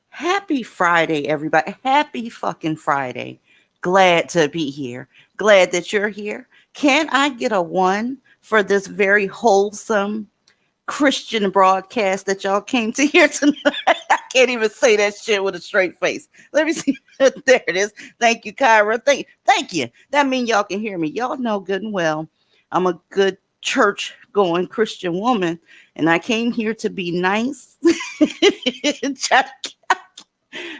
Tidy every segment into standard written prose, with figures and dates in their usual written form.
Happy Friday, everybody. Happy fucking Friday. Glad to be here. Glad that you're here. Can I get a one for this very wholesome Christian broadcast that y'all came to hear tonight? I can't even say that shit with a straight face. Let me see. There it is. Thank you, Kyra. Thank you. That means y'all can hear me. Y'all know good and well I'm a good church going Christian woman, and I came here to be nice.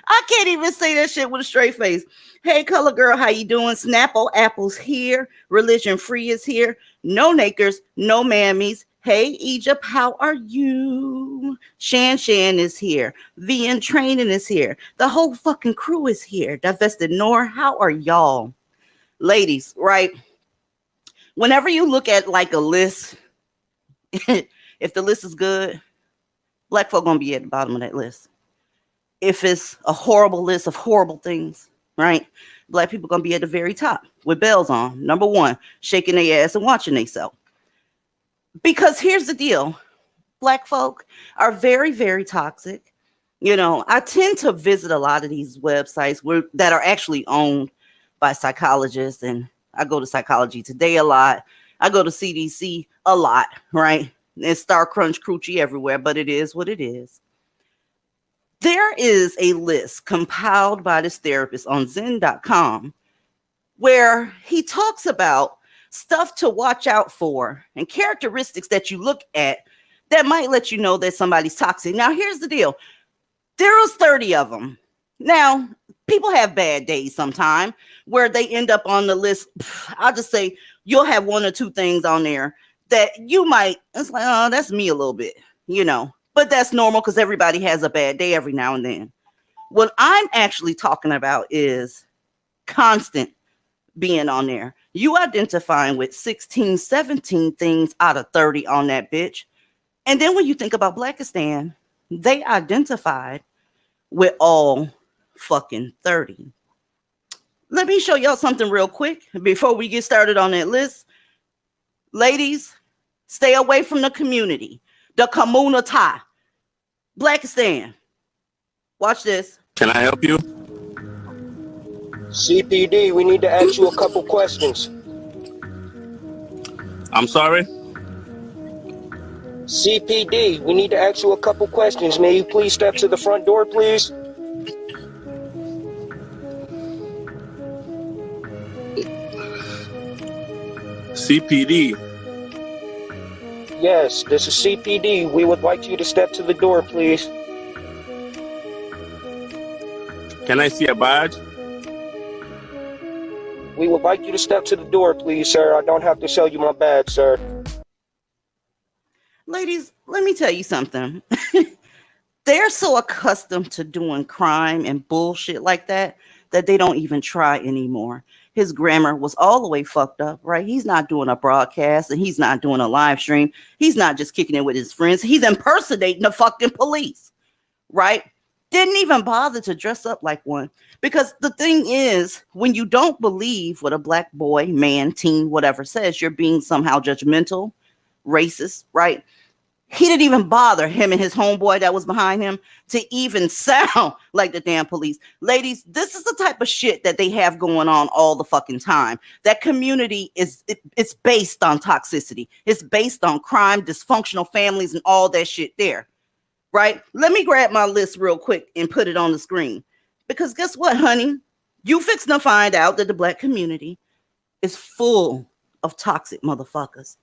I can't even say that shit with a straight face. Hey, color girl, how you doing? Snapple Apple's here. Religion Free is here. No nakers, no mammies. Hey, Egypt, how are you? Shan is here. VN Training is here. The whole fucking crew is here. Divested Nor, how are y'all? Ladies, right? Whenever you look at like a list, if the list is good, black folk gonna be at the bottom of that list. If it's a horrible list of horrible things, right? Black people gonna be at the very top with bells on. Number one, shaking their ass and watching themselves. Because here's the deal. Black folk are very, very toxic. You know, I tend to visit a lot of these websites that are actually owned by psychologists. And I go to Psychology Today a lot. I go to CDC a lot, right? And Star Crunch Crunchy everywhere, but it is what it is. There is a list compiled by this therapist on Zen.com where he talks about stuff to watch out for and characteristics that you look at that might let you know that somebody's toxic. Now, here's the deal. There was 30 of them. Now, people have bad days sometime where they end up on the list. I'll just say you'll have one or two things on there that you might, it's like, oh, that's me a little bit, but that's normal because everybody has a bad day every now and then. What I'm actually talking about is constant being on there. You identifying with 16, 17 things out of 30 on that bitch. And then when you think about Blackistan, they identified with all fucking 30. Let me show y'all something real quick before we get started on that list. Ladies, stay away from the community, the community. Blackistan, watch this. Can I help you? CPD, we need to ask you a couple questions. I'm sorry? CPD, we need to ask you a couple questions. May you please step to the front door, please? CPD. Yes, this is CPD. We would like you to step to the door, please. Can I see a badge? We would like you to step to the door, please, sir. I don't have to show you my badge, sir. Ladies, let me tell you something. They're so accustomed to doing crime and bullshit like that they don't even try anymore. His grammar was all the way fucked up, right? He's not doing a broadcast and he's not doing a live stream. He's not just kicking it with his friends. He's impersonating the fucking police, right? Didn't even bother to dress up like one. Because the thing is, when you don't believe what a black boy, man, teen, whatever says, you're being somehow judgmental, racist, right? He didn't even bother, him and his homeboy that was behind him, to even sound like the damn police. Ladies, this is the type of shit that they have going on all the fucking time. That community it's based on toxicity. It's based on crime, dysfunctional families, and all that shit there, right? Let me grab my list real quick and put it on the screen. Because guess what, honey? You fixing to find out that the black community is full of toxic motherfuckers.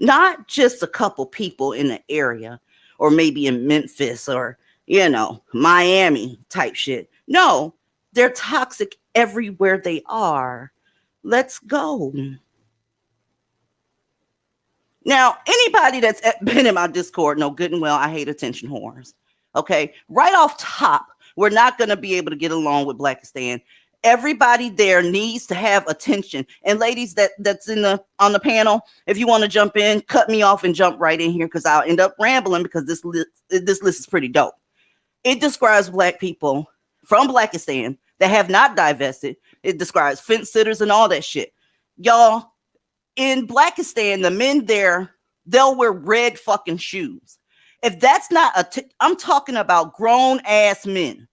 Not just a couple people in the area or maybe in Memphis or, Miami type shit. No, they're toxic everywhere they are. Let's go. Now, anybody that's been in my Discord know good and well I hate attention whores. Okay, right off top, we're not going to be able to get along with Blackistan. Everybody there needs to have attention. And ladies that's on the panel, if you want to jump in, cut me off and jump right in here because I'll end up rambling because this list is pretty dope. It describes black people from Blackistan that have not divested. It describes fence sitters and all that shit. Y'all, in Blackistan, the men there, they'll wear red fucking shoes. If that's not I'm talking about grown ass men,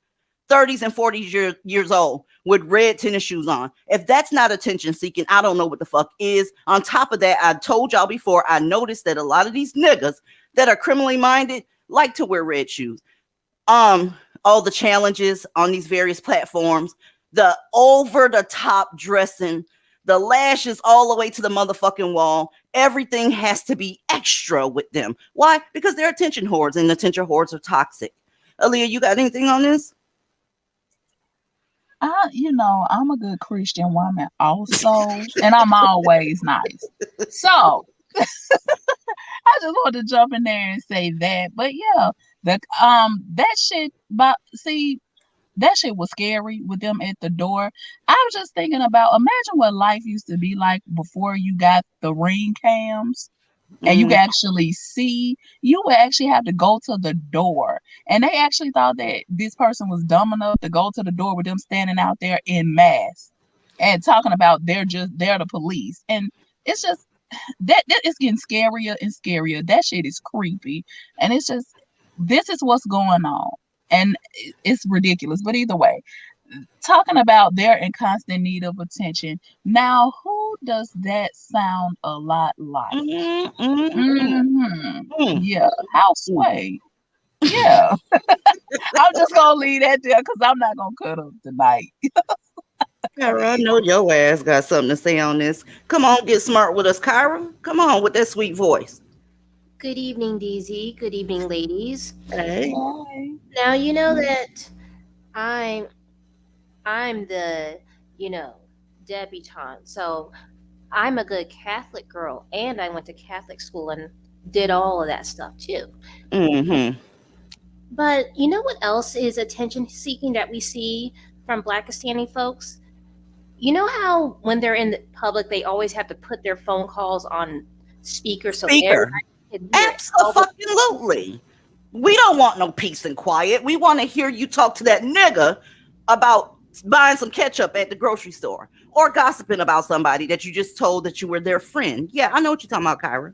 30s and 40s years old with red tennis shoes on. If that's not attention seeking, I don't know what the fuck is. On top of that, I told y'all before, I noticed that a lot of these niggas that are criminally minded like to wear red shoes. All the challenges on these various platforms, the over the top dressing, the lashes all the way to the motherfucking wall. Everything has to be extra with them. Why? Because they're attention whores, and attention whores are toxic. Aaliyah, you got anything on this? I'm a good Christian woman also, and I'm always nice. So I just want to jump in there and say that. But yeah, that shit that shit was scary with them at the door. I was just thinking about, imagine what life used to be like before you got the ring cams. And you can actually see, you would actually have to go to the door. And they actually thought that this person was dumb enough to go to the door with them standing out there in mass and talking about they're the police. And it's just that it's getting scarier and scarier. That shit is creepy. And it's just, this is what's going on. And it's ridiculous. But either way, talking about they're in constant need of attention. Now, who does that sound a lot like? Yeah, Houseway. Yeah. I'm just gonna leave that there because I'm not gonna cut up tonight. Kyra, I know your ass got something to say on this. Come on, get smart with us, Kyra. Come on with that sweet voice. Good evening, DZ. Good evening, ladies. Hey. Hi. Now you know that I'm I'm the, you know, debutante. So I'm a good Catholic girl and I went to Catholic school and did all of that stuff too. Mm-hmm. But you know what else is attention seeking that we see from Blackistani folks? You know how when they're in the public they always have to put their phone calls on speaker so Speaker. everybody can hear all the Absolutely. We don't want no peace and quiet. We want to hear you talk to that nigga about buying some ketchup at the grocery store or gossiping about somebody that you just told that you were their friend. Yeah, I know what you're talking about, Kyra.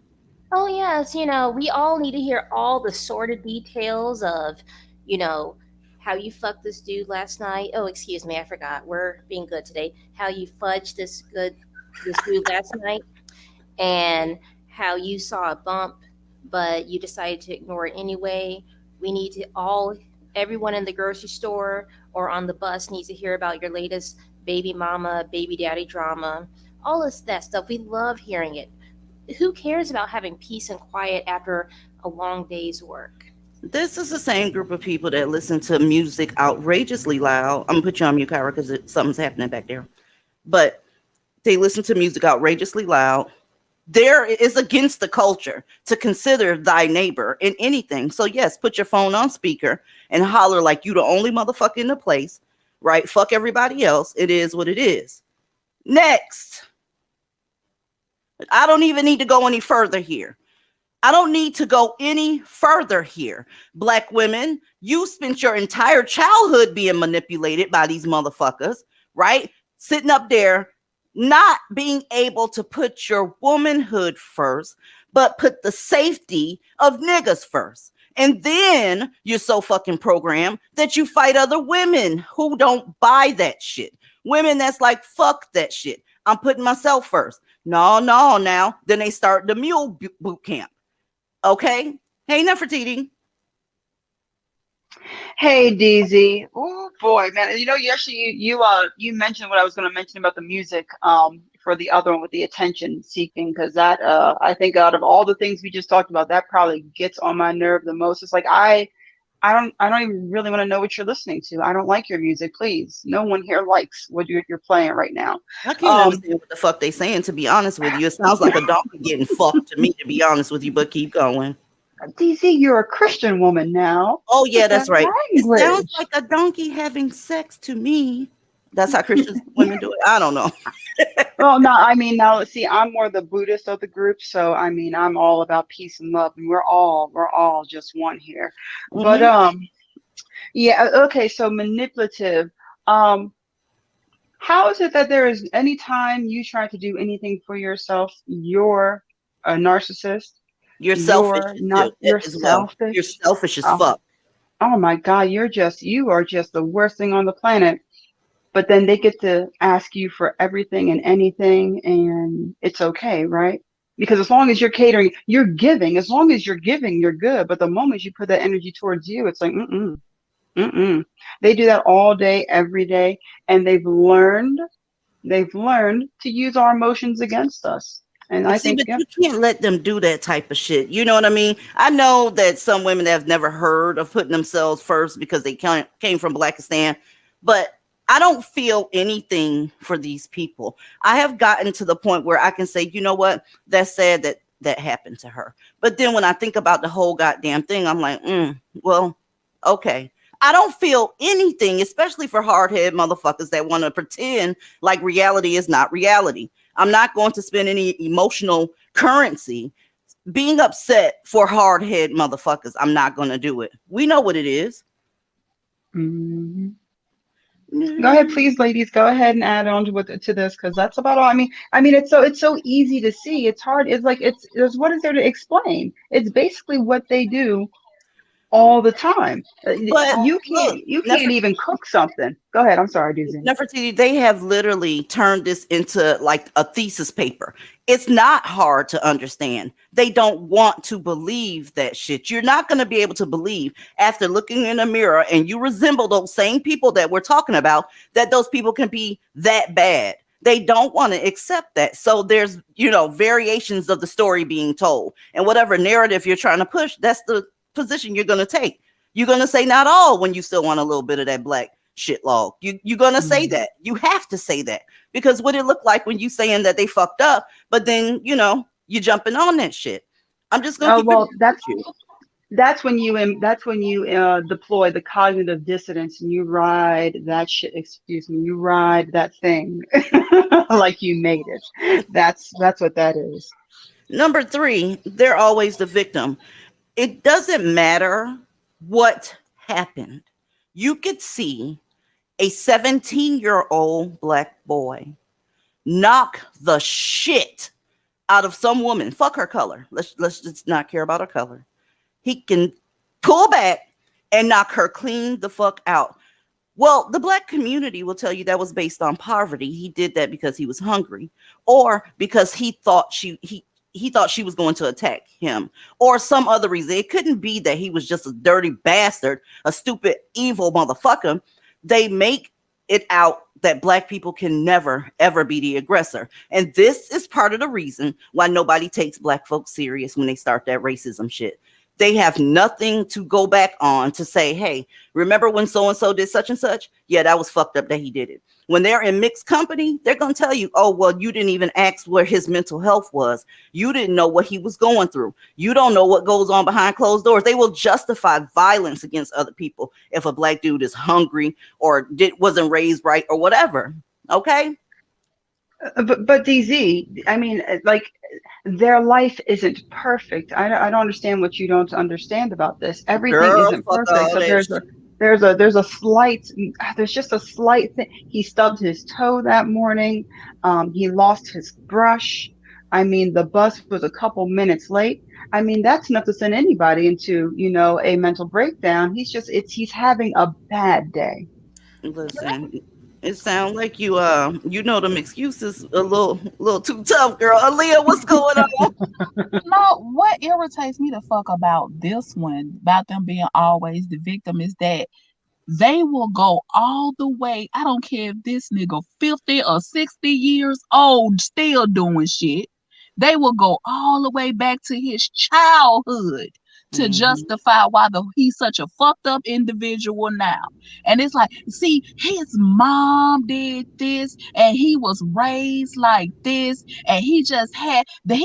Oh yes, we all need to hear all the sordid details of, you know, how you fucked this dude last night. Oh, excuse me, I forgot. We're being good today. How you fudged this dude last night, and how you saw a bump, but you decided to ignore it anyway. We need to all, everyone in the grocery store or on the bus needs to hear about your latest baby mama, baby daddy drama. All of that stuff. We love hearing it. Who cares about having peace and quiet after a long day's work? This is the same group of people that listen to music outrageously loud. I'm gonna put you on mute, Kyra, because something's happening back there. But they listen to music outrageously loud. There is against the culture to consider thy neighbor in anything. So yes, put your phone on speaker and holler like you the only motherfucker in the place, right? Fuck everybody else. It is what it is. Next. I don't even need to go any further here. I don't need to go any further here. Black women, you spent your entire childhood being manipulated by these motherfuckers, right? Sitting up there, not being able to put your womanhood first, but put the safety of niggas first. And then you're so fucking programmed that you fight other women who don't buy that shit. Women that's like, fuck that shit. I'm putting myself first. No, now. Then they start the mule boot camp. Okay? Hey, Nefertiti. Hey DZ. Oh boy, man. You know, you mentioned what I was going to mention about the music for the other one with the attention seeking, because that I think out of all the things we just talked about, that probably gets on my nerve the most. It's like I don't even really want to know what you're listening to. I don't like your music, please. No one here likes what you're playing right now. I can't understand what the fuck they saying, to be honest with you. It sounds like a donkey getting fucked to me, to be honest with you, but keep going. DZ, you're a Christian woman now. Oh, yeah, that's right. It sounds Language. like a donkey having sex to me. That's how Christian women do it. I don't know. Well, no, I mean, now see, I'm more the Buddhist of the group, so I mean, I'm all about peace and love, and we're all just one here. But Mhm. yeah, okay, so manipulative. Um, how is it that there is any time you try to do anything for yourself, you're a narcissist? You're selfish You're not, you're as well. You're selfish. selfish as Oh, fuck. oh my God, you are just the worst thing on the planet. But then they get to ask you for everything and anything, and it's okay, right? Because as long as you're catering, you're giving. As long as you're giving, you're good. But the moment you put that energy towards you, it's like, mm-mm. They do that all day, every day, and they've learned to use our emotions against us. And I See, think, but yeah, you can't let them do that type of shit. You know what I mean? I know that some women have never heard of putting themselves first because they came from Blackistan, but I don't feel anything for these people. I have gotten to the point where I can say, you know what? That's sad that that happened to her. But then when I think about the whole goddamn thing, I'm like, well, okay. I don't feel anything, especially for hard-headed motherfuckers that want to pretend like reality is not reality. I'm not going to spend any emotional currency being upset for hard-headed motherfuckers. I'm not going to do it. We know what it is. mhm. Go ahead, please, ladies. Go ahead and add on to this, because that's about all. I mean, it's so easy to see. It's hard. It's like there's what is there to explain? It's basically what they do all the time. But You can't look, you can't even cook something. Go ahead. I'm sorry, Doozy. Nefertiti, they have literally turned this into like a thesis paper. It's not hard to understand. They don't want to believe that shit. You're not going to be able to believe after looking in a mirror and you resemble those same people that we're talking about, that those people can be that bad. They don't want to accept that. So there's, variations of the story being told. And whatever narrative you're trying to push, that's the position you're going to take. You're going to say not all when you still want a little bit of that black shit log. You're going to say that. You have to say that. Because what it looked like when you saying that they fucked up, but then, you jumping on that shit. I'm just going to that's when you deploy the cognitive dissonance and you ride that shit. Excuse me, you ride that thing like you made it. That's what that is. Number 3, they're always the victim. It doesn't matter what happened. You could see a 17-year-old black boy knock the shit out of some woman. Fuck her color. Let's just not care about her color. He can pull back and knock her clean the fuck out. Well, the black community will tell you that was based on poverty. He did that because he was hungry, or because he thought she was going to attack him, or some other reason. It couldn't be that he was just a dirty bastard, a stupid, evil motherfucker. They make it out that black people can never, ever be the aggressor. And this is part of the reason why nobody takes black folks serious when they start that racism shit. They have nothing to go back on to say, hey, remember when so-and-so did such and such? Yeah, that was fucked up that he did it. When they're in mixed company, they're going to tell you, oh, well, you didn't even ask where his mental health was. You didn't know what he was going through. You don't know what goes on behind closed doors. They will justify violence against other people if a black dude is hungry or wasn't raised right or whatever. Okay? But DZ, I mean, like, their life isn't perfect. I don't understand what you don't understand about this. Everything isn't perfect. So there's just a slight thing. He stubbed his toe that morning. He lost his brush. I mean, the bus was a couple minutes late. I mean, that's enough to send anybody into, a mental breakdown. He's having a bad day. Listen, it sounds like you them excuses a little too tough, girl. Aaliyah, what's going on? No, what irritates me the fuck about this one, about them being always the victim, is that they will go all the way. I don't care if this nigga 50 or 60 years old still doing shit. They will go all the way back to his childhood to justify why he's such a fucked up individual now. And it's like, see, his mom did this and he was raised like this, and he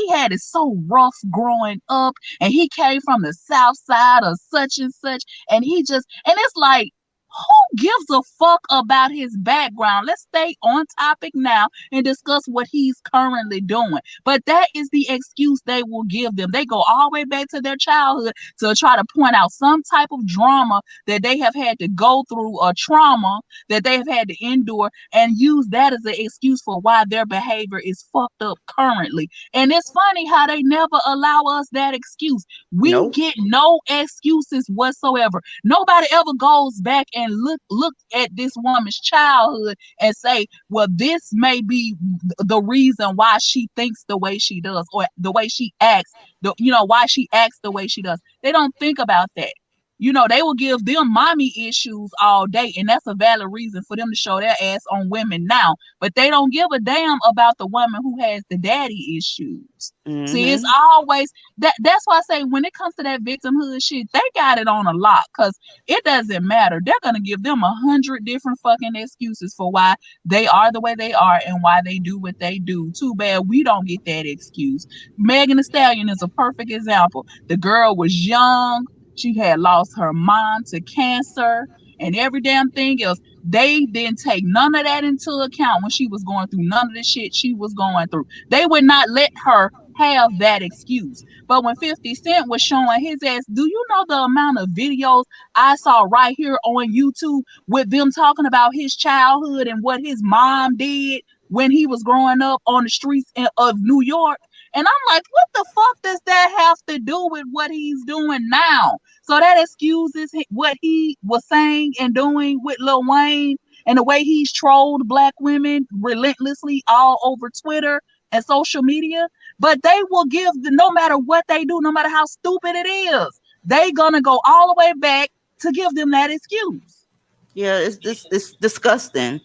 had it so rough growing up, and he came from the south side or such and such, and it's like, who gives a fuck about his background? Let's stay on topic now and discuss what he's currently doing. But that is the excuse they will give them. They go all the way back to their childhood to try to point out some type of drama that they have had to go through, or trauma that they have had to endure, and use that as an excuse for why their behavior is fucked up currently. And it's funny how they never allow us that excuse. We get no excuses whatsoever. Nobody ever goes back and look at this woman's childhood and say, well, this may be the reason why she thinks the way she does, or the way she acts, why she acts the way she does. They don't think about that. They will give them mommy issues all day, and that's a valid reason for them to show their ass on women now. But they don't give a damn about the woman who has the daddy issues. See, it's always that's why I say, when it comes to that victimhood shit, they got it on a lock, because it doesn't matter. They're gonna give them 100 different fucking excuses for why they are the way they are and why they do what they do. Too bad we don't get that excuse. Megan Thee Stallion is a perfect example. The girl was young. She had lost her mom to cancer and every damn thing else. They didn't take none of that into account when she was going through none of the shit she was going through. They would not let her have that excuse. But when 50 Cent was showing his ass, do you know the amount of videos I saw right here on YouTube with them talking about his childhood and what his mom did when he was growing up on the streets of New York? And I'm like, what the fuck does that have to do with what he's doing now? So that excuses what he was saying and doing with Lil Wayne, and the way he's trolled black women relentlessly all over Twitter and social media. But they will give, no matter what they do, no matter how stupid it is, they gonna go all the way back to give them that excuse. Yeah, it's disgusting.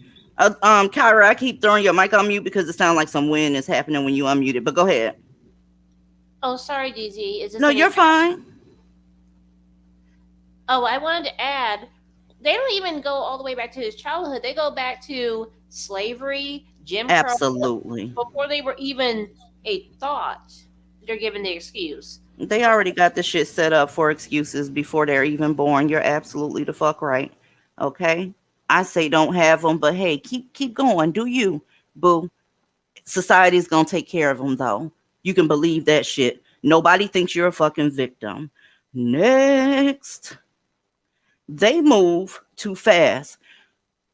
Kyra, I keep throwing your mic on mute because it sounds like some wind is happening when you unmuted. But go ahead. Oh, sorry, DZ. Is this No, any? you're fine. Oh, I wanted to add, they don't even go all the way back to his childhood. They go back to slavery, Jim Crow, Absolutely. before they were even a thought. They're given the excuse. They already got the shit set up for excuses before they're even born. You're absolutely the fuck right. Okay? I say don't have them, but hey, keep going. Do you, boo? Society's gonna take care of them, though. You can believe that shit. Nobody thinks you're a fucking victim. Next. They move too fast,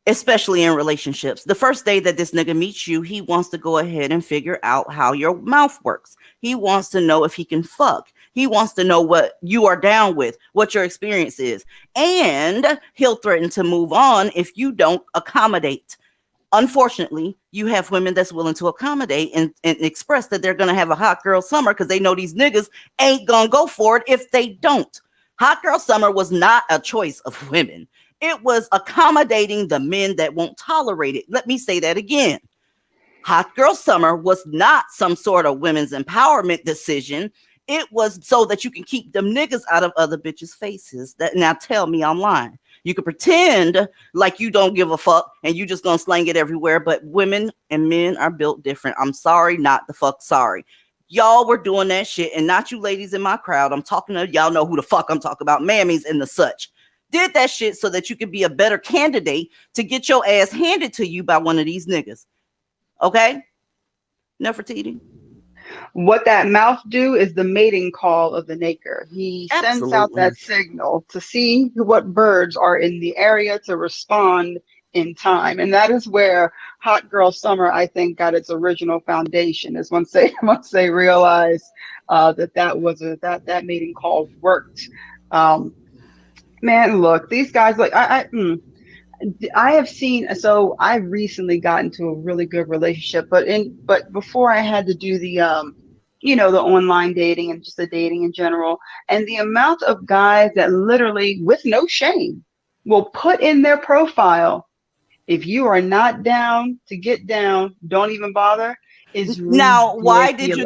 especially in relationships. The first day that this nigga meets you, he wants to go ahead and figure out how your mouth works. He wants to know if he can fuck. He wants to know what you are down with, what your experience is. And he'll threaten to move on if you don't accommodate. Unfortunately, you have women that's willing to accommodate and express that they're going to have a hot girl summer because they know these niggas ain't going to go for it if they don't. Hot girl summer was not a choice of women. It was accommodating the men that won't tolerate it. Let me say that again. Hot girl summer was not some sort of women's empowerment decision. It was so that you can keep them niggas out of other bitches' faces. That now tell me I'm lying. You can pretend like you don't give a fuck and you just gonna slang it everywhere, but women and men are built different. I'm sorry, not the fuck sorry. Y'all were doing that shit, and not you ladies in my crowd. I'm talking to y'all know who the fuck I'm talking about, mammies and the such. Did that shit so that you could be a better candidate to get your ass handed to you by one of these niggas. Okay? Nefertiti. What that mouth do is the mating call of the naker. He sends out Absolutely. that signal to see what birds are in the area to respond in time. And that is where Hot Girl Summer, I think, got its original foundation, is once they realized that mating call worked. Man, look, these guys, like I have seen, so I recently got into a really good relationship, but before I had to do the the online dating and just the dating in general, and the amount of guys that literally with no shame will put in their profile, if you are not down to get down, don't even bother, is Now, why did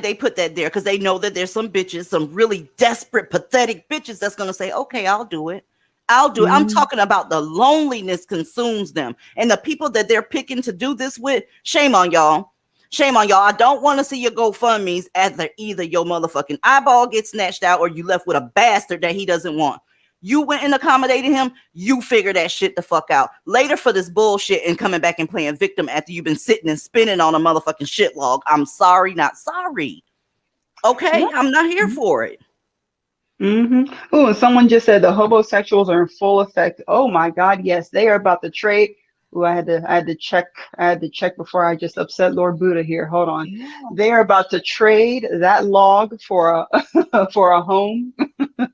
they put that there? Because they know that there's some bitches, some really desperate, pathetic bitches that's going to say, okay, I'll do it. I'm talking about the loneliness consumes them. And the people that they're picking to do this with, shame on y'all. Shame on y'all. I don't want to see your GoFundMe's after either your motherfucking eyeball gets snatched out or you left with a bastard that he doesn't want. You went and accommodated him. You figure that shit the fuck out. Later for this bullshit and coming back and playing victim after you've been sitting and spinning on a motherfucking shit log. I'm sorry, not sorry. Okay, yeah. I'm not here for it. Mm-hmm. Oh, and someone just said the homosexuals are in full effect. Oh my God, yes, they are about to trade. Oh, I had to check before I just upset Lord Buddha here. Hold on. Yeah. They are about to trade that log for a for a home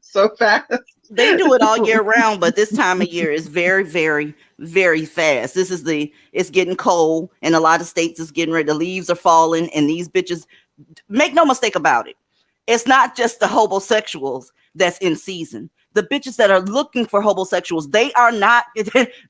so fast. They do it all year round, but this time of year is very, very, very fast. It's getting cold, and a lot of states is getting ready. The leaves are falling, and these bitches, make no mistake about it. It's not just the homosexuals that's in season. The bitches that are looking for homosexuals, they are not,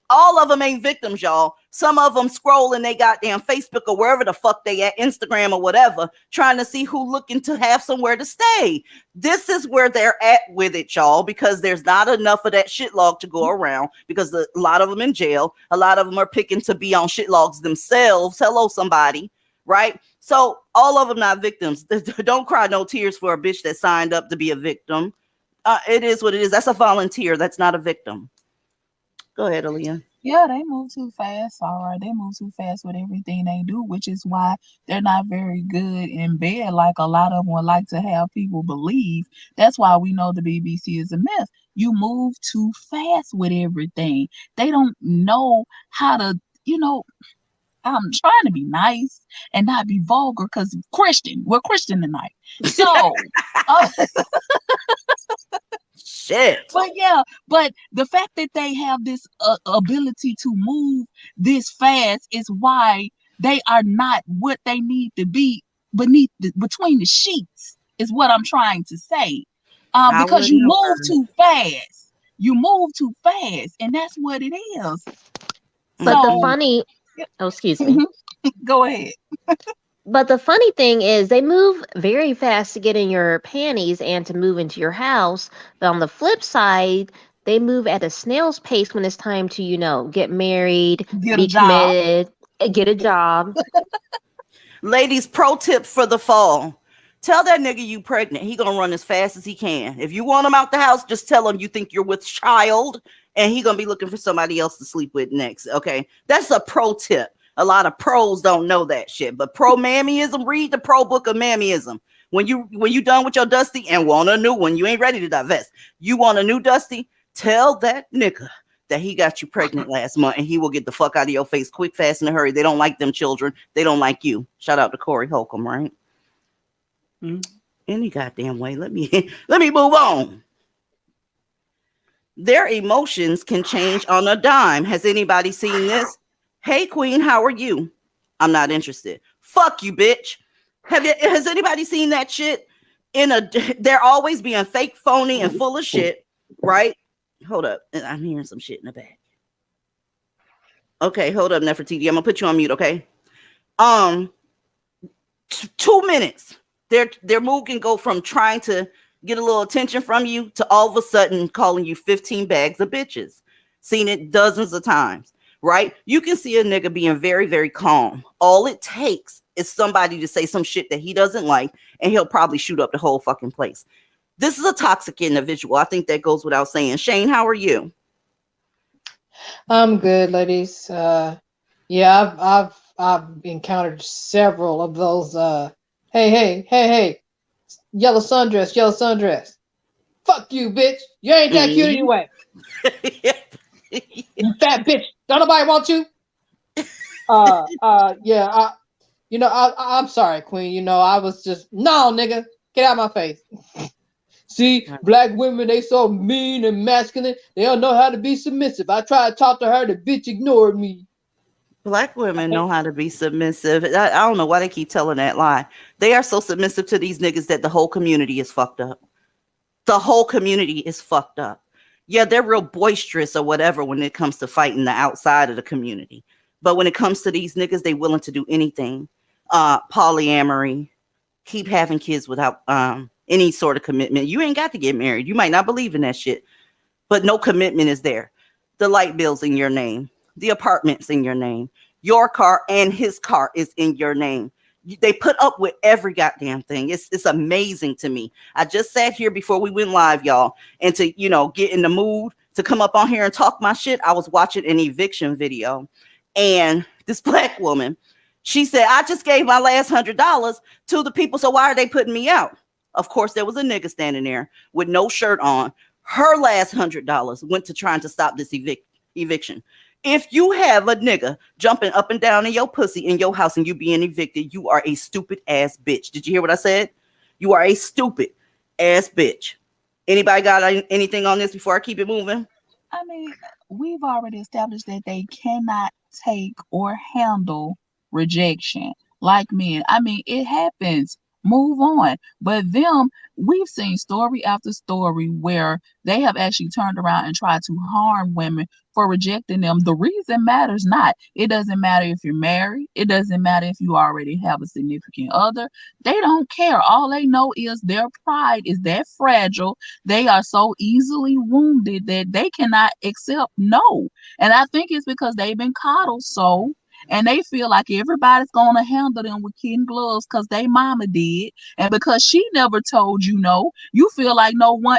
all of them ain't victims, y'all. Some of them scrolling they goddamn Facebook or wherever the fuck they at, Instagram or whatever, trying to see who looking to have somewhere to stay. This is where they're at with it, y'all, because there's not enough of that shit log to go around because a lot of them in jail. A lot of them are picking to be on shit logs themselves. Hello, somebody. Right? So all of them not victims. Don't cry no tears for a bitch that signed up to be a victim. It is what it is. That's a volunteer. That's not a victim. Go ahead, Aaliyah. Yeah, they move too fast. All right, they move too fast with everything they do, which is why they're not very good in bed like a lot of them would like to have people believe. That's why we know the BBC is a myth. You move too fast with everything. They don't know how to, I'm trying to be nice and not be vulgar because we're Christian tonight. So, shit. But the fact that they have this ability to move this fast is why they are not what they need to be between the sheets is what I'm trying to say. Because you move too fast. You move too fast, and that's what it is. But the So funny, oh, excuse me. go ahead. But the funny thing is, they move very fast to get in your panties and to move into your house. But on the flip side, they move at a snail's pace when it's time to, get married, Get a be job. committed, get a job. Ladies, pro tip for the fall. Tell that nigga you pregnant. He gonna run as fast as he can. If you want him out the house, just tell him you think you're with child and he gonna be looking for somebody else to sleep with next. Okay. That's a pro tip. A lot of pros don't know that shit. But pro mammyism, read the pro book of mammyism. When you done with your dusty and want a new one, you ain't ready to divest. You want a new dusty, tell that nigga that he got you pregnant last month and he will get the fuck out of your face quick, fast, in a hurry. They don't like them children. They don't like you. Shout out to Corey Holcomb, right? Any goddamn way. Let me move on. Their emotions can change on a dime. Has anybody seen this? Hey, queen, how are you? I'm not interested. Fuck you, bitch. Has anybody seen that shit? They're always being fake, phony, and full of shit, right? Hold up. I'm hearing some shit in the back. Okay, hold up, Nefertiti. I'm gonna put you on mute, okay? 2 minutes. Their mood can go from trying to get a little attention from you to all of a sudden calling you 15 bags of bitches. Seen it dozens of times, right? You can see a nigga being very, very calm. All it takes is somebody to say some shit that he doesn't like, and he'll probably shoot up the whole fucking place. This is a toxic individual. I think that goes without saying. Shane, how are you? I'm good, ladies. Yeah, I've encountered several of those. Hey, yellow sundress. Fuck you, bitch. You ain't that cute anyway. You fat bitch. Don't nobody want you. Yeah. I'm sorry, Queen. I was just no, nigga. Get out of my face. See, black women, they so mean and masculine. They don't know how to be submissive. I tried to talk to her, the bitch ignored me. Black women know how to be submissive. I don't know why they keep telling that lie. They are so submissive to these niggas that the whole community is fucked up. The whole community is fucked up. Yeah, they're real boisterous or whatever when it comes to fighting the outside of the community. But when it comes to these niggas, they willing to do anything. Polyamory, keep having kids without any sort of commitment. You ain't got to get married. You might not believe in that shit, but no commitment is there. The light bill's in your name. The apartment's in your name. Your car and his car is in your name. They put up with every goddamn thing. It's amazing to me. I just sat here before we went live, y'all, and to, get in the mood to come up on here and talk my shit. I was watching an eviction video, and this black woman, she said, I just gave my last $100 to the people, so why are they putting me out? Of course, there was a nigga standing there with no shirt on. Her last $100 went to trying to stop this eviction. If you have a nigga jumping up and down in your pussy in your house and you being evicted, you are a stupid ass bitch. Did you hear what I said? You are a stupid ass bitch. Anybody got anything on this before I keep it moving? I mean, we've already established that they cannot take or handle rejection like men. I mean, it happens. Move on. But we've seen story after story where they have actually turned around and tried to harm women for rejecting them. The reason matters not. It doesn't matter if you're married. It doesn't matter if you already have a significant other. They don't care. All they know is their pride is that fragile. They are so easily wounded that they cannot accept no. And I think it's because they've been coddled so. And they feel like everybody's going to handle them with kid gloves because they mama did. And because she never told you no, you feel like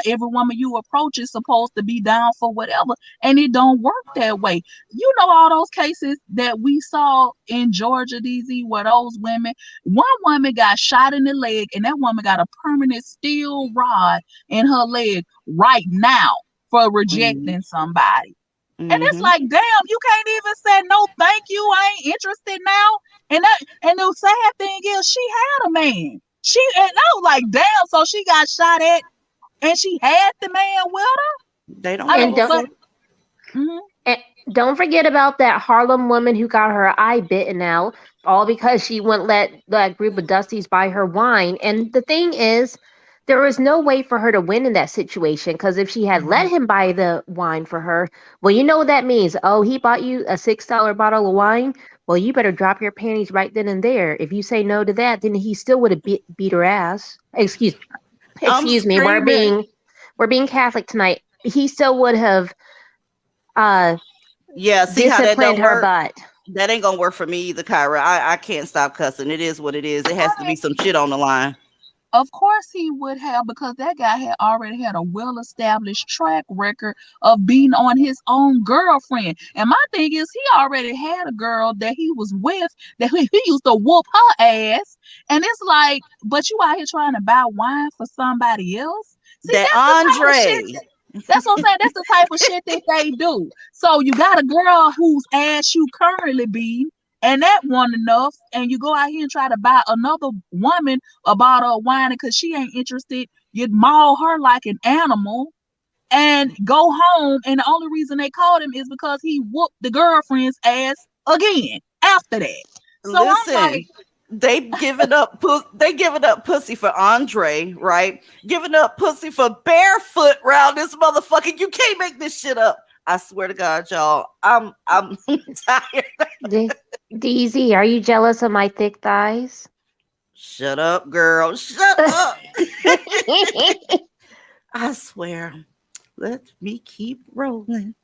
every woman you approach is supposed to be down for whatever. And it don't work that way. You know, all those cases that we saw in Georgia, DZ, where those women, one woman got shot in the leg and that woman got a permanent steel rod in her leg right now for rejecting somebody. And it's like, damn, you can't even say no, thank you. I ain't interested now. And the sad thing is, she had a man. And I was like, damn. So she got shot at, and she had the man with her. They don't. And don't forget about that Harlem woman who got her eye bitten out, all because she wouldn't let that group of dusties buy her wine. And the thing is, there was no way for her to win in that situation, because if she had let him buy the wine for her, well, you know what that means. Oh, he bought you a $6 bottle of wine. Well, you better drop your panties right then and there. If you say no to that, then he still would have beat her ass. I'm Excuse me. screaming. We're being Catholic tonight. He still would have Yeah, see how that disciplined don't her work? butt. That ain't gonna work for me either, Kyra. I can't stop cussing. It is what it is. It has to be some shit on the line. Of course he would have, because that guy had already had a well-established track record of being on his own girlfriend. And my thing is, he already had a girl that he was with that he used to whoop her ass. And it's like, but you out here trying to buy wine for somebody else? See, That that's the type of Andre. shit. That's what I'm saying. That's the type of shit that they do. So you got a girl whose ass you currently beat, and that one enough, and you go out here and try to buy another woman a bottle of wine because she ain't interested. You maul her like an animal and go home. And the only reason they called him is because he whooped the girlfriend's ass again after that. So Listen, I'm like, they giving up pussy for Andre, right? Giving up pussy for barefoot round this motherfucker. You can't make this shit up. I swear to God, y'all. I'm tired. DZ, are you jealous of my thick thighs? Shut up, girl. Shut up. I swear. Let me keep rolling.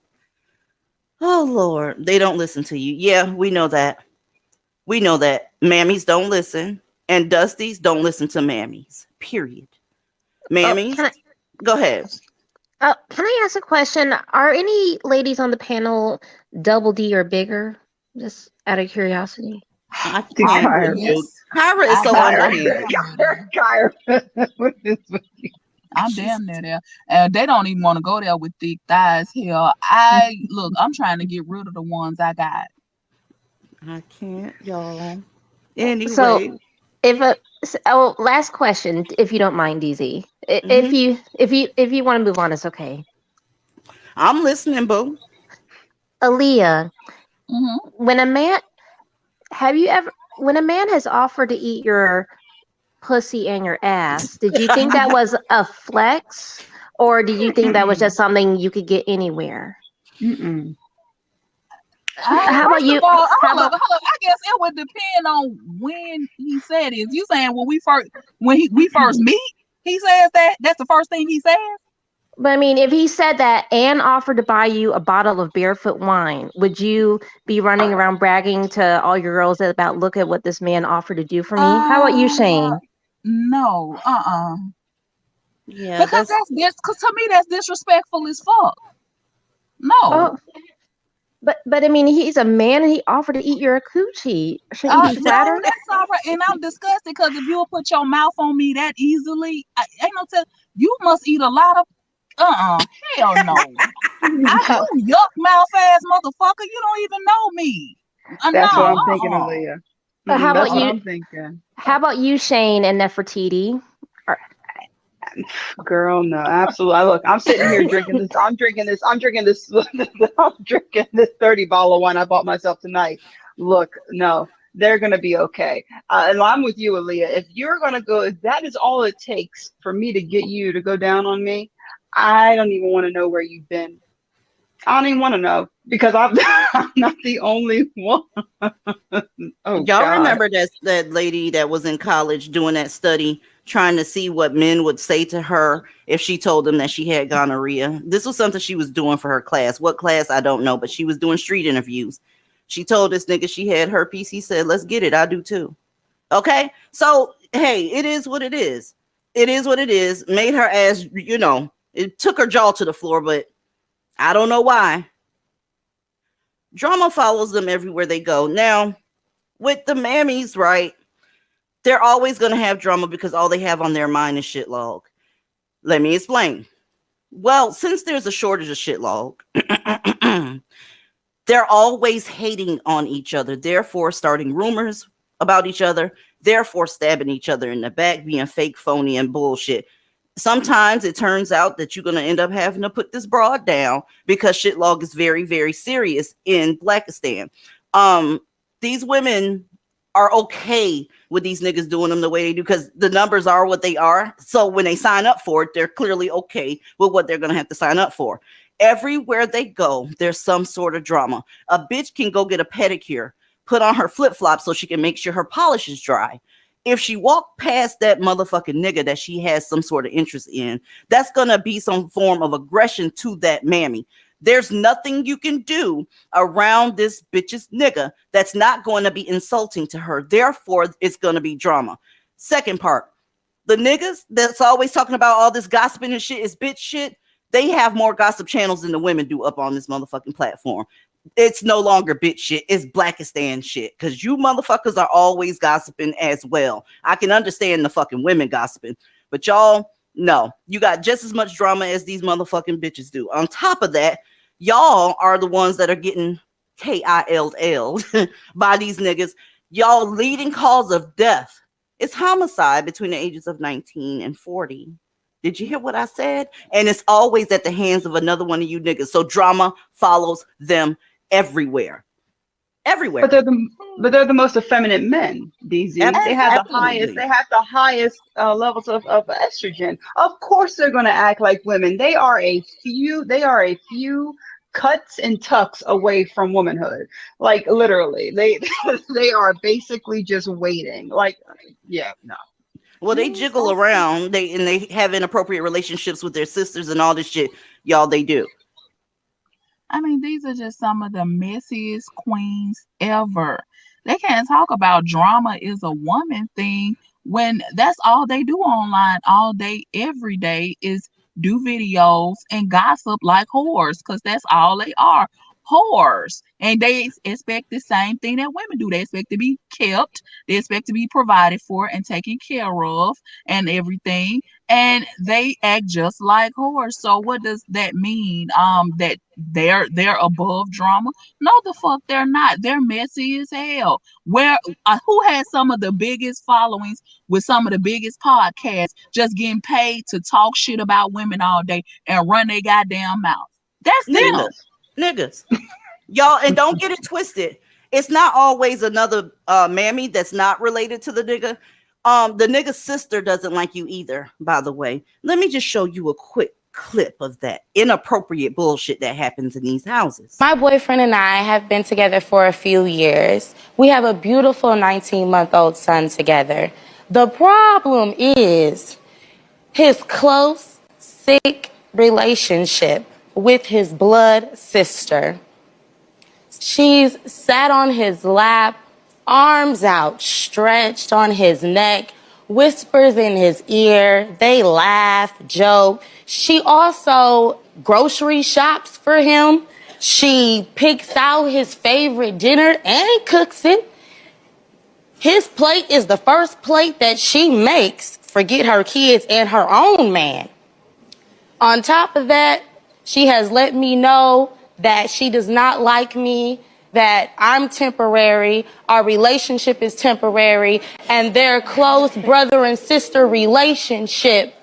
Oh Lord. They don't listen to you. Yeah, we know that. We know that. Mammies don't listen. And Dusties don't listen to mammies. Period. Mammies. Go ahead. Can I ask a question? Are any ladies on the panel double D or bigger? Just out of curiosity. I Kyra. Kyra is so underhanded. Kyra. What is with you? I'm damn near there. And they don't even want to go there with thick thighs. Hell, look, I'm trying to get rid of the ones I got. I can't, y'all. Anyway. So, last question, if you don't mind, DZ. If you want to move on, it's okay. I'm listening, boo. Aaliyah, Mm-hmm. when a man has offered to eat your pussy and your ass, did you think that was a flex, or did you think that was just something you could get anywhere? Mm-mm. How about you? Hold up. I guess it would depend on when he said it. You saying when we first meet, he says that? That's the first thing he says? But I mean, if he said that and offered to buy you a bottle of barefoot wine, would you be running around bragging to all your girls about, look at what this man offered to do for me? How about you, Shane? No. Yeah, because to me that's disrespectful as fuck. No. Oh, but I mean, he's a man and he offered to eat your coochie. Shouldn't you be flattered? No, that's all right. And I'm disgusted because if you'll put your mouth on me that easily, ain't no tell. You must eat a lot of. Hell no. I do yuck mouth ass motherfucker. You don't even know me. That's what I'm thinking, Aaliyah. How That's about what you? I'm thinking. How about you, Shane and Nefertiti? Girl, no, absolutely. Look, I'm sitting here drinking this. I'm drinking this 30 bottle of wine I bought myself tonight. Look, no, they're gonna be okay. And I'm with you, Aaliyah. If you're gonna go, if that is all it takes for me to get you to go down on me, I don't even want to know where you've been. I don't even want to know because I'm not the only one. Y'all remember that lady that was in college doing that study, trying to see what men would say to her if she told them that she had gonorrhea? This was something she was doing for her class. What class? I don't know, but she was doing street interviews. She told this nigga she had herpes. He said, let's get it. I do too. Okay. So, hey, it is what it is. It is what it is. Made her ass, it took her jaw to the floor, but I don't know why. Drama follows them everywhere they go. Now, with the mammies, right? They're always going to have drama because all they have on their mind is shit log. Let me explain. Well, since there's a shortage of shit log, they're always hating on each other, therefore starting rumors about each other, therefore stabbing each other in the back, being fake, phony, and bullshit. Sometimes it turns out that you're going to end up having to put this broad down because shit log is very, very serious in Blackistan. These women are okay with these niggas doing them the way they do, because the numbers are what they are. So when they sign up for it, they're clearly okay with what they're going to have to sign up for. Everywhere they go, there's some sort of drama. A bitch can go get a pedicure, put on her flip-flops so she can make sure her polish is dry. If she walked past that motherfucking nigga that she has some sort of interest in, that's going to be some form of aggression to that mammy. There's nothing you can do around this bitch's nigga that's not going to be insulting to her. Therefore, it's going to be drama. Second part, the niggas that's always talking about all this gossiping and shit is bitch shit. They have more gossip channels than the women do up on this motherfucking platform. It's no longer bitch shit. It's Blackistan shit. Because you motherfuckers are always gossiping as well. I can understand the fucking women gossiping. But y'all, no. You got just as much drama as these motherfucking bitches do. On top of that, y'all are the ones that are getting KILL'd by these niggas. Y'all leading cause of death. It's homicide between the ages of 19 and 40. Did you hear what I said? And it's always at the hands of another one of you niggas. So drama follows them everywhere. Everywhere. But they're the most effeminate men, DZ. They have the highest levels of estrogen. Of course they're gonna act like women. They are a few cuts and tucks away from womanhood. Like literally. They are basically just waiting. Like, yeah, no. Well, they jiggle around. They have inappropriate relationships with their sisters and all this shit. Y'all, they do. I mean, these are just some of the messiest queens ever. They can't talk about drama is a woman thing when that's all they do online all day, every day is do videos and gossip like whores, because that's all they are. Whores. And they expect the same thing that women do. They expect to be kept, they expect to be provided for and taken care of and everything, and they act just like whores. So what does that mean? That they're above drama? No, the fuck they're not. They're messy as hell. Who has some of the biggest followings with some of the biggest podcasts just getting paid to talk shit about women all day and run their goddamn mouth? That's them. Niggas. Y'all, and don't get it twisted. It's not always another mammy that's not related to the nigga. The nigga's sister doesn't like you either, by the way. Let me just show you a quick clip of that inappropriate bullshit that happens in these houses. My boyfriend and I have been together for a few years. We have a beautiful 19-month-old son together. The problem is his close, sick relationship with his blood sister. She's sat on his lap, arms outstretched on his neck, whispers in his ear. They laugh, joke. She also grocery shops for him. She picks out his favorite dinner and cooks it. His plate is the first plate that she makes, forget her kids and her own man. On top of that, she has let me know that she does not like me, that I'm temporary, our relationship is temporary, and their close brother and sister relationship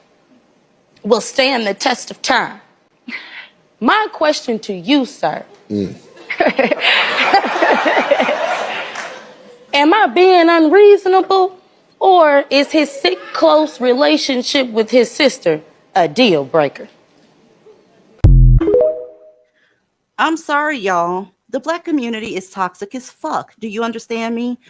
will stand the test of time. My question to you, sir, am I being unreasonable, or is his sick, close relationship with his sister a deal breaker? I'm sorry, y'all. The black community is toxic as fuck. Do you understand me?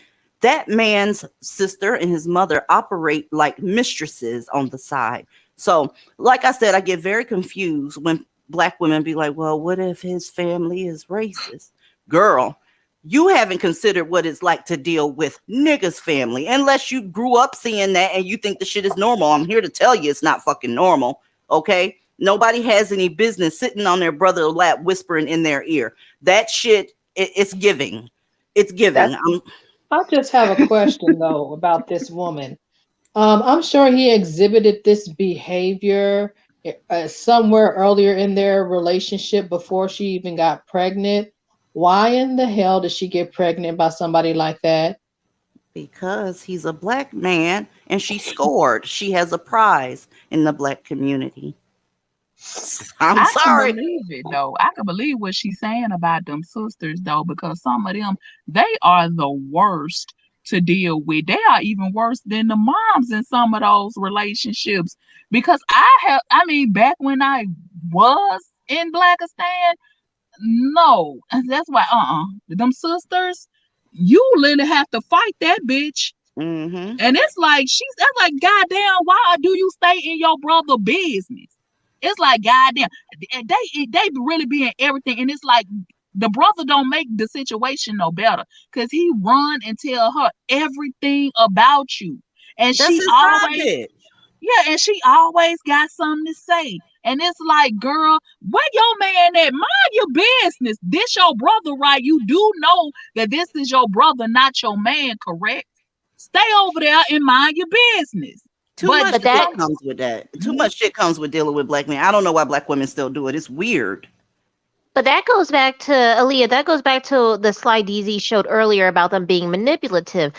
That man's sister and his mother operate like mistresses on the side. So, like I said, I get very confused when black women be like, well, what if his family is racist? Girl, you haven't considered what it's like to deal with niggas' family, unless you grew up seeing that and you think the shit is normal. I'm here to tell you it's not fucking normal, okay? Nobody has any business sitting on their brother's lap whispering in their ear. That shit, it's giving. It's giving. I just have a question, though, about this woman. I'm sure he exhibited this behavior somewhere earlier in their relationship before she even got pregnant. Why in the hell did she get pregnant by somebody like that? Because he's a black man and she scored. She has a prize in the black community. I'm sorry. I can believe it, though. I can believe what she's saying about them sisters, though, because some of them, they are the worst to deal with. They are even worse than the moms in some of those relationships. Because back when I was in Blackistan, no. And that's why, them sisters, you literally have to fight that bitch. Mm-hmm. And it's like, that's like, goddamn, why do you stay in your brother business? It's like, goddamn, they really be in everything. And it's like, the brother don't make the situation no better, because he run and tell her everything about you. And That's she his side always, bitch. yeah, and she always got something to say. And it's like, girl, where your man at? Mind your business. This your brother, right? You do know that this is your brother, not your man, correct? Stay over there and mind your business. Too But much that- shit comes with that. Too much shit comes with dealing with black men. I don't know why black women still do it. It's weird. But that goes back to Aaliyah. That goes back to the slide DZ showed earlier about them being manipulative.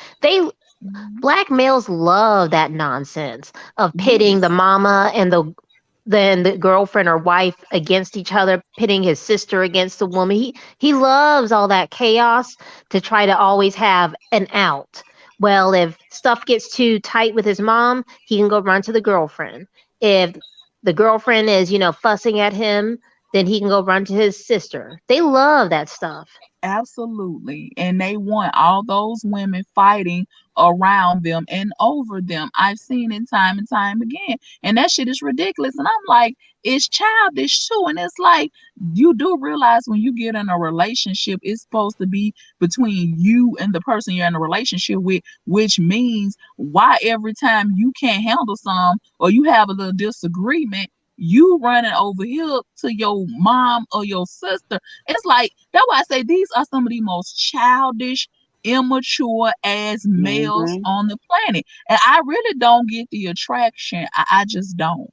Black males love that nonsense of pitting the mama and the girlfriend or wife against each other, pitting his sister against the woman. He loves all that chaos to try to always have an out. Well, if stuff gets too tight with his mom, he can go run to the girlfriend. If the girlfriend is, fussing at him, then he can go run to his sister. They love that stuff. absolutely. And they want all those women fighting around them and over them. I've seen it time and time again. And that shit is ridiculous. And I'm like, it's childish too. And it's like, you do realize when you get in a relationship, it's supposed to be between you and the person you're in a relationship with, which means why every time you can't handle some or you have a little disagreement, you running over here to your mom or your sister. It's like, that's why I say these are some of the most childish, immature ass males on the planet. And I really don't get the attraction. I just don't.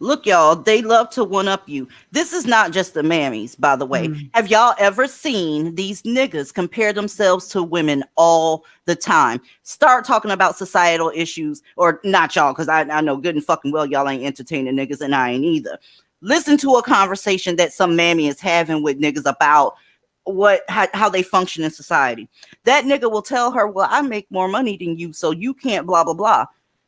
Look, y'all, they love to one up you. This is not just the mammies, by the way. Have y'all ever seen these niggas compare themselves to women all the time? Start talking about societal issues, or not y'all, because I know good and fucking well y'all ain't entertaining niggas, and I ain't either. Listen to a conversation that some mammy is having with niggas about how they function in society. That nigga will tell her, well, I make more money than you, so you can't blah, blah, blah.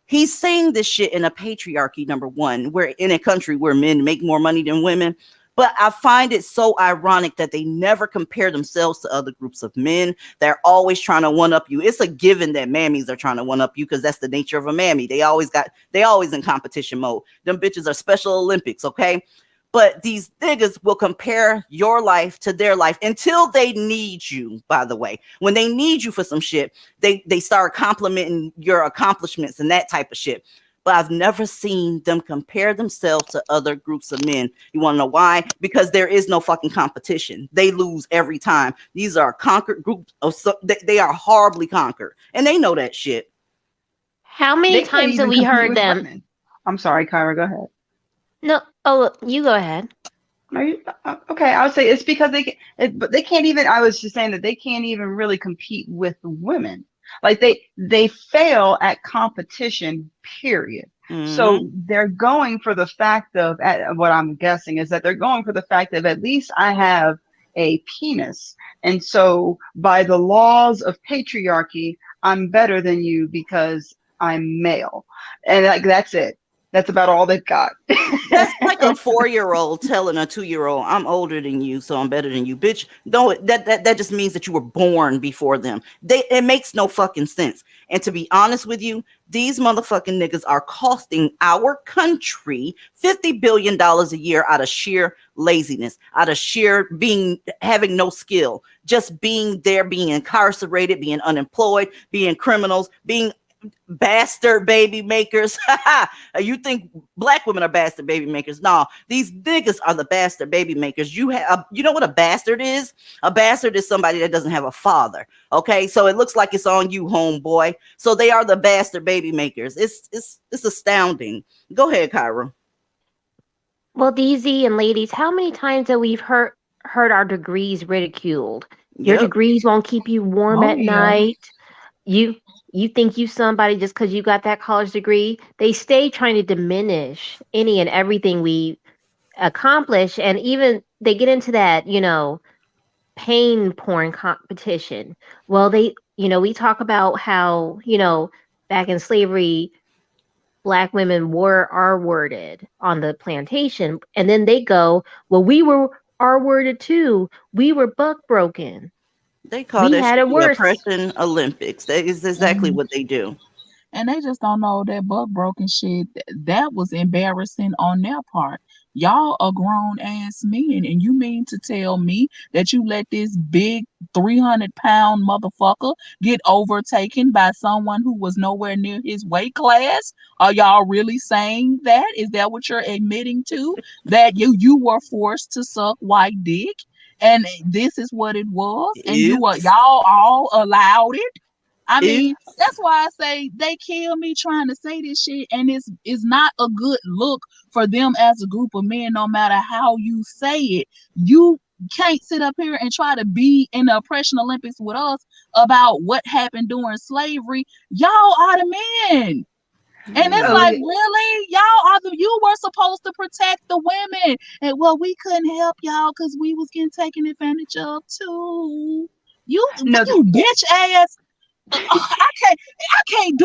He's saying this shit in a patriarchy, number one. We're in a country where men make more money than women. But I find it so ironic that they never compare themselves to other groups of men. They're always trying to one up you. It's a given that mammies are trying to one up you because that's the nature of a mammy. They always in competition mode. Them bitches are Special Olympics, okay? But these niggas will compare your life to their life until they need you, by the way. When they need you for some shit, they start complimenting your accomplishments and that type of shit. But I've never seen them compare themselves to other groups of men. You want to know why? Because there is no fucking competition. They lose every time. These are conquered groups. They are horribly conquered. And they know that shit. How many times have we heard them? Women. I'm sorry, Kyra, go ahead. No, oh, you go ahead. Are you okay? I would say it's because but they can't even. I was just saying that they can't even really compete with women. Like they fail at competition. Period. So they're going for the fact of what I'm guessing is that they're going for the fact of at least I have a penis, and so by the laws of patriarchy, I'm better than you because I'm male, and like that's it. That's about all they've got. That's like a 4-year-old telling a 2-year-old, I'm older than you, so I'm better than you. Bitch, no, that just means that you were born before them. It makes no fucking sense. And to be honest with you, these motherfucking niggas are costing our country $50 billion a year out of sheer laziness, out of sheer having no skill, just being there, being incarcerated, being unemployed, being criminals, being bastard baby makers. You think black women are bastard baby makers? No, these niggas are the bastard baby makers. You know what a bastard is? A bastard is somebody that doesn't have a father. Okay, so it looks like it's on you, homeboy. So they are the bastard baby makers. It's astounding. Go ahead, Kyra. Well, DZ and ladies, how many times have we heard our degrees ridiculed? Your degrees won't keep you warm at night. You think you somebody just because you got that college degree. They stay trying to diminish any and everything we accomplish. And even they get into that, pain porn competition. Well, we talk about how, back in slavery, Black women were R-worded on the plantation, and then they go, well, we were R-worded too. We were buck broken. They call We that had shit it the worse. oppression Olympics. That is exactly Mhm. what they do. And they just don't know that buck broken shit. That was embarrassing on their part. Y'all are grown ass men, and you mean to tell me that you let this big 300-pound motherfucker get overtaken by someone who was nowhere near his weight class? Are y'all really saying that? Is that what you're admitting to? That you were forced to suck white dick? And this is what it was, and Oops. y'all all allowed it. I mean, Oops. that's why I say they kill me trying to say this shit, and it's not a good look for them as a group of men. No matter how you say it, you can't sit up here and try to be in the oppression Olympics with us about what happened during slavery. Y'all are the men. And it's like, Aaliyah, really? You were supposed to protect the women. And well, we couldn't help y'all because we was getting taken advantage of too. You, no, you bitch ass. I can't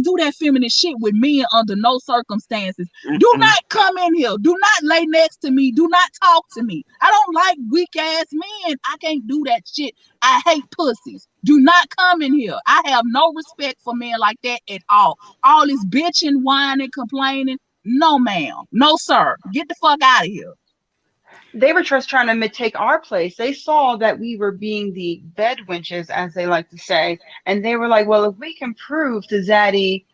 do that feminine shit with men under no circumstances. Do Mm-mm. not come in here. Do not lay next to me. Do not talk to me. I don't like weak ass men. I can't do that shit. I hate pussies. Do not come in here. I have no respect for men like that at all. All this bitching, whining, complaining. No, ma'am. No, sir. Get the fuck out of here. they were just trying to take our place. They saw that we were being the bed wenches, as they like to say, and they were like, well, if we can prove to Zaddy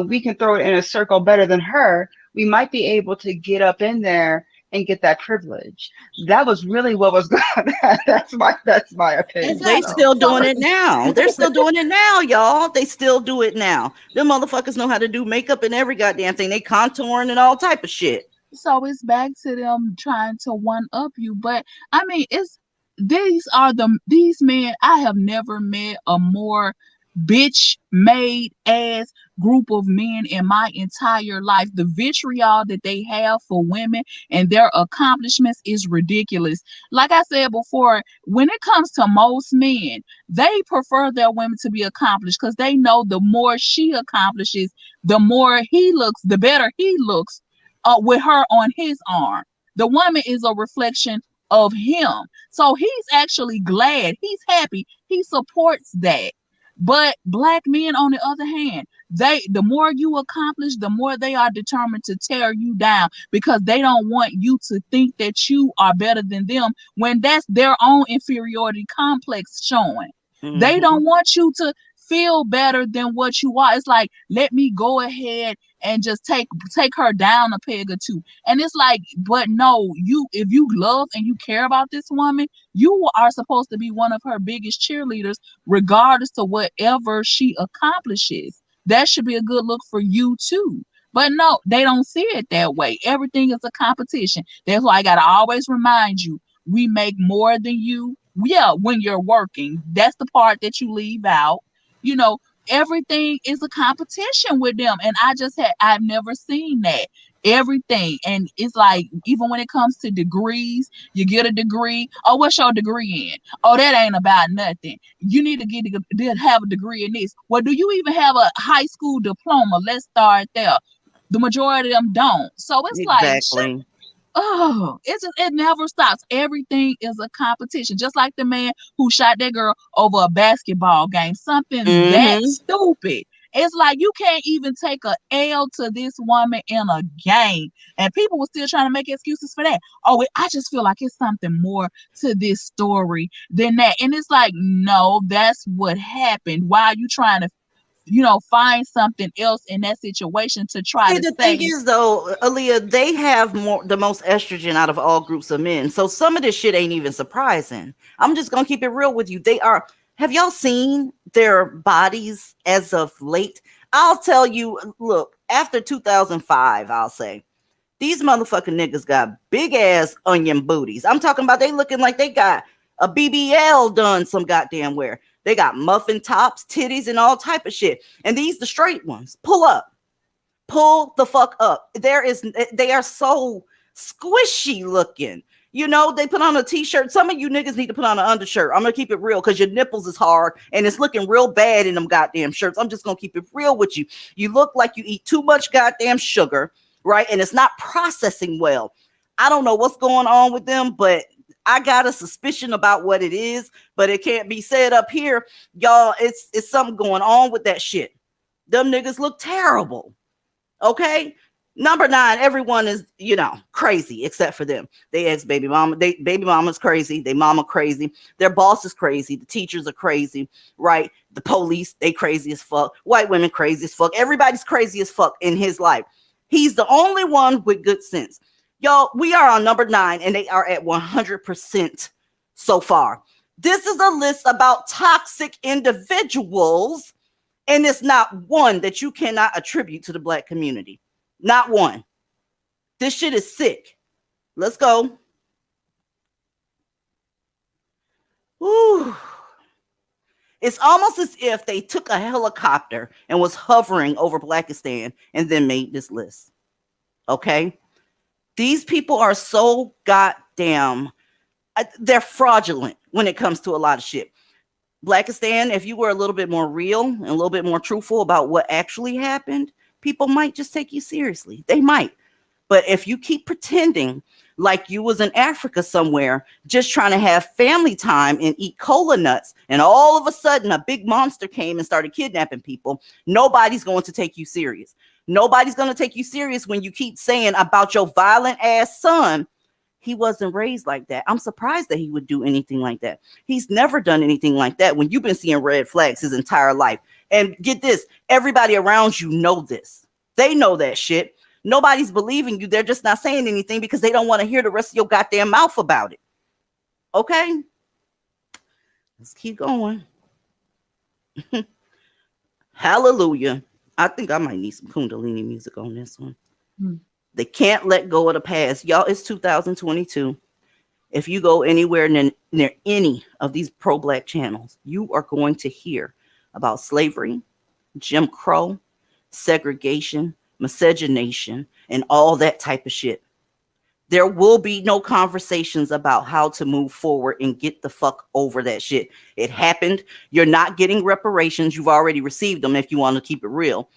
we can throw it in a circle better than her, we might be able to get up in there and get that privilege. That was really what was going on. That's my opinion. They So still Exactly. doing it now. They're still doing it now, y'all. They still do it now. Them motherfuckers know how to do makeup and every goddamn thing. They contouring and all type of shit. So it's back to them trying to one up you. But I mean, these men. I have never met a more bitch made ass group of men in my entire life. The vitriol that they have for women and their accomplishments is ridiculous. Like I said before, when it comes to most men, they prefer their women to be accomplished because they know the more she accomplishes, the more he looks, the better he looks with her on his arm. The woman is a reflection of him. So he's actually glad. He's happy. He supports that. But black men, on the other hand, the more you accomplish, the more they are determined to tear you down because they don't want you to think that you are better than them when that's their own inferiority complex showing. They Mm-hmm. don't want you to feel better than what you are. It's like, let me go ahead and just take her down a peg or two. And it's like, but no, if you love and you care about this woman, you are supposed to be one of her biggest cheerleaders, regardless to whatever she accomplishes. That should be a good look for you too. But no, they don't see it that way. Everything is a competition. That's why I gotta always remind you, we make more than you. Yeah, when you're working. That's the part that you leave out. You know, everything is a competition with them. And I've never seen that. Everything. And it's like, even when it comes to degrees, you get a degree. Oh, what's your degree in? Oh, that ain't about nothing. You need to have a degree in this. Well, do you even have a high school diploma? Let's start there. The majority of them don't. So it's like, Exactly. it never stops. Everything is a competition. Just like the man who shot that girl over a basketball game. Something that Mm-hmm. stupid. It's like you can't even take a L to this woman in a game. And people were still trying to make excuses for that. Oh, I just feel like it's something more to this story than that. And it's like, no, that's what happened. Why are you trying to, find something else in that situation to try See, to the thing say, is though, Aaliyah, they have the most estrogen out of all groups of men. So some of this shit ain't even surprising. I'm just gonna keep it real with you. They are. Have y'all seen their bodies as of late? I'll tell you. Look, after 2005, I'll say these motherfucking niggas got big ass onion booties. I'm talking about they looking like they got a BBL done some goddamn where. They got muffin tops, titties, and all type of shit. And these the straight ones. Pull the fuck up. They are so squishy looking. You know, they put on a t-shirt. Some of you niggas need to put on an undershirt. I'm gonna keep it real because your nipples is hard and it's looking real bad in them goddamn shirts. I'm just gonna keep it real with you. You look like you eat too much goddamn sugar, right? And it's not processing well. I don't know what's going on with them, but I got a suspicion about what it is, but it can't be said up here. Y'all, it's something going on with that shit. Them niggas look terrible. Okay? Number 9, everyone is, you know, crazy except for them. They ex-baby mama. Baby mama's crazy. They mama crazy. Their boss is crazy. The teachers are crazy, right? The police, they crazy as fuck. White women crazy as fuck. Everybody's crazy as fuck in his life. He's the only one with good sense. Y'all, we are on number 9 and they are at 100% so far. This is a list about toxic individuals, and it's not one that you cannot attribute to the Black community. Not one. This shit is sick. Let's go. Whew. It's almost as if they took a helicopter and was hovering over Blackistan and then made this list. Okay? These people are so goddamn, they're fraudulent when it comes to a lot of shit. Blackistan, if you were a little bit more real and a little bit more truthful about what actually happened, people might just take you seriously. They might. But if you keep pretending like you was in Africa somewhere, just trying to have family time and eat cola nuts, and all of a sudden a big monster came and started kidnapping people, nobody's going to take you serious. Nobody's going to take you serious when you keep saying about your violent ass son, he wasn't raised like that. I'm surprised that he would do anything like that. He's never done anything like that when you've been seeing red flags his entire life. And get this, everybody around you know this. They know that shit. Nobody's believing you. They're just not saying anything because they don't want to hear the rest of your goddamn mouth about it. Okay? Let's keep going. Hallelujah. I think I might need some Kundalini music on this one. They can't let go of the past. Y'all, it's 2022. If you go anywhere near any of these pro-Black channels, you are going to hear about slavery, Jim Crow, segregation, miscegenation, and all that type of shit. There will be no conversations about how to move forward and get the fuck over that shit. It happened. You're not getting reparations. You've already received them if you want to keep it real.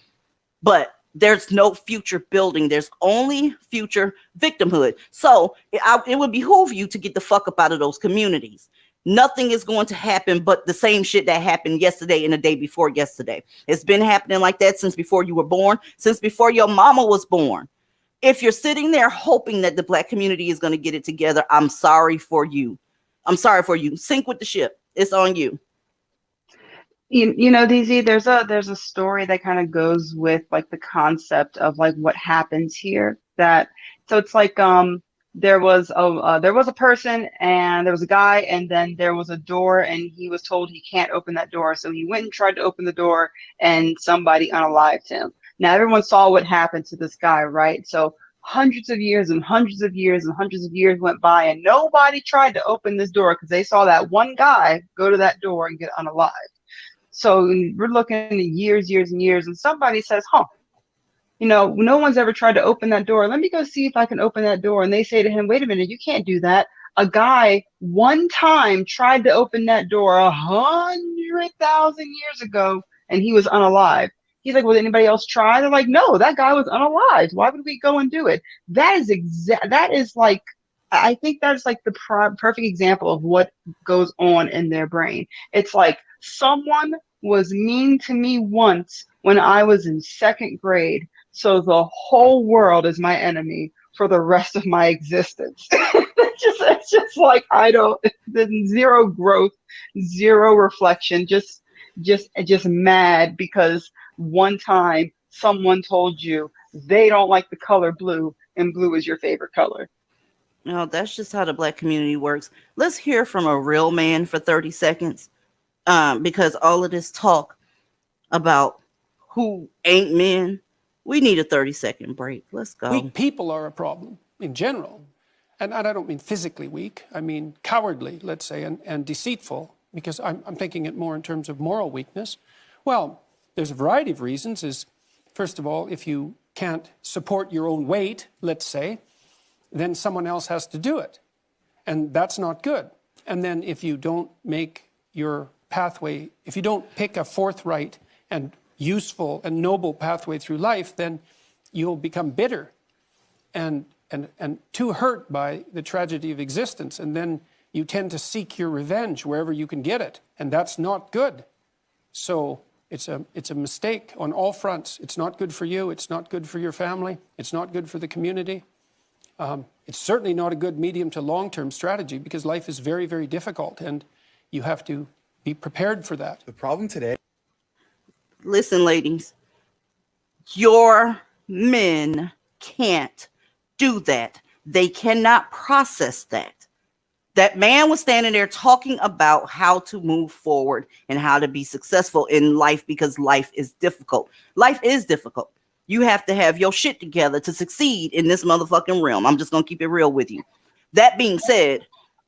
But there's no future building. There's only future victimhood. So it would behoove you to get the fuck up out of those communities. Nothing is going to happen but the same shit that happened yesterday and the day before yesterday. It's been happening like that since before you were born, since before your mama was born. If you're sitting there hoping that the Black community is going to get it together, I'm sorry for you. I'm sorry for you. Sink with the ship. It's on you. You know, DZ, there's a story that kind of goes with like the concept of like what happens here. So it's like there was a person and there was a guy and then there was a door and he was told he can't open that door. So he went and tried to open the door and somebody unalived him. Now everyone saw what happened to this guy, right? So hundreds of years and hundreds of years and hundreds of years went by and nobody tried to open this door because they saw that one guy go to that door and get unalived. So we're looking at years and years, and somebody says, you know, no one's ever tried to open that door. Let me go see if I can open that door. And they say to him, wait a minute, you can't do that. A guy one time tried to open that door 100,000 years ago, and he was unalived. He's like, well, did anybody else try? They're like, no, that guy was unalived. Why would we go and do it? That is like, I think that's like the perfect example of what goes on in their brain. It's like someone was mean to me once when I was in 2nd grade. So the whole world is my enemy for the rest of my existence. It's just like, there's zero growth, zero reflection, just mad because one time someone told you they don't like the color blue and blue is your favorite color. No, that's just how the Black community works. Let's hear from a real man for 30 seconds. Because all of this talk about who ain't men, we need a 30-second break. Let's go. Weak people are a problem in general. And I don't mean physically weak. I mean cowardly, let's say, and deceitful, because I'm thinking it more in terms of moral weakness. Well, there's a variety of reasons. First of all, if you can't support your own weight, let's say, then someone else has to do it. And that's not good. And then if you don't make your pathway, if you don't pick a forthright and useful and noble pathway through life, then you'll become bitter and too hurt by the tragedy of existence. And then you tend to seek your revenge wherever you can get it. And that's not good. So it's a mistake on all fronts. It's not good for you. It's not good for your family. It's not good for the community. It's certainly not a good medium to long-term strategy because life is very, very difficult and you have to be prepared for that. The problem today. Listen, ladies, your men can't do that. They cannot process that. That man was standing there talking about how to move forward and how to be successful in life because life is difficult. Life is difficult. You have to have your shit together to succeed in this motherfucking realm. I'm just going to keep it real with you. That being said,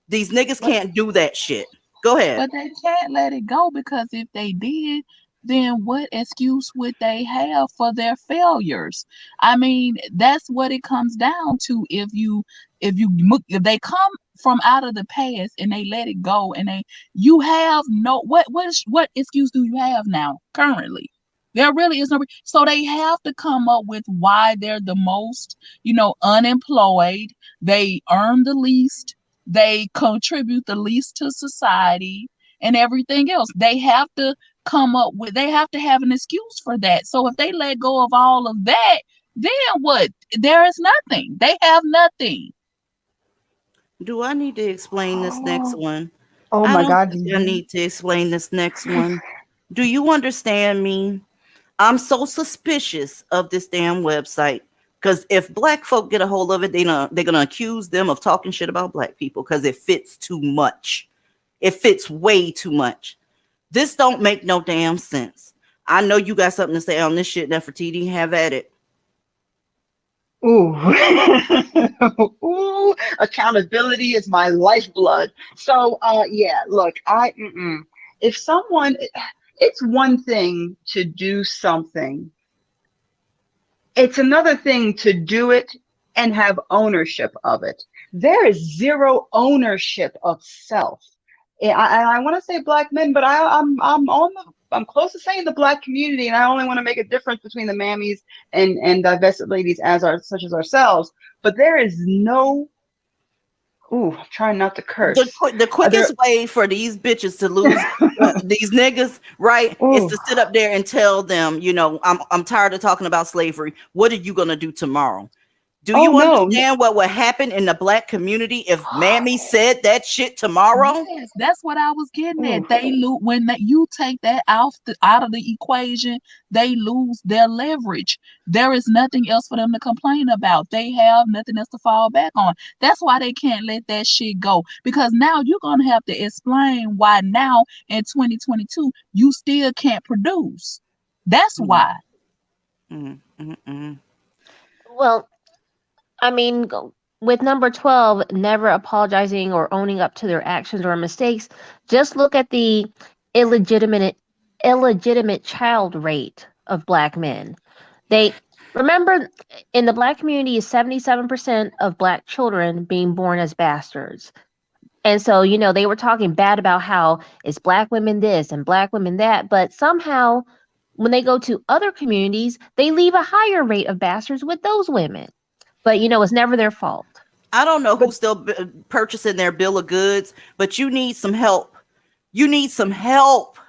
these niggas can't do that shit. Go ahead. But they can't let it go because if they did, then what excuse would they have for their failures? I mean, that's what it comes down to. If they come from out of the past and they let it go and you have no what excuse do you have now currently? There really is no. So they have to come up with why they're the most, unemployed. They earn the least. They contribute the least to society and everything else. They have to they have to have an excuse for that. So if they let go of all of that, then what? There is nothing. They have nothing. Do I need to explain this next one? Oh my God. I need to explain this next one. Do you understand me? I'm so suspicious of this damn website because if black folk get a hold of it, they're gonna accuse them of talking shit about black people because it fits too much. It fits way too much. This don't make no damn sense. I know you got something to say on this shit, Nefertiti. Have at it. Ooh. Ooh, accountability is my lifeblood. So yeah, look, if someone, it's one thing to do something. It's another thing to do it and have ownership of it. There is zero ownership of self. I want to say black men, but I'm close to saying the black community, and I only want to make a difference between the mammies and divested ladies such as ourselves. But there is no. Ooh, I'm trying not to curse. The quickest way for these bitches to lose these niggas, right, is to sit up there and tell them, I'm tired of talking about slavery. What are you gonna do tomorrow? Do you understand what would happen in the black community if Mammy said that shit tomorrow? Yes, that's what I was getting at. They lose when you take that out of the equation. They lose their leverage. There is nothing else for them to complain about. They have nothing else to fall back on. That's why they can't let that shit go. Because now you're gonna have to explain why now in 2022 you still can't produce. That's why. Well, I mean, with number 12, never apologizing or owning up to their actions or mistakes, just look at the illegitimate child rate of black men. Remember, in the black community is 77% of black children being born as bastards. And so, they were talking bad about how it's black women this and black women that, but somehow when they go to other communities, they leave a higher rate of bastards with those women. But, it's never their fault. I don't know who's still purchasing their bill of goods, but you need some help. You need some help.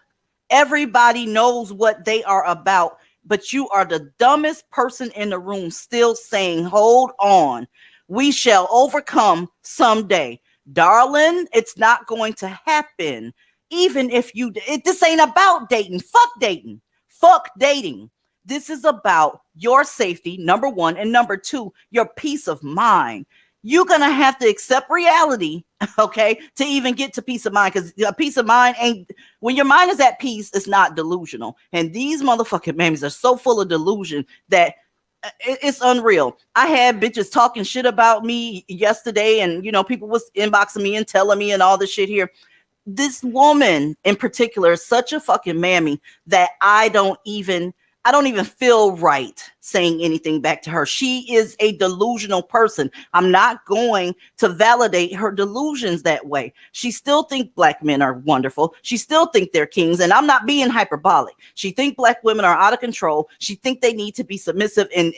Everybody knows what they are about, but you are the dumbest person in the room still saying, hold on. We shall overcome someday. Darling, it's not going to happen. Even if this ain't about dating. Fuck dating. Fuck dating. This is about your safety, number one, and number two, your peace of mind. You're going to have to accept reality, okay, to even get to peace of mind, because a peace of mind when your mind is at peace, it's not delusional. And these motherfucking mammies are so full of delusion that it's unreal. I had bitches talking shit about me yesterday, and, people was inboxing me and telling me and all this shit here. This woman in particular is such a fucking mammy that I don't even feel right saying anything back to her. She is a delusional person. I'm not going to validate her delusions that way. She still think black men are wonderful. She still think they're kings, and I'm not being hyperbolic. She think black women are out of control. She think they need to be submissive and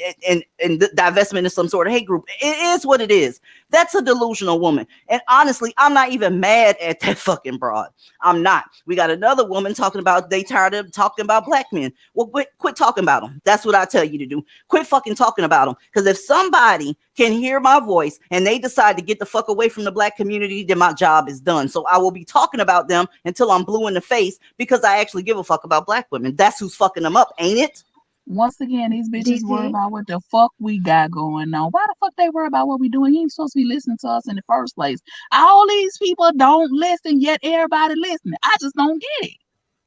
divestment in some sort of hate group. It is what it is. That's a delusional woman. And honestly, I'm not even mad at that fucking broad. I'm not. We got another woman talking about they tired of talking about black men. Well, quit talking about them. That's what I tell you to do. Quit fucking talking about them. Because if somebody can hear my voice and they decide to get the fuck away from the black community, then my job is done. So I will be talking about them until I'm blue in the face because I actually give a fuck about black women. That's who's fucking them up, ain't it? Once again, these bitches worry about what the fuck we got going on. Why the fuck they worry about what we doing? You ain't supposed to be listening to us in the first place. All these people don't listen, yet everybody listening. I just don't get it.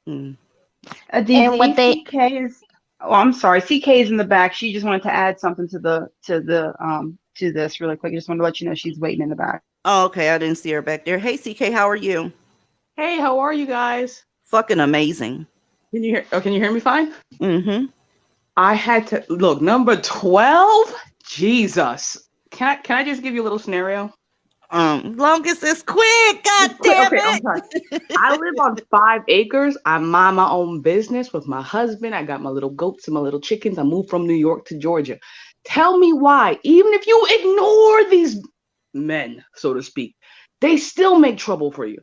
And what CK is, oh, I'm sorry, CK is in the back. She just wanted to add something to this really quick. I just wanted to let you know she's waiting in the back. Oh, okay. I didn't see her back there. Hey, CK, how are you? Hey, how are you guys? Fucking amazing. Can you hear me fine? Mm-hmm. I had to look, number 12. Jesus. Can I just give you a little scenario? Long as it's quick, god damn it. I'm sorry. I live on 5 acres. I mind my own business with my husband. I got my little goats and my little chickens. I moved from New York to Georgia. Tell me why, even if you ignore these men, so to speak, they still make trouble for you.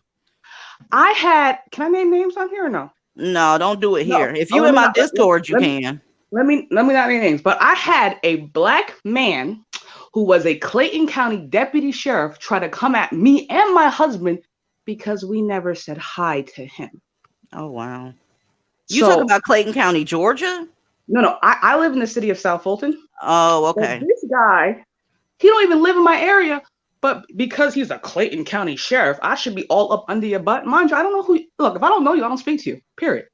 Can I name names on here or no? No, don't do it here. If you in my Discord, you can. Let me not name names, but I had a black man who was a Clayton County deputy sheriff try to come at me and my husband because we never said hi to him. Oh, wow. You talking about Clayton County, Georgia? No, I live in the city of South Fulton. Oh, okay. So this guy, he don't even live in my area, but because he's a Clayton County sheriff, I should be all up under your butt. Mind you, I don't know who. Look, if I don't know you, I don't speak to you. Period.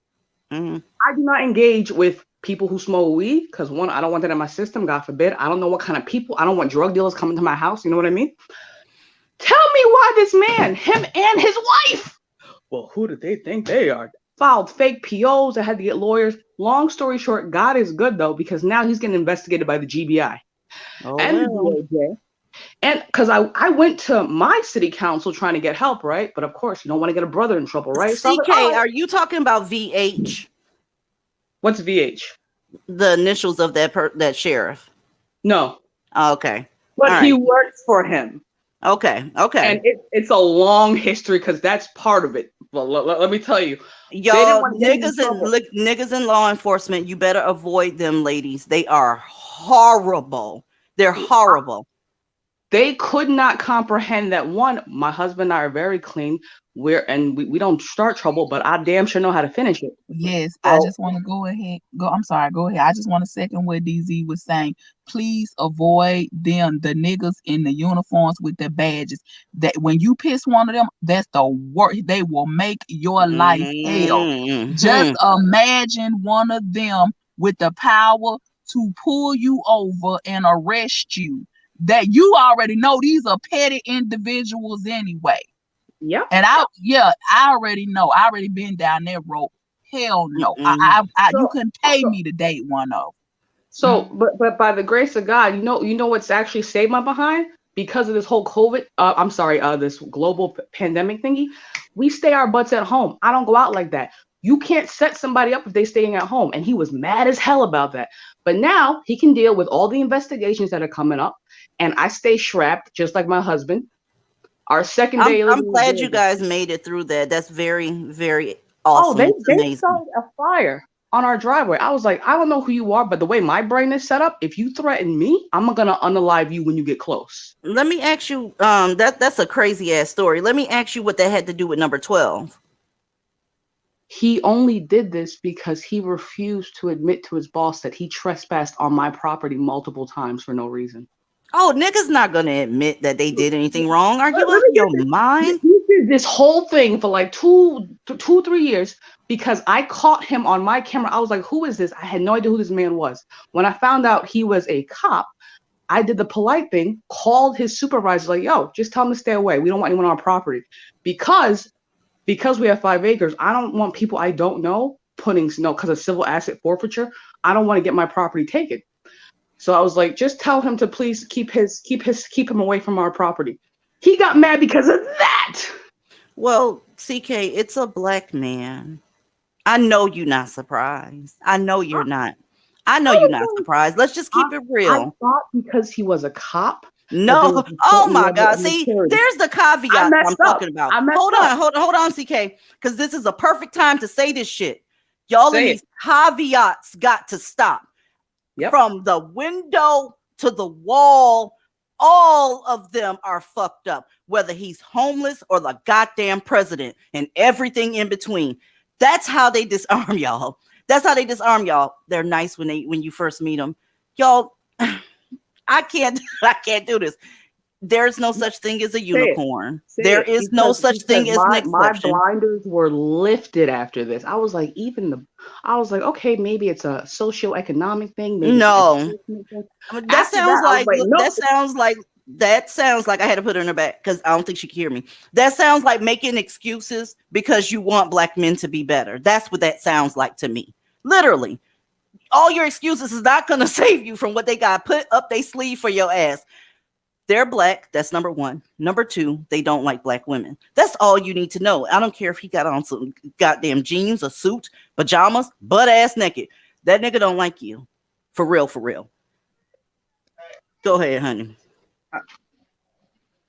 Mm-hmm. I do not engage with people who smoke weed because, one, I don't want that in my system. God forbid. I don't know what kind of people. I don't want drug dealers coming to my house. You know what I mean? Tell me why this man, him and his wife. Well, who do they think they are? Filed fake POs. I had to get lawyers. Long story short, God is good though because now he's getting investigated by the GBI and the DOJ. And because I went to my city council trying to get help, right? But of course, you don't want to get a brother in trouble, right? So CK, are you talking about VH? What's VH? The initials of that sheriff. No. Okay. But he works for him. Okay. And it's a long history because that's part of it. Well, let me tell you. Y'all, niggas in law enforcement, you better avoid them, ladies. They are horrible. They're horrible. They could not comprehend that, one, my husband and I are very clean. We don't start trouble, but I damn sure know how to finish it. Yes, I just want to go ahead. Go ahead. I just want to second what DZ was saying. Please avoid them, the niggas in the uniforms with the badges. That when you piss one of them, that's the worst. They will make your life hell. Just imagine one of them with the power to pull you over and arrest you. That you already know these are petty individuals anyway. Yeah. And I already know. I already been down that road. Hell no. You couldn't pay me to date one of. So, but by the grace of God, you know what's actually saved my behind? Because of this whole COVID, this global pandemic thingy, we stay our butts at home. I don't go out like that. You can't set somebody up if they staying at home. And he was mad as hell about that. But now he can deal with all the investigations that are coming up. And I stay strapped, just like my husband. Our second day. I'm glad you guys made it through that. That's very, very awesome. Oh, they started a fire on our driveway. I was like, I don't know who you are, but the way my brain is set up, if you threaten me, I'm gonna unalive you when you get close. Let me ask you, that's a crazy ass story. Let me ask you what that had to do with number 12. He only did this because he refused to admit to his boss that he trespassed on my property multiple times for no reason. Oh, niggas not gonna admit that they did anything wrong. Are you out of your mind? He did this whole thing for like 3 years because I caught him on my camera. I was like, who is this? I had no idea who this man was. When I found out he was a cop, I did the polite thing, called his supervisor, like, yo, just tell him to stay away. We don't want anyone on our property. Because we have 5 acres, I don't want people I don't know putting, because of civil asset forfeiture, I don't want to get my property taken. So I was like, just tell him to please keep him away from our property. He got mad because of that. Well, CK, it's a black man. I know you're not surprised. I know you're not. I know you're not surprised. Let's just keep it I real. thought because he was a cop. No. Oh my God. See, there's the caveat I'm talking about. Hold on, CK, because this is a perfect time to say this shit. Y'all in these caveats got to stop. Yep. From the window to the wall, all of them are fucked up, whether he's homeless or the goddamn president and everything in between. That's how they disarm y'all. That's how they disarm y'all. They're nice when you first meet them. Y'all, I can't do this. There's no such thing as a unicorn. There is no such thing as an exception. My blinders were lifted after this. I was like, okay, maybe it's a socioeconomic thing. Maybe no, that sounds like I had to put her in her back because I don't think she could hear me. That sounds like making excuses because you want black men to be better. That's what that sounds like to me. Literally, all your excuses is not going to save you from what they got put up their sleeve for your ass. They're black. That's number one. Number two, they don't like black women. That's all you need to know. I don't care if he got on some goddamn jeans, a suit, pajamas, butt ass naked. That nigga don't like you. For real, for real. Go ahead, honey.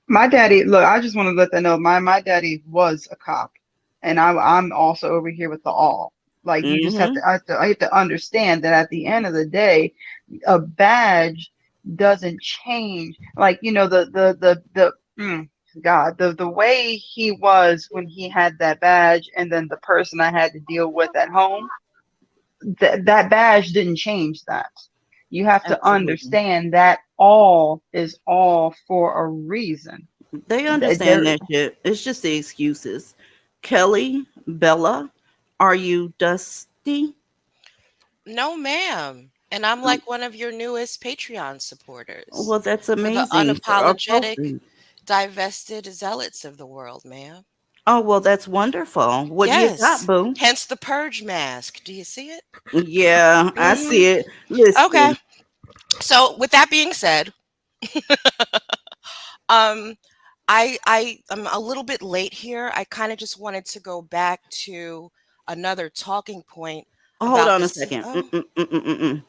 My daddy, look, I just want to let that know. My daddy was a cop, and I'm also over here with the all. Like you just have to understand that at the end of the day, a badge doesn't change. Like, you know, the way he was when he had that badge, and then the person I had to deal with at home, that badge didn't change that. You have to understand that all is all for a reason. They understand that shit. It's just the excuses. Kelly, Bella, are you dusty? No, ma'am. And I'm like one of your newest Patreon supporters. Well, that's amazing. For the unapologetic, divested zealots of the world, ma'am. Oh, well, that's wonderful. What do you got, boo? Hence the purge mask. Do you see it? Yeah, I see it. Listen. Okay. So with that being said, I'm a little bit late here. I kind of just wanted to go back to another talking point. Hold on a second.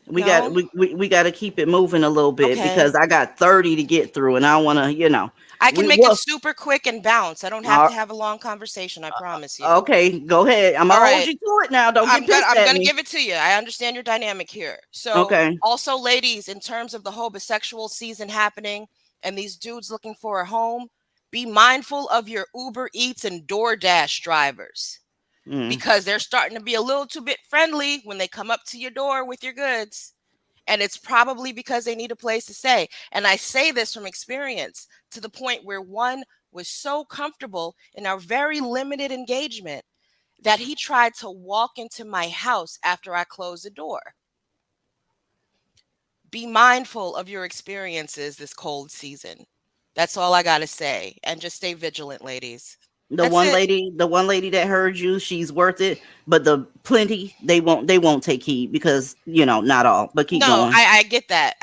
We got to keep it moving a little bit because I got 30 to get through, and I want to, you know. I can make it super quick and bounce. I don't have to have a long conversation. I promise you. Okay, go ahead. I'm gonna hold you to it now. Don't get pissed at me. I'm gonna give it to you. I understand your dynamic here. So, also, ladies, in terms of the whole bisexual season happening and these dudes looking for a home, be mindful of your Uber Eats and DoorDash drivers. Because they're starting to be a little too bit friendly when they come up to your door with your goods. And it's probably because they need a place to stay. And I say this from experience to the point where one was so comfortable in our very limited engagement that he tried to walk into my house after I closed the door. Be mindful of your experiences this cold season. That's all I got to say. And just stay vigilant, ladies. The one lady that heard you, she's worth it. But the plenty, they won't take heed because, you know, not all. But keep going. I get that.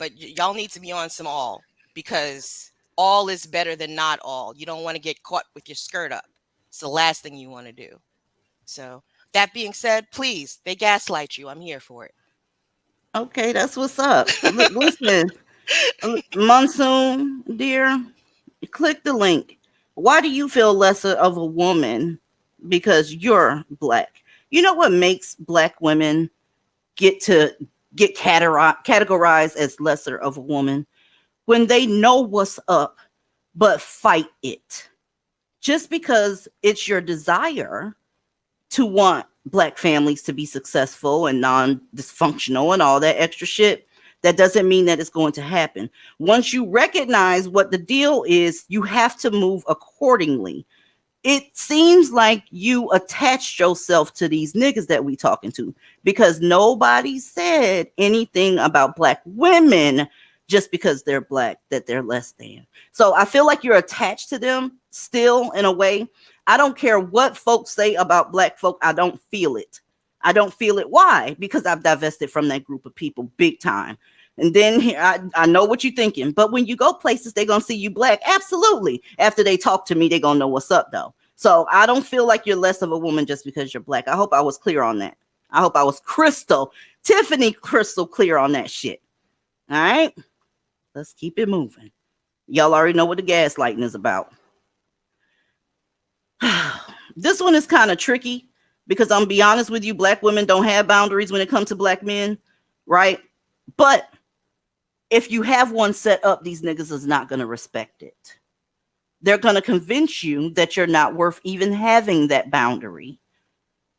But y'all need to be on some all because all is better than not all. You don't want to get caught with your skirt up. It's the last thing you want to do. So that being said, please, they gaslight you. I'm here for it. Okay, that's what's up. Listen, Monsoon, dear, click the link. Why do you feel lesser of a woman because you're black? You know what makes black women get categorized as lesser of a woman? When they know what's up, but fight it. Just because it's your desire to want black families to be successful and non-dysfunctional and all that extra shit, that doesn't mean that it's going to happen. Once you recognize what the deal is, you have to move accordingly. It seems like you attached yourself to these niggas that we talking to because nobody said anything about black women just because they're black, that they're less than. So I feel like you're attached to them still in a way. I don't care what folks say about black folk. I don't feel it. I don't feel it. Why? Because I've divested from that group of people big time. And then I know what you're thinking, but when you go places, they're going to see you black. Absolutely. After they talk to me, they're going to know what's up, though. So I don't feel like you're less of a woman just because you're black. I hope I was clear on that. I hope I was Tiffany crystal clear on that shit. All right. Let's keep it moving. Y'all already know what the gaslighting is about. This one is kind of tricky because I'm be honest with you, black women don't have boundaries when it comes to black men, right? But if you have one set up, these niggas is not going to respect it. They're going to convince you that you're not worth even having that boundary.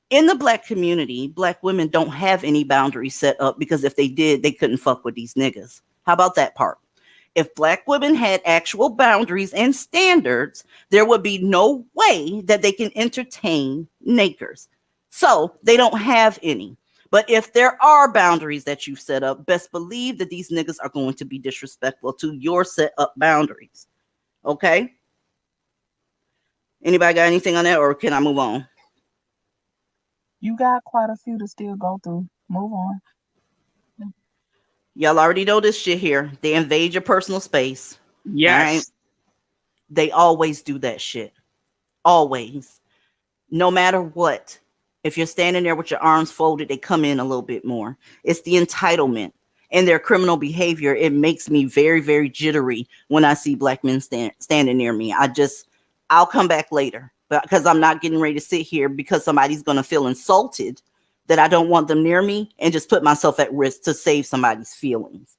In the black community, black women don't have any boundaries set up because if they did, they couldn't fuck with these niggas. How about that part? If black women had actual boundaries and standards, there would be no way that they can entertain nakers. So they don't have any. But if there are boundaries that you've set up, best believe that these niggas are going to be disrespectful to your set up boundaries. Okay? Anybody got anything on that, or can I move on? You got quite a few to still go through. Move on. Y'all already know this shit here. They invade your personal space. Yes. Right? They always do that shit. Always. No matter what. If you're standing there with your arms folded, they come in a little bit more. It's the entitlement and their criminal behavior. It makes me very, very jittery when I see black men standing near me. I'll come back later, because I'm not getting ready to sit here because somebody's going to feel insulted that I don't want them near me and just put myself at risk to save somebody's feelings.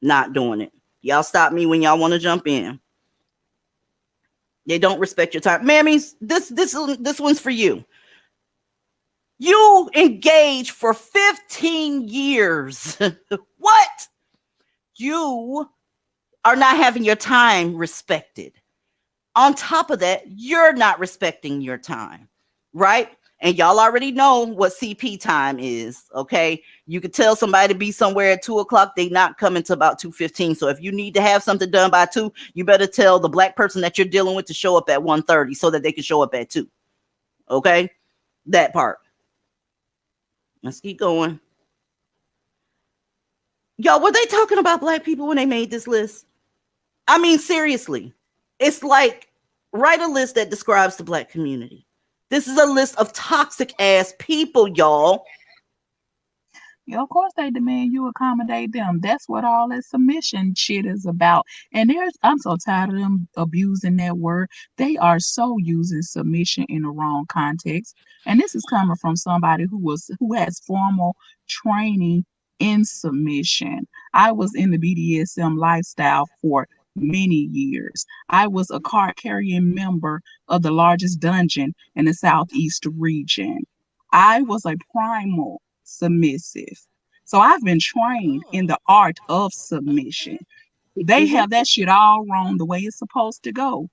Not doing it. Y'all stop me when y'all want to jump in. They don't respect your time. Mammies, this one's for you. You engaged for 15 years. What? You are not having your time respected. On top of that, you're not respecting your time, right? And y'all already know what CP time is, okay? You could tell somebody to be somewhere at 2 o'clock. They not coming to about 2:15. So if you need to have something done by 2, you better tell the black person that you're dealing with to show up at 1:30 so that they can show up at 2. Okay? That part. Let's keep going. Y'all, were they talking about black people when they made this list? I mean, seriously. It's like, write a list that describes the black community. This is a list of toxic ass people, y'all. Yeah, of course they demand you accommodate them. That's what all that submission shit is about. And I'm so tired of them abusing that word. They are so using submission in the wrong context. And this is coming from somebody who has formal training in submission. I was in the BDSM lifestyle for many years. I was a card-carrying member of the largest dungeon in the Southeast region. I was a primal submissive. So I've been trained in the art of submission. They have that shit all wrong the way it's supposed to go.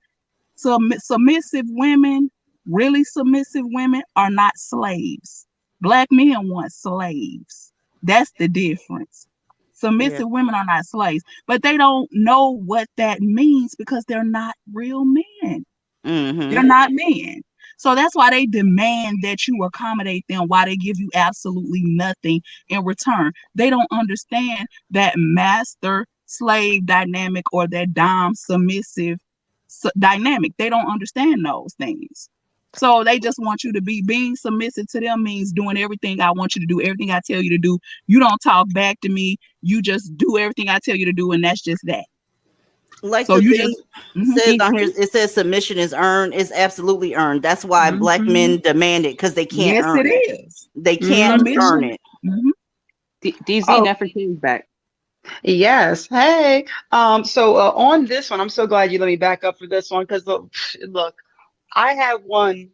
Submissive women, really submissive women, are not slaves. Black men want slaves. That's the difference. Submissive women are not slaves, but they don't know what that means because they're not real men. Mm-hmm. They're not men. So that's why they demand that you accommodate them, why they give you absolutely nothing in return. They don't understand that master-slave dynamic or that dom-submissive dynamic. They don't understand those things. So they just want you to being submissive to them means doing everything I want you to do, everything I tell you to do. You don't talk back to me. You just do everything I tell you to do, and that's just that. Like so the thing says on here, it says submission is earned. It's absolutely earned. That's why black men demand it, because they can't earn it. Yes, it is. They can't earn it. DZ never came back. Yes. Hey. So on this one, I'm so glad you let me back up for this one, because look, I have one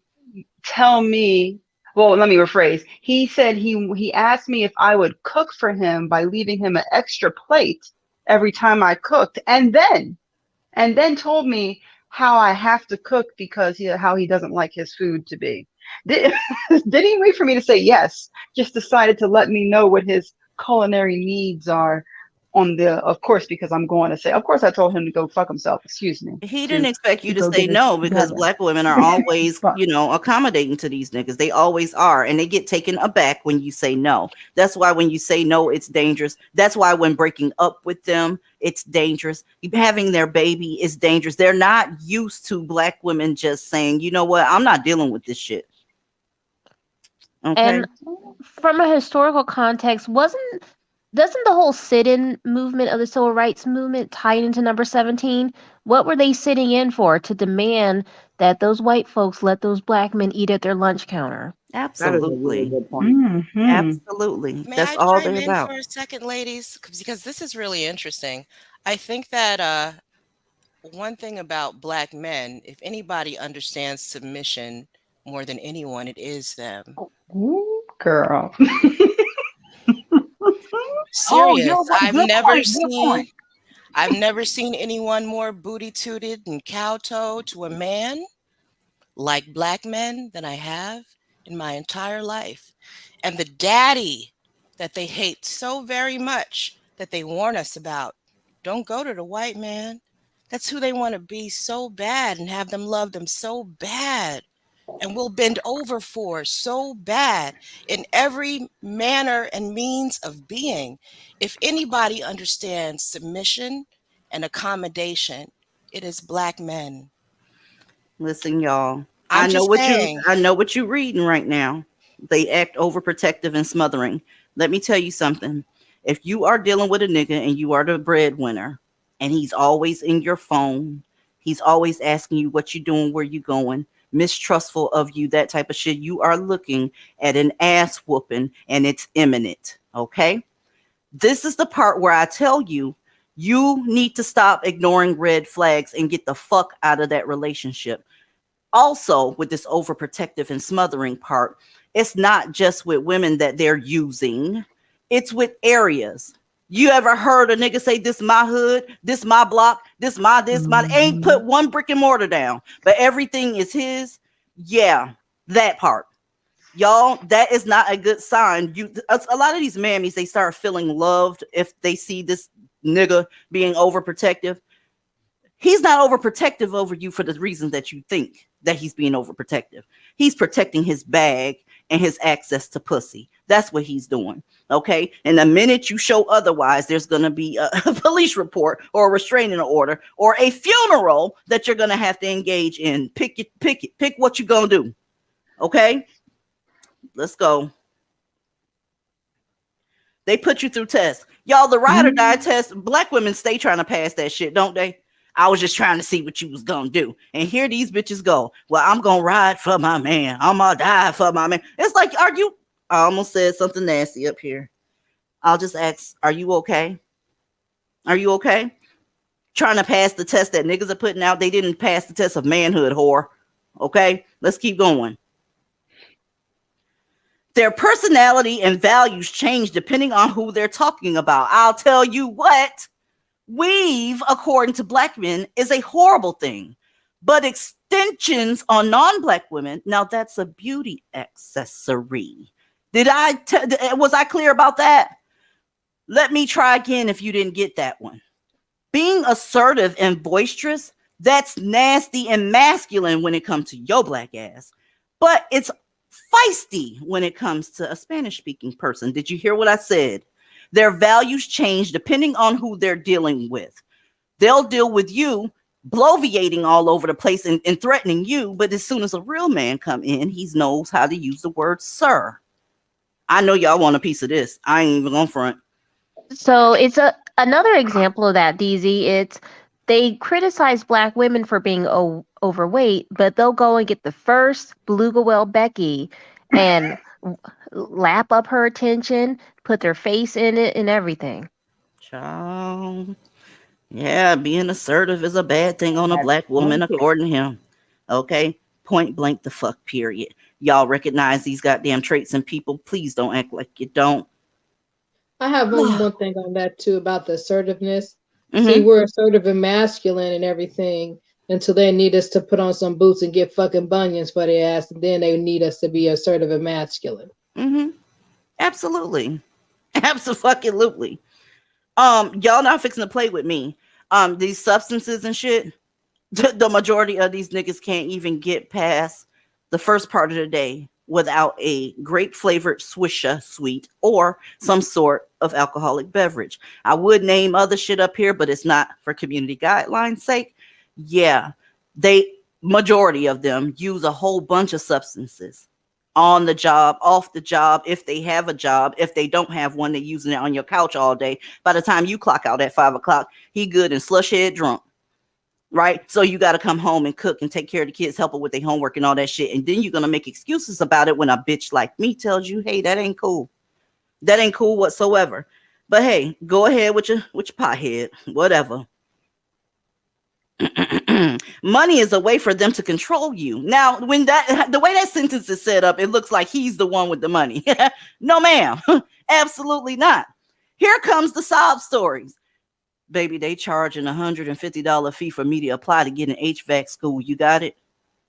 tell me. Well, let me rephrase. He said he asked me if I would cook for him by leaving him an extra plate every time I cooked, and then told me how I have to cook because how he doesn't like his food to be. Didn't even wait for me to say yes, just decided to let me know what his culinary needs are. on the, of course, because I'm going to say, of course, I told him to go fuck himself. Excuse me. He didn't expect you to go say get it no because together. black women are always, Fuck. you know, accommodating to these niggas. They always are. And they get taken aback when you say no. That's why when you say no, it's dangerous. That's why when breaking up with them, it's dangerous. Having their baby is dangerous. They're not used to black women just saying, you know what, I'm not dealing with this shit. Okay. And from a historical context, doesn't the whole sit-in movement of the civil rights movement tie into number 17? What were they sitting in for? To demand that those white folks let those black men eat at their lunch counter. Absolutely. That is a really good point. Mm-hmm. Absolutely. May That's I all chime they're in about. for a second, ladies? Because this is really interesting. I think that one thing about black men, if anybody understands submission more than anyone, it is them. Ooh, girl. Serious. Good point. I've never seen anyone more booty tooted and kowtow to a man like black men than I have in my entire life. And the daddy that they hate so very much that they warn us about, don't go to the white man. That's who they want to be so bad and have them love them so bad and will bend over for so bad in every manner and means of being. If anybody understands submission and accommodation, it is black men. Listen, y'all. I'm I know just saying. what you're reading right now. They act overprotective and smothering. Let me tell you something. If you are dealing with a nigga and you are the breadwinner and he's always in your phone, he's always asking you what you doing, where you going, mistrustful of you, that type of shit, you are looking at an ass whooping and it's imminent. Okay? This is the part where I tell you, you need to stop ignoring red flags and get the fuck out of that relationship. Also, with this overprotective and smothering part, it's not just with women that they're using, it's with areas. You ever heard a nigga say, this my hood, this my block, this my, ain't put one brick and mortar down, but everything is his? Yeah, that part. Y'all, that is not a good sign. A lot of these mammies, they start feeling loved if they see this nigga being overprotective. He's not overprotective over you for the reasons that you think that he's being overprotective. He's protecting his bag and his access to pussy. That's what he's doing. Okay. And the minute you show otherwise, there's going to be a police report or a restraining order or a funeral that you're going to have to engage in. Pick what you're going to do. Okay. Let's go. They put you through tests. Y'all, the ride or die test, black women stay trying to pass that shit, don't they? I was just trying to see what you was gonna do. And here these bitches go. Well, I'm gonna ride for my man. I'm gonna die for my man. It's like, I almost said something nasty up here. I'll just ask, are you okay? Are you okay? Trying to pass the test that niggas are putting out. They didn't pass the test of manhood, whore. Okay, let's keep going. Their personality and values change depending on who they're talking about. I'll tell you what. Weave, according to black men, is a horrible thing, but extensions on non-black women, now that's a beauty accessory. Was I clear about that? Let me try again if you didn't get that one. Being assertive and boisterous, that's nasty and masculine when it comes to your black ass, but it's feisty when it comes to a Spanish-speaking person. Did you hear what I said? Their values change depending on who they're dealing with. They'll deal with you bloviating all over the place and threatening you, but as soon as a real man come in, he knows how to use the word sir. I know y'all want a piece of this. I ain't even gonna front. So it's another example of that, DZ. They criticize black women for being overweight, but they'll go and get the first beluga whale Becky and lap up her attention, put their face in it and everything. Child. Yeah, being assertive is a bad thing on a black woman, according to him. Okay, point blank the fuck period. Y'all recognize these goddamn traits in people. Please don't act like you don't. I have one more thing on that too about the assertiveness. See, we're assertive and masculine and everything until they need us to put on some boots and get fucking bunions for their ass, and then they need us to be assertive and masculine. Absolutely. Absolutely. Y'all not fixing to play with me. These substances and shit, the majority of these niggas can't even get past the first part of the day without a grape flavored Swisher sweet or some sort of alcoholic beverage. I would name other shit up here, but it's not for community guidelines sake. Yeah, they majority of them use a whole bunch of substances on the job, off the job, if they have a job. If they don't have one, they're using it on your couch all day. By the time you clock out at 5 o'clock, he good and slush head drunk. Right? So you got to come home and cook and take care of the kids, help them with their homework and all that shit. And then you're going to make excuses about it when a bitch like me tells you, hey, that ain't cool. That ain't cool whatsoever. But hey, go ahead with your pothead, whatever. Money is a way for them to control you. Now, when the way that sentence is set up, it looks like he's the one with the money. No, ma'am. Absolutely not. Here comes the sob stories. Baby, they charging $150 fee for me to apply to get an HVAC school. You got it?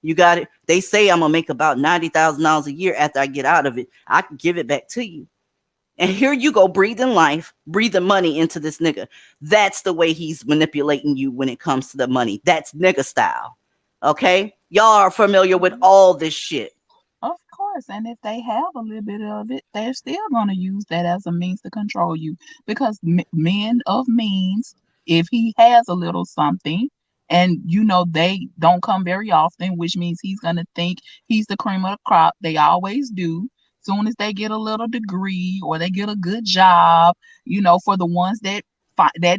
You got it? They say I'm going to make about $90,000 a year after I get out of it. I can give it back to you. And here you go, breathing life, breathing money into this nigga. That's the way he's manipulating you when it comes to the money. That's nigga style. Okay? Y'all are familiar with all this shit. Of course. And if they have a little bit of it, they're still going to use that as a means to control you. Because men of means, if he has a little something, and you know they don't come very often, which means he's going to think he's the cream of the crop. They always do. Soon as they get a little degree or they get a good job, you know, for the ones that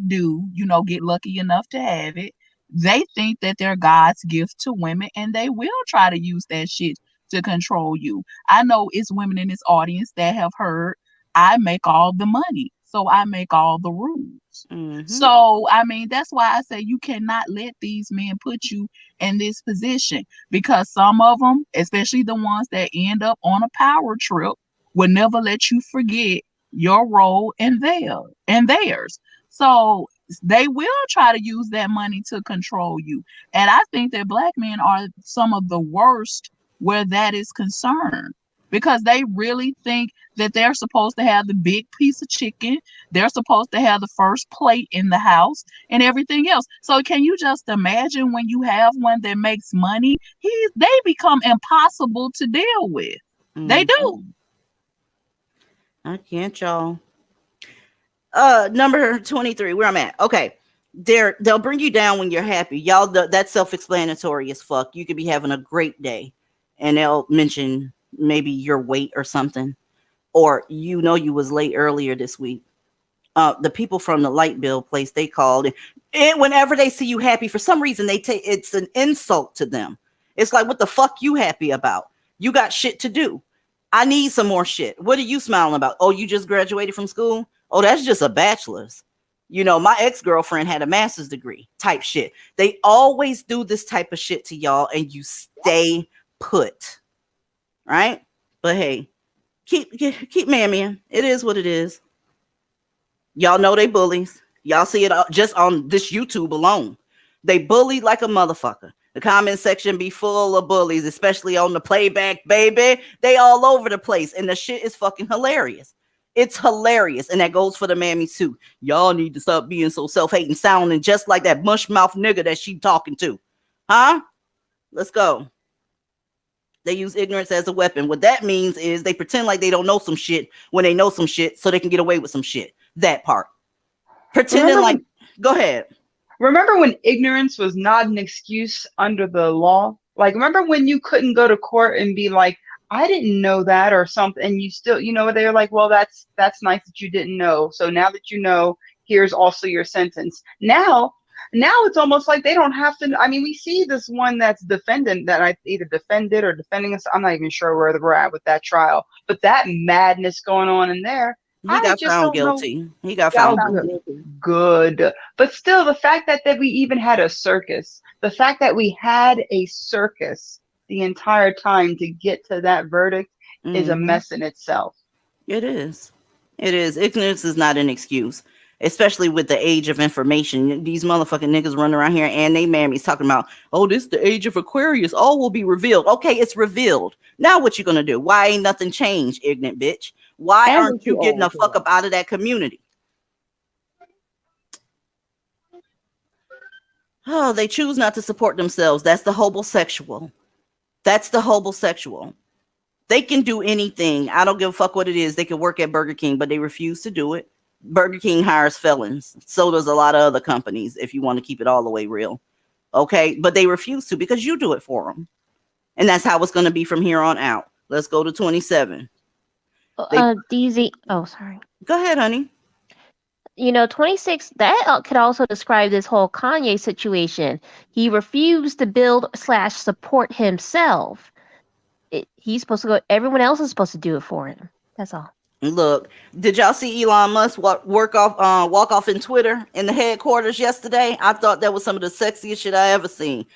do, you know, get lucky enough to have it, they think that they're God's gift to women, and they will try to use that shit to control you. I know it's women in this audience that have heard, I make all the money, so I make all the rules. Mm-hmm. So, I mean, that's why I say you cannot let these men put you in this position, because some of them, especially the ones that end up on a power trip, will never let you forget your role and theirs. So they will try to use that money to control you. And I think that Black men are some of the worst where that is concerned, because they really think that they're supposed to have the big piece of chicken. They're supposed to have the first plate in the house and everything else. So can you just imagine when you have one that makes money, they become impossible to deal with. Mm-hmm. They do. I can't, y'all. Number 23, where I'm at. Okay. They'll bring you down when you're happy. Y'all, that's self-explanatory as fuck. You could be having a great day and they'll mention maybe your weight or something, or you know you was late earlier this week. The people from the light bill place, they called, and whenever they see you happy, for some reason they take it's an insult to them. It's like, what the fuck you happy about? You got shit to do. I need some more shit. What are you smiling about? Oh, you just graduated from school? Oh, that's just a bachelor's. You know, my ex-girlfriend had a master's degree type shit. They always do this type of shit to y'all, and you stay put. Right? But hey, keep mammying. It is what it is. Y'all know they bullies. Y'all see it just on this YouTube alone. They bully like a motherfucker. The comment section be full of bullies, especially on the playback, baby. They all over the place, and the shit is fucking hilarious. It's hilarious, and that goes for the mammies too. Y'all need to stop being so self-hating, sounding just like that mush mouth nigga that she talking to. Huh? Let's go. They use ignorance as a weapon. What that means is they pretend like they don't know some shit when they know some shit so they can get away with some shit. That part. Pretending go ahead. Remember when ignorance was not an excuse under the law? Like, remember when you couldn't go to court and be like, I didn't know that or something, and you still, you know, they're like, well, that's nice that you didn't know. So now that you know, here's also your sentence. Now it's almost like they don't have to. I mean, we see this one that's defendant that I either defended or defending us. I'm not even sure where we're at with that trial, but that madness going on in there. He got found guilty. He got found guilty. Good. But still, the fact that we even had a circus, the fact that we had a circus the entire time to get to that verdict is a mess in itself. It is. It is. Ignorance is not an excuse, especially with the age of information. These motherfucking niggas running around here and they mammies talking about, oh, this is the age of Aquarius. All will be revealed. Okay, it's revealed. Now what you gonna do? Why ain't nothing changed, ignorant bitch? Why aren't you getting the fuck up out of that community? Oh, they choose not to support themselves. That's the homosexual. That's the homosexual. They can do anything. I don't give a fuck what it is. They can work at Burger King, but they refuse to do it. Burger King hires felons. So does a lot of other companies, if you want to keep it all the way real. Okay, but they refuse to because you do it for them. And that's how it's going to be from here on out. Let's go to 27. DZ. Oh, sorry. Go ahead, honey. 26, that could also describe this whole Kanye situation. He refused to build / support himself. He's supposed to go, everyone else is supposed to do it for him. That's all. Look, did y'all see Elon Musk walk off in Twitter in the headquarters yesterday? I thought that was some of the sexiest shit I ever seen.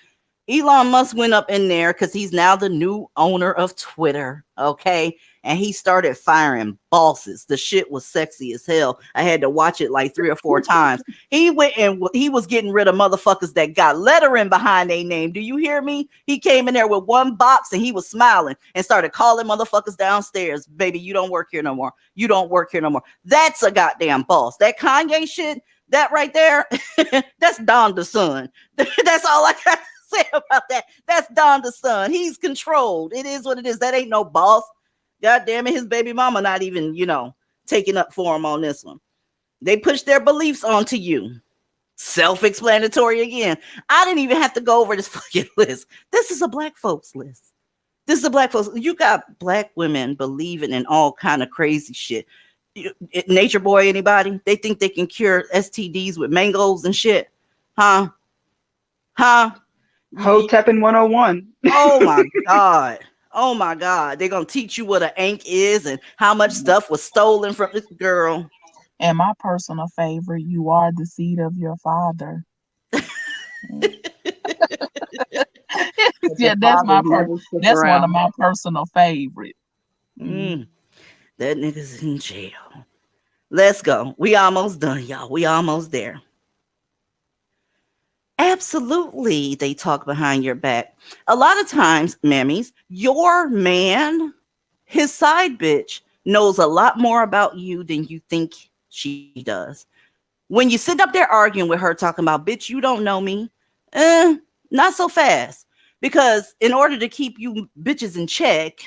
Elon Musk went up in there because he's now the new owner of Twitter, okay? And he started firing bosses. The shit was sexy as hell. I had to watch it like 3 or 4 times. He went and he was getting rid of motherfuckers that got lettering behind their name. Do you hear me? He came in there with one box and he was smiling and started calling motherfuckers downstairs. Baby, you don't work here no more. You don't work here no more. That's a goddamn boss. That Kanye shit, that right there, that's Don the Son. That's all I got to say about that. That's Don the Son. He's controlled. It is what it is. That ain't no boss. God damn it, his baby mama not even, taking up for him on this one. They push their beliefs onto you. Self-explanatory again. I didn't even have to go over this fucking list. This is a black folks list. This is a black folks. You got black women believing in all kind of crazy shit. Nature Boy, anybody? They think they can cure STDs with mangoes and shit. Huh? Hotepin 101. Oh my God. Oh my God. They're going to teach you what an ink is and how much stuff was stolen from this girl. And my personal favorite, you are the seed of your father. Yeah, that's one of my personal favorites. That nigga's in jail. Let's go. We almost done, y'all. We almost there. Absolutely, they talk behind your back. A lot of times, mammies, your man, his side bitch, knows a lot more about you than you think she does. When you sit up there arguing with her, talking about, bitch, you don't know me, not so fast. Because in order to keep you bitches in check,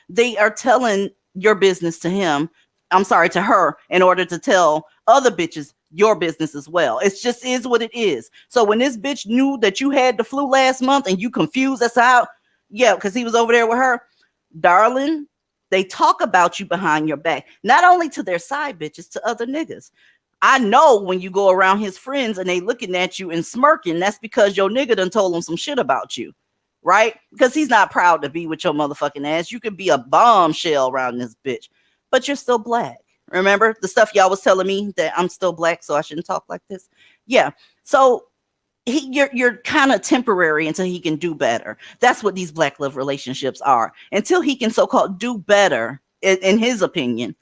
they are telling your business to her, in order to tell other bitches your business as well. It just is what it is. So when this bitch knew that you had the flu last month and you confused us out, because he was over there with her, darling, they talk about you behind your back, not only to their side bitches, to other niggas. I know when you go around his friends and they looking at you and smirking, that's because your nigga done told them some shit about you, right? Because he's not proud to be with your motherfucking ass. You could be a bombshell around this bitch, but you're still black. Remember the stuff y'all was telling me that I'm still black, so I shouldn't talk like this? Yeah. So you're kind of temporary until he can do better. That's what these black love relationships are. Until he can so-called do better, in his opinion,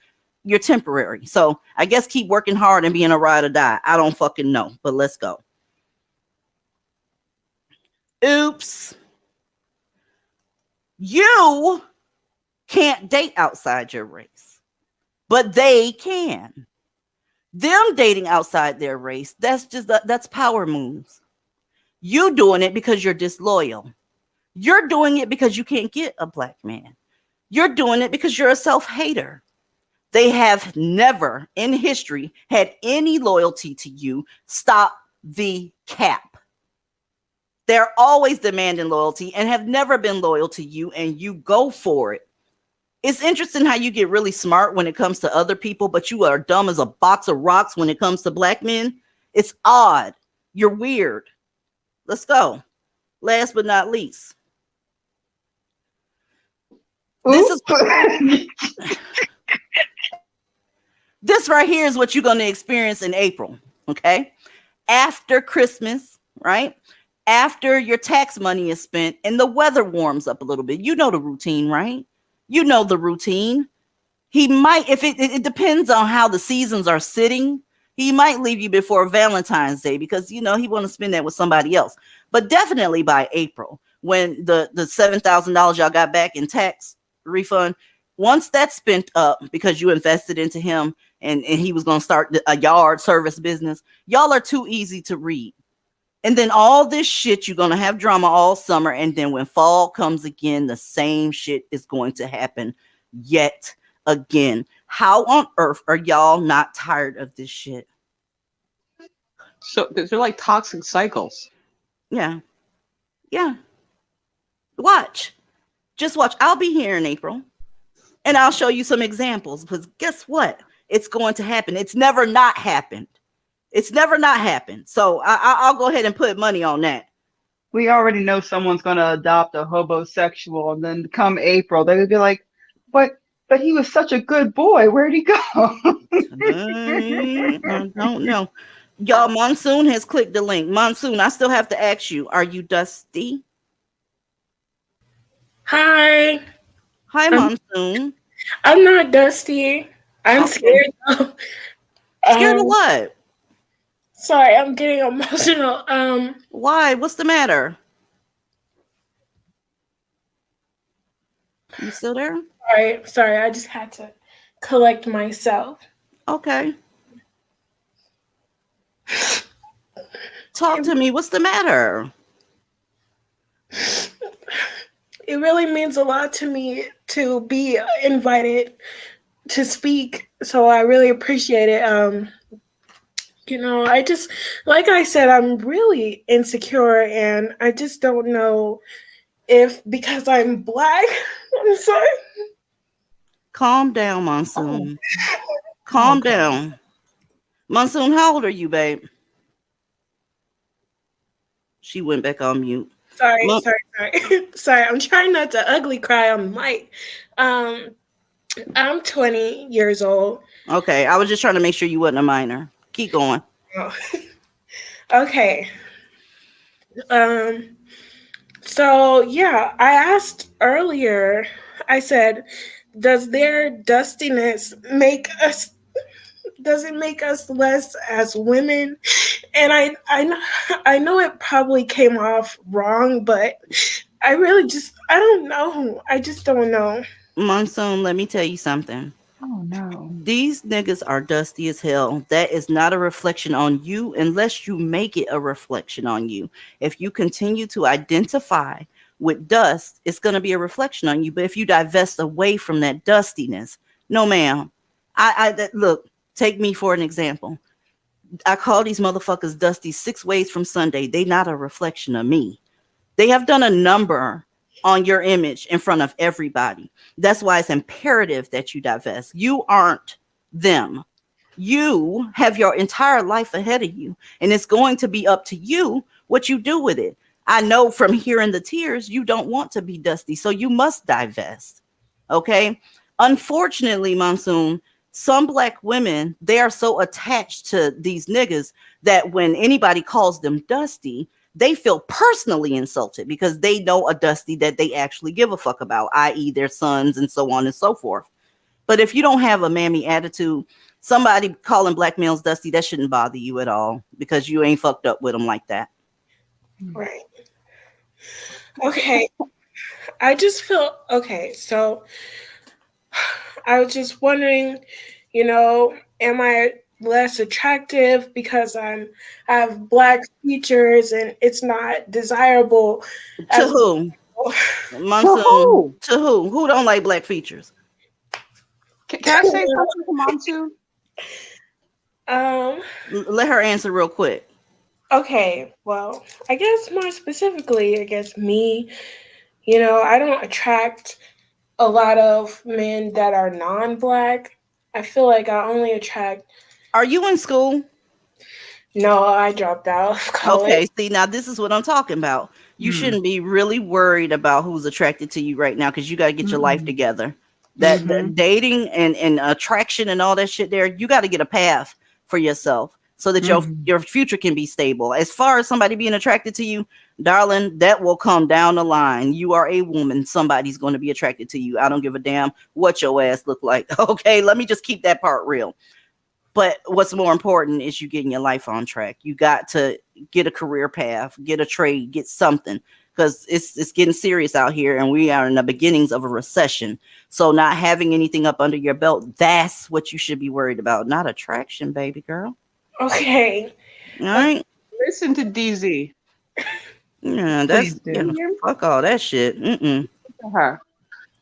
you're temporary. So I guess keep working hard and being a ride or die. I don't fucking know, but let's go. Oops. You can't date outside your race, but they can. Them dating outside their race, that's power moves. You doing it because you're disloyal. You're doing it because you can't get a black man. You're doing it because you're a self-hater. They have never in history had any loyalty to you. Stop the cap. They're always demanding loyalty and have never been loyal to you, and you go for it. It's interesting how you get really smart when it comes to other people, but you are dumb as a box of rocks when it comes to black men. It's odd. You're weird. Let's go. Last but not least. This right here is what you're going to experience in April. Okay. After Christmas, right? After your tax money is spent and the weather warms up a little bit. You know the routine, right? You know the routine. He might, if it depends on how the seasons are sitting, he might leave you before Valentine's Day because, he want to spend that with somebody else. But definitely by April, when the $7,000 y'all got back in tax refund, once that's spent up because you invested into him and he was going to start a yard service business, y'all are too easy to read. And then all this shit, you're going to have drama all summer. And then when fall comes again, the same shit is going to happen yet again. How on earth are y'all not tired of this shit? So they're like toxic cycles. Yeah. Yeah. Watch. Just watch. I'll be here in April. And I'll show you some examples. Because guess what? It's going to happen. It's never not happened. It's never not happened. So I'll go ahead and put money on that. We already know someone's going to adopt a homosexual, and then come April, they would be like, but he was such a good boy. Where'd he go? I don't know. Y'all, Monsoon has clicked the link. Monsoon, I still have to ask you, are you dusty? Hi. Hi, Monsoon. I'm not dusty. I'm scared though. Scared of what? Sorry, I'm getting emotional. Why? What's the matter? You still there? Sorry, I just had to collect myself. Okay. Talk to me. What's the matter? It really means a lot to me to be invited to speak, so I really appreciate it. I just, like I said, I'm really insecure, and I just don't know if because I'm Black. I'm sorry. Calm down, Monsoon. Calm down. Monsoon, how old are you, babe? She went back on mute. Sorry. Sorry, I'm trying not to ugly cry on the mic. I'm 20 years old. Okay, I was just trying to make sure you wasn't a minor. Keep going. Oh. Okay. So yeah, I asked earlier, I said, does their dustiness make us less as women? And I know it probably came off wrong, but I don't know. I just don't know. Monsoon, let me tell you something. Oh no. These niggas are dusty as hell. That is not a reflection on you unless you make it a reflection on you. If you continue to identify with dust, it's going to be a reflection on you. But if you divest away from that dustiness, no ma'am. Look, take me for an example. I call these motherfuckers dusty 6 ways from Sunday. They not a reflection of me. They have done a number on your image in front of everybody. That's why it's imperative that you divest. You aren't them. You have your entire life ahead of you, and it's going to be up to you what you do with it. I know from hearing the tears, you don't want to be dusty, so you must divest. Okay? Unfortunately, Monsoon, some Black women, they are so attached to these niggas that when anybody calls them dusty, they feel personally insulted because they know a dusty that they actually give a fuck about, i.e. their sons and so on and so forth. But if you don't have a mammy attitude, somebody calling Black males dusty, that shouldn't bother you at all because you ain't fucked up with them like that. Right. Okay. I just feel, okay, so I was just wondering, am I less attractive because I have Black features and it's not desirable? To who? Monsoon. To who? Who don't like Black features? Can I say something to Monsoon? Let her answer real quick. Okay, well, I guess more specifically, me, I don't attract a lot of men that are non-Black. I feel like I only attract. Are you in school? No, I dropped out of college. Okay, see, now this is what I'm talking about. You shouldn't be really worried about who's attracted to you right now because you got to get your life together. That dating and attraction and all that shit there, you got to get a path for yourself so that your future can be stable. As far as somebody being attracted to you, darling, that will come down the line. You are a woman. Somebody's going to be attracted to you. I don't give a damn what your ass look like. Okay, let me just keep that part real. But what's more important is you getting your life on track. You got to get a career path, get a trade, get something, because it's getting serious out here and we are in the beginnings of a recession. So not having anything up under your belt, that's what you should be worried about. Not attraction, baby girl. Okay. All right. Listen to DZ. Yeah, that's fuck all that shit. Her.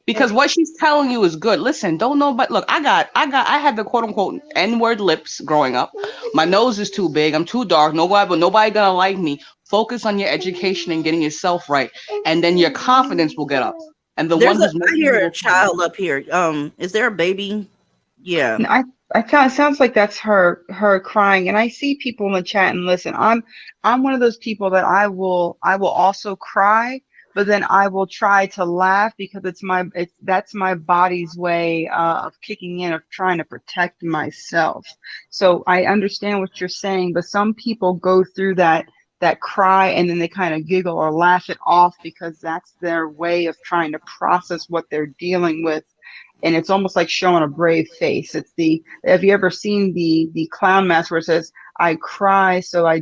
Because what she's telling you is good. Listen, don't know, but look, I had the quote unquote N-word lips growing up. My nose is too big. I'm too dark. Nobody gonna like me. Focus on your education and getting yourself right, and then your confidence will get up. And the one who's I hear a child up here. Is there a baby? Yeah. I kind of sounds like that's her crying, and I see people in the chat. And listen, I'm one of those people that I will also cry, but then I will try to laugh because that's my body's way of kicking in, of trying to protect myself. So I understand what you're saying, but some people go through that cry and then they kind of giggle or laugh it off because that's their way of trying to process what they're dealing with. And it's almost like showing a brave face. Have you ever seen the clown mask where it says, I cry so that I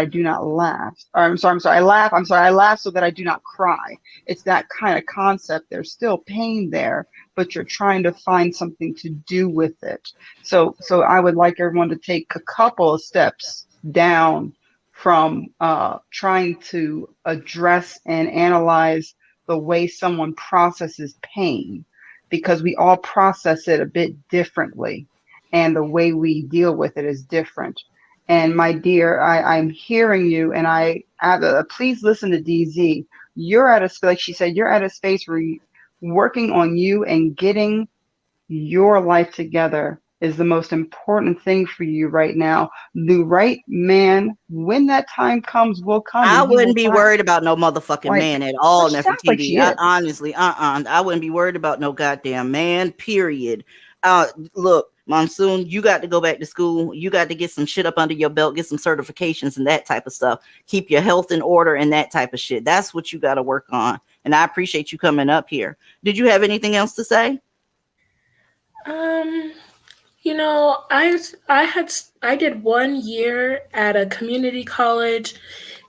do not laugh. Or I laugh so that I do not cry. It's that kind of concept. There's still pain there, but you're trying to find something to do with it. So I would like everyone to take a couple of steps down from trying to address and analyze the way someone processes pain, because we all process it a bit differently, and the way we deal with it is different. And my dear, I'm hearing you, and please listen to DZ. You're at like she said, you're at a space where you're working on you and getting your life together is the most important thing for you right now. The right man, when that time comes, will come. I wouldn't be worried about no motherfucking man at all, Nefertiti. Like honestly, I wouldn't be worried about no goddamn man, period. Look, Monsoon, you got to go back to school. You got to get some shit up under your belt, get some certifications and that type of stuff. Keep your health in order and that type of shit. That's what you got to work on. And I appreciate you coming up here. Did you have anything else to say? You know, I did 1 year at a community college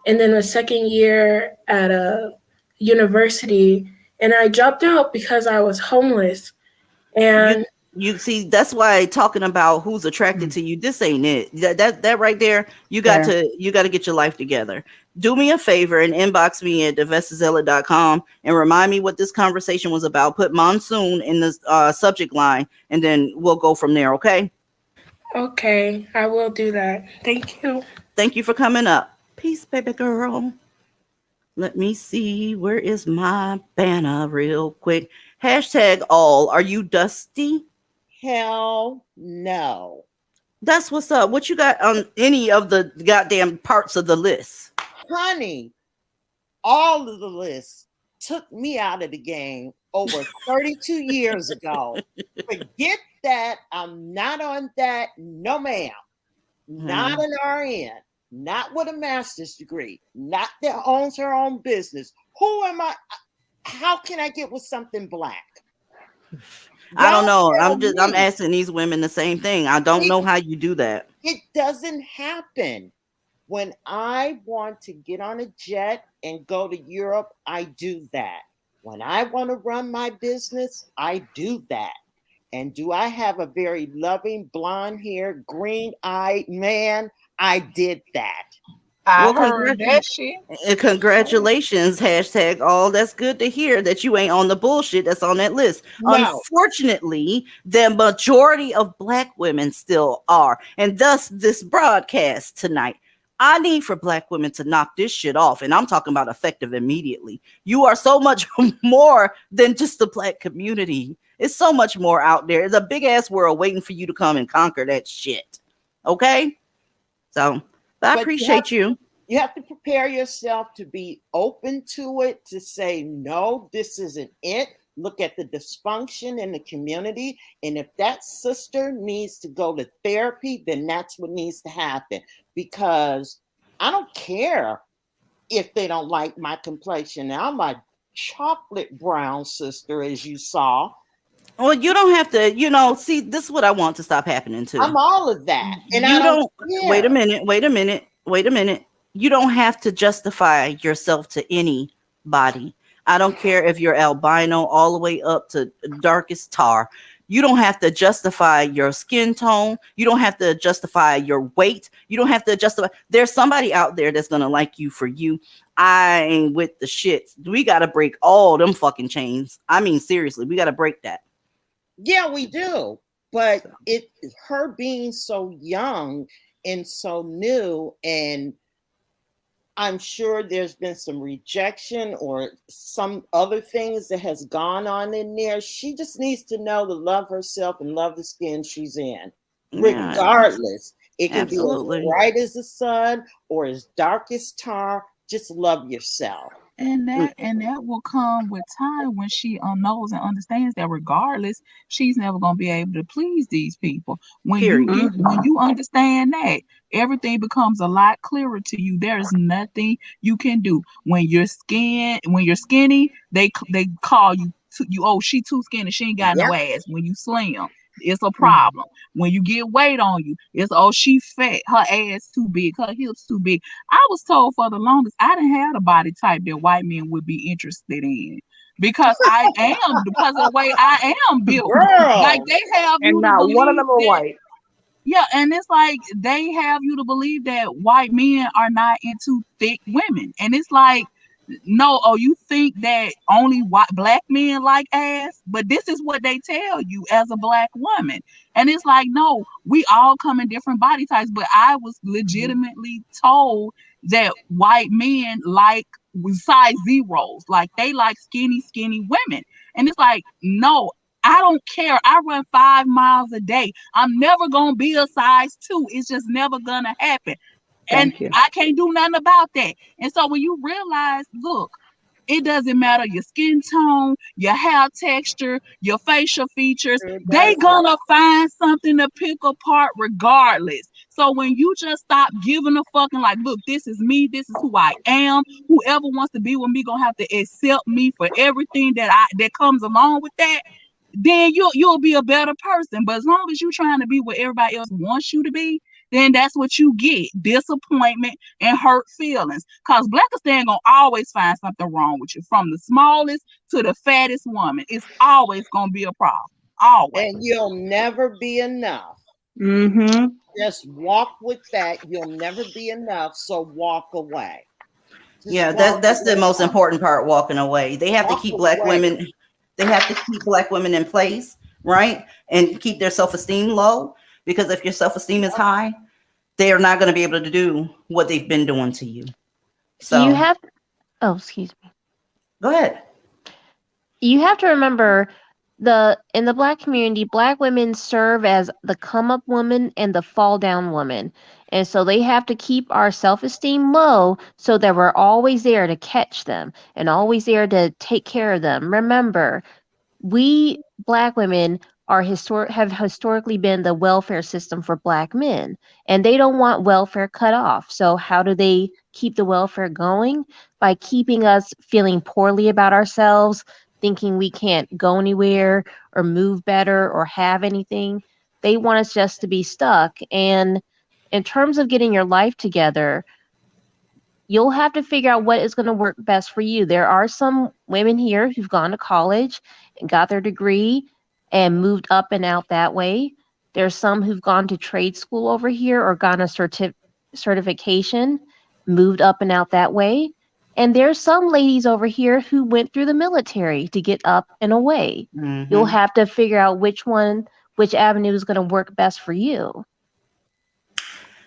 and then the second year at a university, and I dropped out because I was homeless. And you see, that's why talking about who's attracted to you, this ain't it. That right there, you got to get your life together. Do me a favor and inbox me at divestazella.com and remind me what this conversation was about. Put Monsoon in the subject line, and then we'll go from there, okay? Okay, I will do that. Thank you. Thank you for coming up. Peace, baby girl. Let me see. Where is my banner real quick? Hashtag all. Are you dusty? Hell no. That's what's up. What you got on any of the goddamn parts of the list? Honey, all of the lists took me out of the game over 32 years ago. Forget that. I'm not on that. No, ma'am. Not an RN. Not with a master's degree. Not that owns her own business. Who am I? How can I get with something black? I don't know. I'm asking these women the same thing. I don't know how you do that. It doesn't happen. When I want to get on a jet and go to Europe, I do that. When I want to run my business, I do that. And do I have a very loving, blonde-haired, green-eyed man? I did that. Congratulations, hashtag all. That's good to hear that you ain't on the bullshit that's on that list. No. Unfortunately, the majority of black women still are. And thus this broadcast tonight. I need for black women to knock this shit off. And I'm talking about effective immediately. You are so much more than just the black community. It's so much more out there. It's a big ass world waiting for you to come and conquer that shit. Okay? So I appreciate you. You have to prepare yourself to be open to it, to say, no, this isn't it. Look at the dysfunction in the community. And if that sister needs to go to therapy, then that's what needs to happen. Because I don't care if they don't like my complexion. Now, I'm a chocolate brown sister, as you saw. Well, you don't have to, see, this is what I want to stop happening to. I'm all of that. And you don't wait a minute. You don't have to justify yourself to anybody. I don't care if you're albino all the way up to darkest tar. You don't have to justify your skin tone. You don't have to justify your weight. You don't have to justify. There's somebody out there that's going to like you for you. I ain't with the shits. We got to break all them fucking chains. I mean, seriously, we got to break that. Yeah, we do. But her being so young and so new, and I'm sure there's been some rejection or some other things that has gone on in there. She just needs to know to love herself and love the skin she's in, regardless. It can be as bright as the sun or as dark as tar. Just love yourself. And that will come with time when she knows and understands that regardless, she's never gonna be able to please these people. When you understand that, everything becomes a lot clearer to you. There's nothing you can do. When you're skinny, they call you she too skinny, she ain't got no ass. When you slim, it's a problem. When you get weight on you, it's she fat, her ass too big, her hips too big. I was told for the longest I didn't have the body type that white men would be interested in. Because I am, because of the way I am built. Girl. Like they have you And to not believe one of them are white. Yeah, and it's like they have you to believe that white men are not into thick women. And it's like, no, you think that only black men like ass? But this is what they tell you as a black woman. And it's like, no, we all come in different body types. But I was legitimately told that white men like size zeros. Like they like skinny women. And it's like, no, I don't care. I run 5 miles a day. I'm never going to be a size 2. It's just never going to happen. And I can't do nothing about that. And so when you realize, look, it doesn't matter your skin tone, your hair texture, your facial features, they gonna find something to pick apart regardless. So when you just stop giving a fucking like, look, this is me, this is who I am. Whoever wants to be with me gonna have to accept me for everything that comes along with that. Then you'll be a better person. But as long as you're trying to be what everybody else wants you to be, then that's what you get. Disappointment and hurt feelings. Because Blackistan gonna always find something wrong with you. From the smallest to the fattest woman. It's always gonna be a problem. Always. And you'll never be enough. Just walk with that. You'll never be enough. So walk away. That's the most important part, walking away. They have to keep black women. They have to keep black women in place, right? And keep their self-esteem low, because if your self-esteem is high, they are not going to be able to do what they've been doing to you. So you have, excuse me. Go ahead. You have to remember in the black community, black women serve as the come up woman and the fall down woman. And so they have to keep our self-esteem low so that we're always there to catch them and always there to take care of them. Remember, we black women have historically been the welfare system for black men, and they don't want welfare cut off. So how do they keep the welfare going? By keeping us feeling poorly about ourselves, thinking we can't go anywhere or move better or have anything. They want us just to be stuck. And in terms of getting your life together, you'll have to figure out what is going to work best for you. There are some women here who've gone to college and got their degree and moved up and out that way. There's some who've gone to trade school over here or gotten a certification, moved up and out that way. And there's some ladies over here who went through the military to get up and away. You'll have to figure out which avenue is going to work best for you.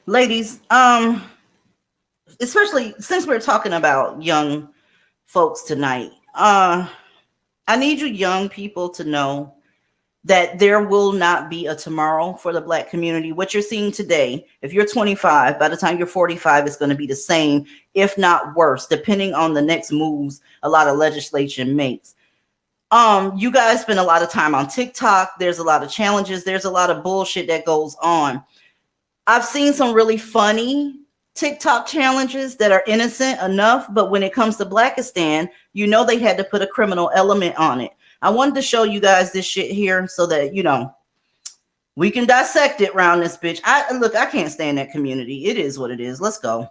Ladies, especially since we're talking about young folks tonight, I need you young people to know that there will not be a tomorrow for the black community. What you're seeing today, if you're 25, by the time you're 45, it's going to be the same, if not worse, depending on the next moves a lot of legislation makes. You guys spend a lot of time on TikTok. There's a lot of challenges. There's a lot of bullshit that goes on. I've seen some really funny TikTok challenges that are innocent enough, but when it comes to Blackistan, they had to put a criminal element on it. I wanted to show you guys this shit here so that, we can dissect it around this bitch. I can't stand that community. It is what it is. Let's go.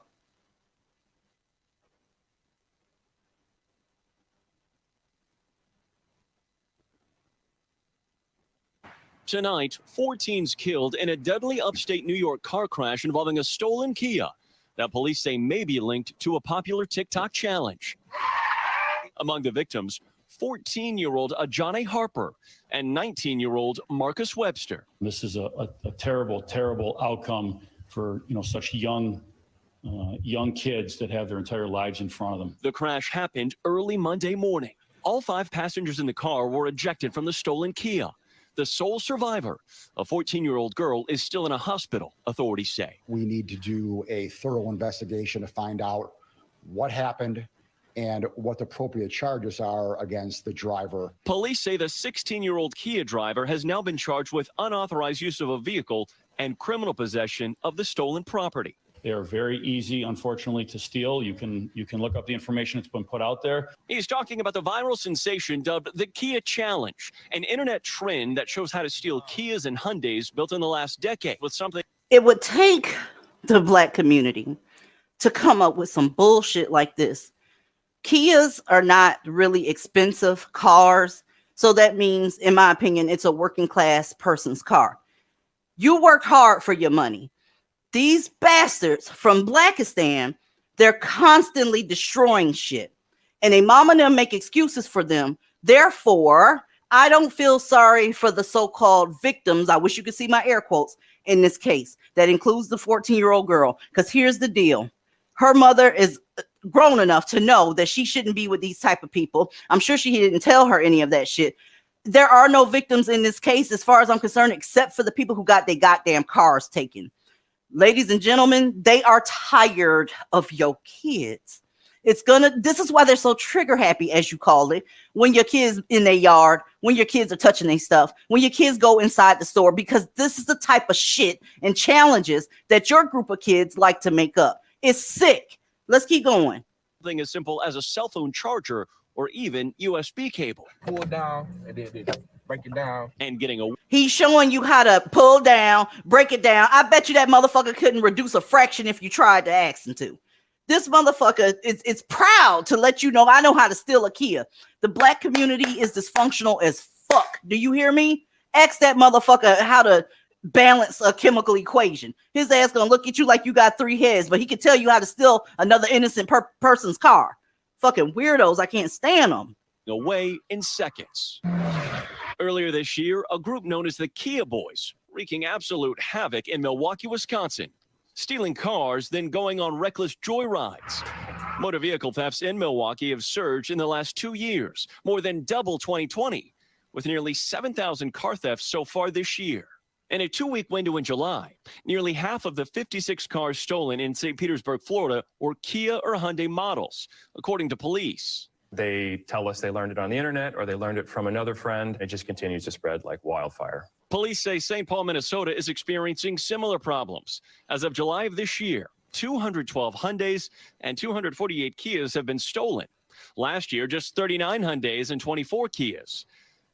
Tonight, 4 teens killed in a deadly upstate New York car crash involving a stolen Kia that police say may be linked to a popular TikTok challenge. Among the victims, 14-year-old Ajane Harper and 19-year-old Marcus Webster. This is a terrible, terrible outcome for such young kids that have their entire lives in front of them. The crash happened early Monday morning. All 5 passengers in the car were ejected from the stolen Kia. The sole survivor, a 14-year-old girl, is still in a hospital, authorities say. We need to do a thorough investigation to find out what happened and what the appropriate charges are against the driver. Police say the 16-year-old Kia driver has now been charged with unauthorized use of a vehicle and criminal possession of the stolen property. They are very easy, unfortunately, to steal. You can look up the information that's been put out there. He's talking about the viral sensation dubbed the Kia Challenge, an internet trend that shows how to steal Kias and Hyundais built in the last decade with something. It would take the Black community to come up with some bullshit like this. Kias are not really expensive cars, so that means, in my opinion, it's a working class person's car. You worked hard for your money. These bastards from Blackistan, they're constantly destroying shit. And a mom and them make excuses for them. Therefore, I don't feel sorry for the so-called victims. I wish you could see my air quotes in this case. That includes the 14-year-old girl. Because here's the deal. Her mother is grown enough to know that she shouldn't be with these type of people. I'm sure she didn't tell her any of that shit. There are no victims in this case, as far as I'm concerned, except for the people who got their goddamn cars taken. Ladies and gentlemen, they are tired of your kids. This is why they're so trigger happy, as you call it, when your kids in their yard, when your kids are touching their stuff, when your kids go inside the store, because this is the type of shit and challenges that your group of kids like to make up. It's sick. Let's keep going. Something as simple as a cell phone charger or even USB cable. Pull it down and then break it down. And getting a... He's showing you how to pull down, break it down. I bet you that motherfucker couldn't reduce a fraction if you tried to ask him to. This motherfucker is proud to let you know, I know how to steal a Kia. The Black community is dysfunctional as fuck. Do you hear me? Ask that motherfucker how to balance a chemical equation. His ass gonna look at you like you got 3 heads, but he can tell you how to steal another innocent person's car. Fucking weirdos. I can't stand them. Away in seconds. Earlier this year, a group known as the Kia Boys wreaking absolute havoc in Milwaukee, Wisconsin, stealing cars, then going on reckless joyrides. Motor vehicle thefts in Milwaukee have surged in the last 2 years, more than double 2020, with nearly 7,000 car thefts so far this year. In a 2-week window in July, nearly half of the 56 cars stolen in St. Petersburg, Florida, were Kia or Hyundai models, according to police. They tell us they learned it on the internet or they learned it from another friend. It just continues to spread like wildfire. Police say St. Paul, Minnesota is experiencing similar problems. As of July of this year, 212 Hyundais and 248 Kias have been stolen. Last year, just 39 Hyundais and 24 Kias.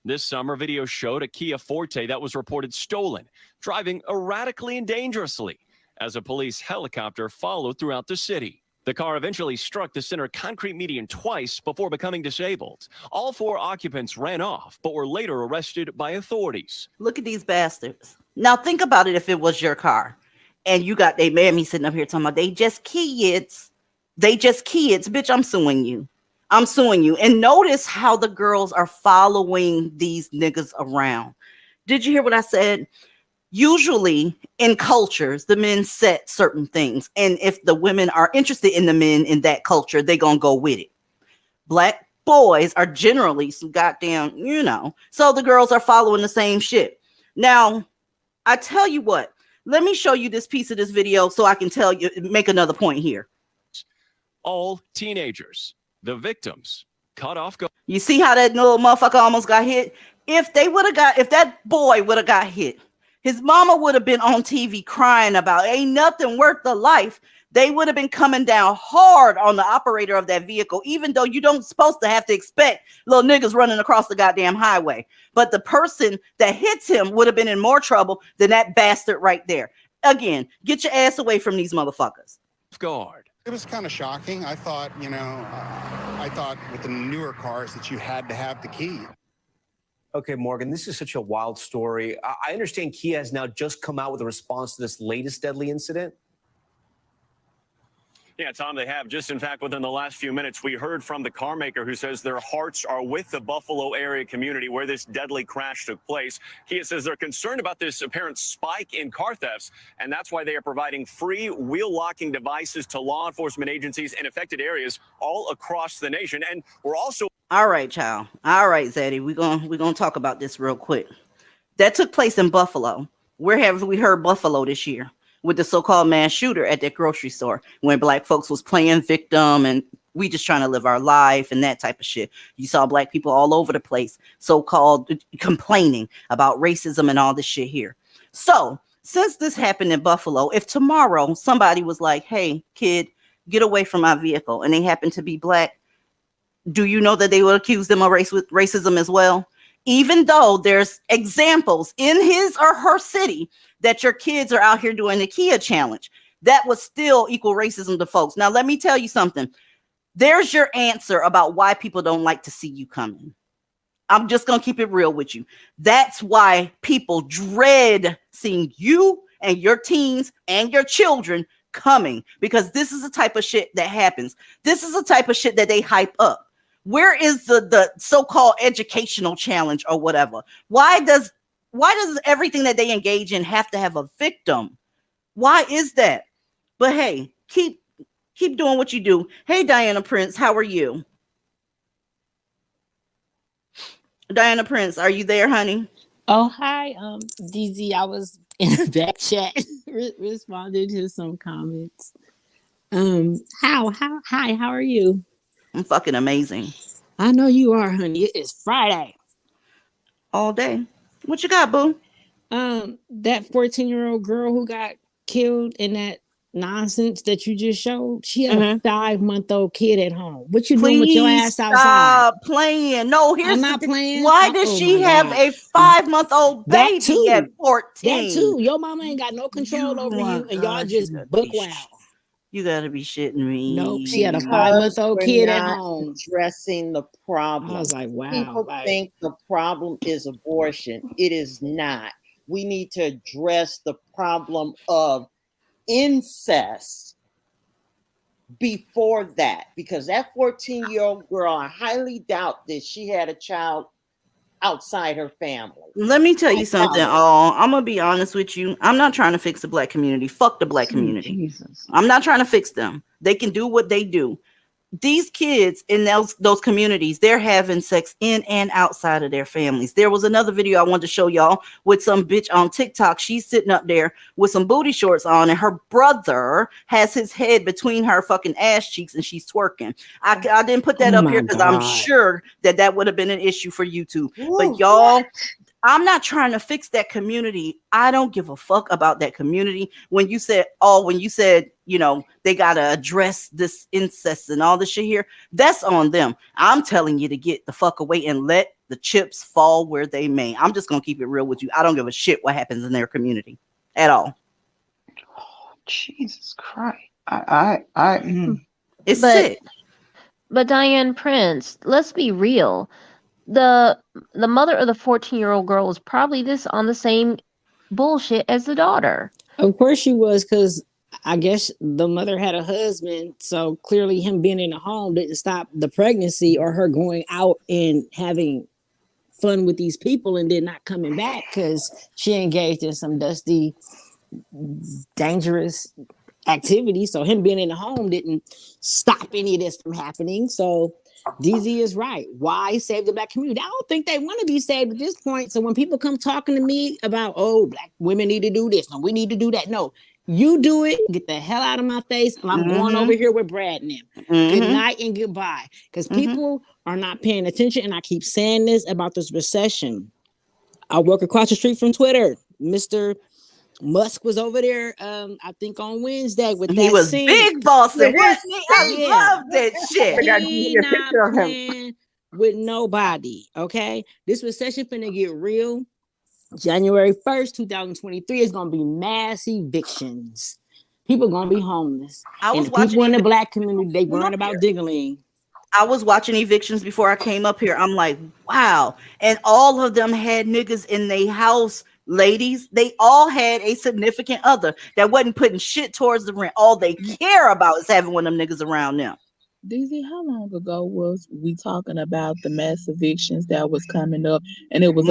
This summer, video showed a Kia Forte that was reported stolen, driving erratically and dangerously as a police helicopter followed throughout the city. The car eventually struck the center concrete median twice before becoming disabled. All 4 occupants ran off, but were later arrested by authorities. Look at these bastards. Now think about it if it was your car and you got a mammy sitting up here talking about they just kids. They just kids. Bitch, I'm suing you. I'm suing you. And notice how the girls are following these niggas around. Did you hear what I said? Usually in cultures, the men set certain things. And if the women are interested in the men in that culture, they're going to go with it. Black boys are generally some goddamn, so the girls are following the same shit. Now, I tell you what, let me show you this piece of this video so I can tell you, make another point here. All teenagers, the victims, cut off. You see how that little motherfucker almost got hit? If that boy would have got hit, his mama would have been on TV crying about ain't nothing worth the life. They would have been coming down hard on the operator of that vehicle, even though you don't supposed to have to expect little niggas running across the goddamn highway. But the person that hits him would have been in more trouble than that bastard right there. Again, get your ass away from these motherfuckers. Guard. It was kind of shocking. I thought, I thought with the newer cars that you had to have the key. Okay, Morgan, this is such a wild story. I understand Kia has now just come out with a response to this latest deadly incident. Yeah, Tom, they have. Just in fact, within the last few minutes, we heard from the car maker who says their hearts are with the Buffalo area community where this deadly crash took place. Kia says they're concerned about this apparent spike in car thefts, and that's why they are providing free wheel locking devices to law enforcement agencies in affected areas all across the nation. And we're also... All right, child. All right, Zaddy, we're gonna talk about this real quick. That took place in Buffalo. Where have we heard Buffalo this year? With the so-called mass shooter at that grocery store when black folks was playing victim and we just trying to live our life and that type of shit. You saw black people all over the place, so-called complaining about racism and all this shit here. So since this happened in Buffalo, if tomorrow somebody was like, hey, kid, get away from my vehicle, and they happen to be black, do you know that they would accuse them of racism as well? Even though there's examples in his or her city that your kids are out here doing the Kia challenge, that would still equal racism to folks. Now, let me tell you something. There's your answer about why people don't like to see you coming. I'm just going to keep it real with you. That's why people dread seeing you and your teens and your children coming, because this is the type of shit that happens. This is the type of shit that they hype up. Where is the so-called educational challenge or whatever? Why does everything that they engage in have to have a victim? Why is that? But hey, keep doing what you do. Hey, Diana Prince, how are you? Diana Prince, are you there, honey? Oh, hi, DZ. I was in the back chat responding to some comments. Hi, how are you? I'm fucking amazing. I know you are, honey. It is Friday. All day. What you got, boo? That 14-year-old girl who got killed in that nonsense that you just showed, she had a 5-month-old kid at home. What you doing with your ass outside? Stop playing. No, here's I'm not playing. Why does she have a 5-month-old baby at 14? That too. Your mama ain't got no control over you, and y'all just buck wild. You gotta be shitting me. Nope, she had a 5-month-old kid at home. Addressing the problem. I was like, wow. People think the problem is abortion. It is not. We need to address the problem of incest before that, because that 14-year-old girl, I highly doubt that she had a child outside her family. Let me tell you something. I'm gonna be honest with you. I'm not trying to fix the black community. Fuck the black community. Jesus. I'm not trying to fix them. They can do what they do. These kids in those communities, they're having sex in and outside of their families. There was another video I wanted to show y'all with some bitch on TikTok. She's sitting up there with some booty shorts on, and her brother has his head between her fucking ass cheeks, and she's twerking. I didn't put that up here because I'm sure that would have been an issue for YouTube. But y'all, I'm not trying to fix that community. I don't give a fuck about that community. When you said, you know, they got to address this incest and all this shit here, that's on them. I'm telling you to get the fuck away and let the chips fall where they may. I'm just going to keep it real with you. I don't give a shit what happens in their community at all. Oh, Jesus Christ. It's sick. But Diane Prince, let's be real. The mother of the 14-year-old girl was probably on the same bullshit as the daughter. Of course she was, because I guess the mother had a husband, so clearly him being in the home didn't stop the pregnancy or her going out and having fun with these people and then not coming back because she engaged in some dusty, dangerous activity. So him being in the home didn't stop any of this from happening. So DZ is right. Why save the black community? I don't think they want to be saved at this point. So when people come talking to me about, oh, black women need to do this, no, we need to do that. No, you do it. Get the hell out of my face. And I'm going over here with Brad and them. Good night and goodbye. Because people are not paying attention. And I keep saying this about this recession. I work across the street from Twitter. Mr. Musk was over there, I think on Wednesday with that. He was scene. big bossing, wasn't he? I love that shit. He not playing with nobody. Okay, this recession finna get real. January 1st, 2023 is gonna be mass evictions. People gonna be homeless. And the people in the black community, they worrying about diggling. I was watching evictions before I came up here. I'm like, wow. And all of them had niggas in their house, ladies. They all had a significant other that wasn't putting shit towards the rent. All they care about is having one of them niggas around them. DZ, how long ago was we talking about the mass evictions that was coming up, and it was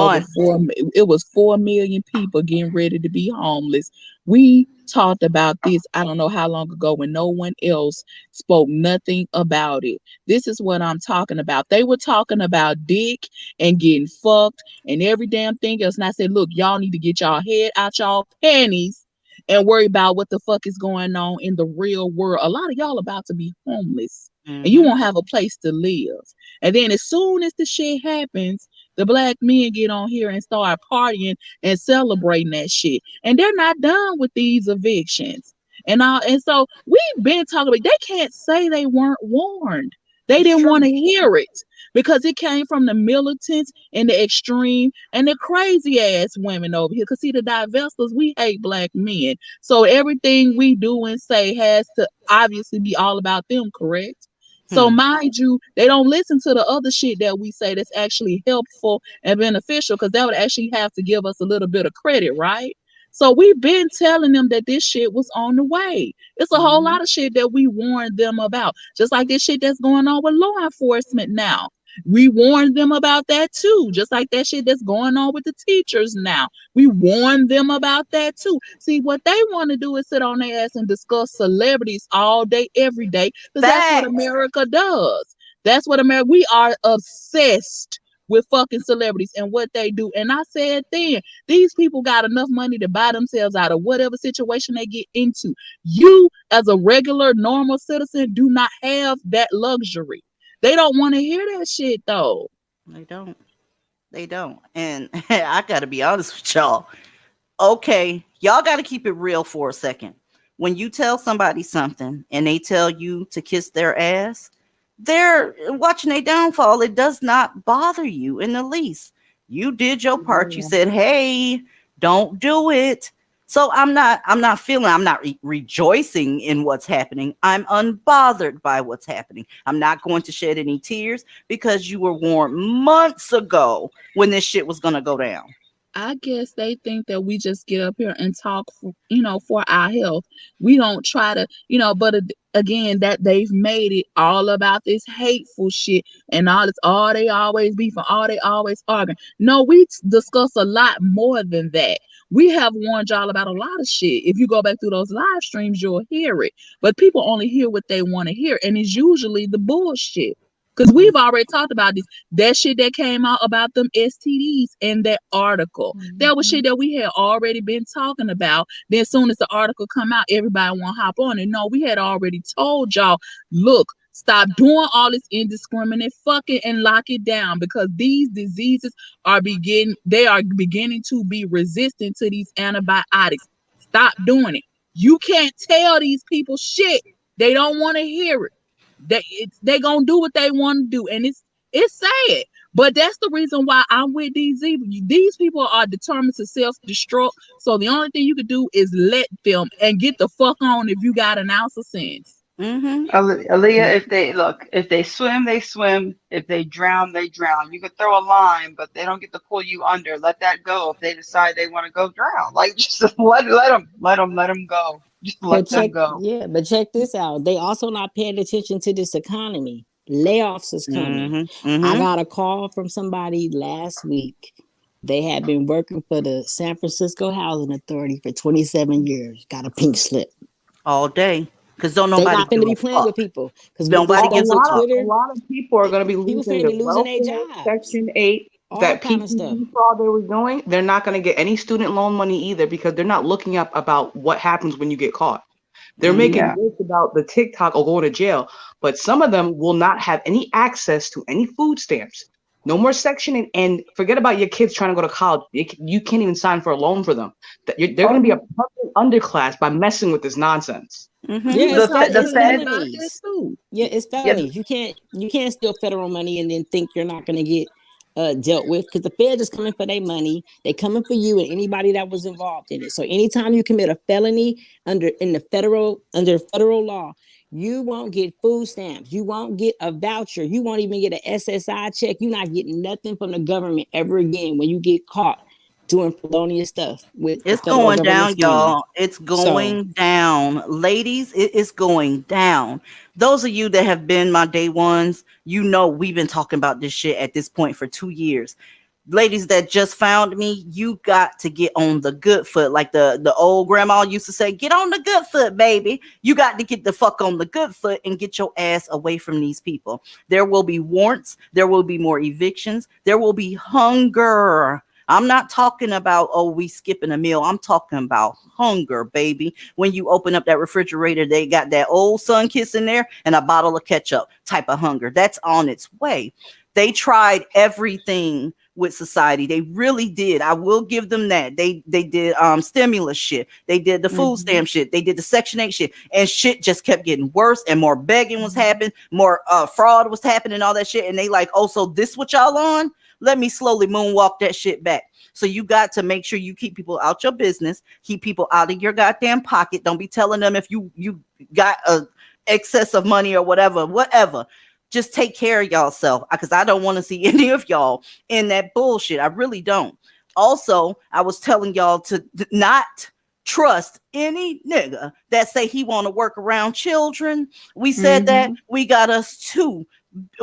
it was 4 million people getting ready to be homeless. We talked about this, I don't know how long ago, when no one else spoke nothing about it. This is what I'm talking about. They were talking about dick and getting fucked and every damn thing else. And I said, look, y'all need to get y'all head out y'all panties and worry about what the fuck is going on in the real world. A lot of y'all about to be homeless. And you won't have a place to live. And then as soon as the shit happens, the black men get on here and start partying and celebrating that shit. And they're not done with these evictions. And so we've been talking about, they can't say they weren't warned. They didn't want to hear it because it came from the militants and the extreme and the crazy ass women over here. Because see, the divestors, we hate black men. So everything we do and say has to obviously be all about them, correct? So mind you, they don't listen to the other shit that we say that's actually helpful and beneficial, because that would actually have to give us a little bit of credit, right? So we've been telling them that this shit was on the way. It's a whole lot of shit that we warned them about, just like this shit that's going on with law enforcement now. We warned them about that too, just like that shit that's going on with the teachers now. We warned them about that too. See, what they want to do is sit on their ass and discuss celebrities all day, every day, because that's what America does. That's what America, we are obsessed with fucking celebrities and what they do. And I said then, these people got enough money to buy themselves out of whatever situation they get into. You, as a regular, normal citizen, do not have that luxury. They don't want to hear that shit though. They don't. They don't. And I got to be honest with y'all. Okay, y'all got to keep it real for a second. When you tell somebody something and they tell you to kiss their ass, they're watching a downfall. It does not bother you in the least. You did your part. You said, hey, don't do it. So I'm not rejoicing in what's happening. I'm unbothered by what's happening. I'm not going to shed any tears because you were warned months ago when this shit was going to go down. I guess they think that we just get up here and talk, for our health. We don't try to, but again, that they've made it all about this hateful shit and all this, all they always beefing, all they always arguing. No, we discuss a lot more than that. We have warned y'all about a lot of shit. If you go back through those live streams, you'll hear it. But people only hear what they want to hear, and it's usually the bullshit. Because we've already talked about this. That shit that came out about them STDs in that article. That was shit that we had already been talking about. Then as soon as the article come out, everybody want to hop on it. No, we had already told y'all, look, stop doing all this indiscriminate fucking and lock it down, because these diseases are beginning to be resistant to these antibiotics. Stop doing it. You can't tell these people shit. They don't want to hear it. They gonna do what they want to do, and it's sad, but that's the reason why I'm with DZ. These people are determined to self-destruct, so the only thing you can do is let them and get the fuck on if you got an ounce of sense. Aaliyah, if they swim, they swim. If they drown, they drown. You could throw a line, but they don't get to pull you under. Let that go if they decide they want to go drown. Like, just let them go. Just let them go. Yeah, but check this out. They also not paying attention to this economy. Layoffs is coming. I got a call from somebody last week. They had been working for the San Francisco Housing Authority for 27 years. Got a pink slip. All day. Because don't nobody not going to be playing with people. Because nobody gives a fuck. A lot of people are going to be losing their jobs. Section 8 that people saw they were doing. They're not going to get any student loan money either, because they're not looking up about what happens when you get caught. They're making jokes about the TikTok or going to jail, but some of them will not have any access to any food stamps. No more Section 8, and forget about your kids trying to go to college. You can't even sign for a loan for them. They're going to be a perfect underclass by messing with this nonsense. Yeah, it's felonies. Yeah, it's felonies. You can't steal federal money and then think you're not going to get dealt with, because the Fed is coming for their money. They coming for you and anybody that was involved in it. So anytime you commit a felony under federal law, you won't get food stamps. You won't get a voucher. You won't even get an SSI check. You're not getting nothing from the government ever again when you get caught doing felonious stuff with It's the federal going down, government's money. y'all. It's going down. Ladies, it is going down. Those of you that have been my day ones, you know we've been talking about this shit at this point for 2 years. Ladies that just found me, you got to get on the good foot. Like the old grandma used to say, get on the good foot, baby. You got to get the fuck on the good foot and get your ass away from these people. There will be warrants. There will be more evictions. There will be hunger. I'm not talking about, oh, we skipping a meal. I'm talking about hunger, baby. When you open up that refrigerator, they got that old sun kiss in there and a bottle of ketchup type of hunger. That's on its way. They tried everything with society. They really did. I will give them that. They did stimulus shit. They did the food stamp shit. They did the Section 8 shit. And shit just kept getting worse and more begging was happening. More fraud was happening, all that shit. And they like, oh, so this what y'all on? Let me slowly moonwalk that shit back. So you got to make sure you keep people out your business, keep people out of your goddamn pocket. Don't be telling them if you got a excess of money or whatever. Just take care of yourself, because I don't want to see any of y'all in that bullshit. I really don't. Also, I was telling y'all to not trust any nigga that say he want to work around children. We said that. We got us 2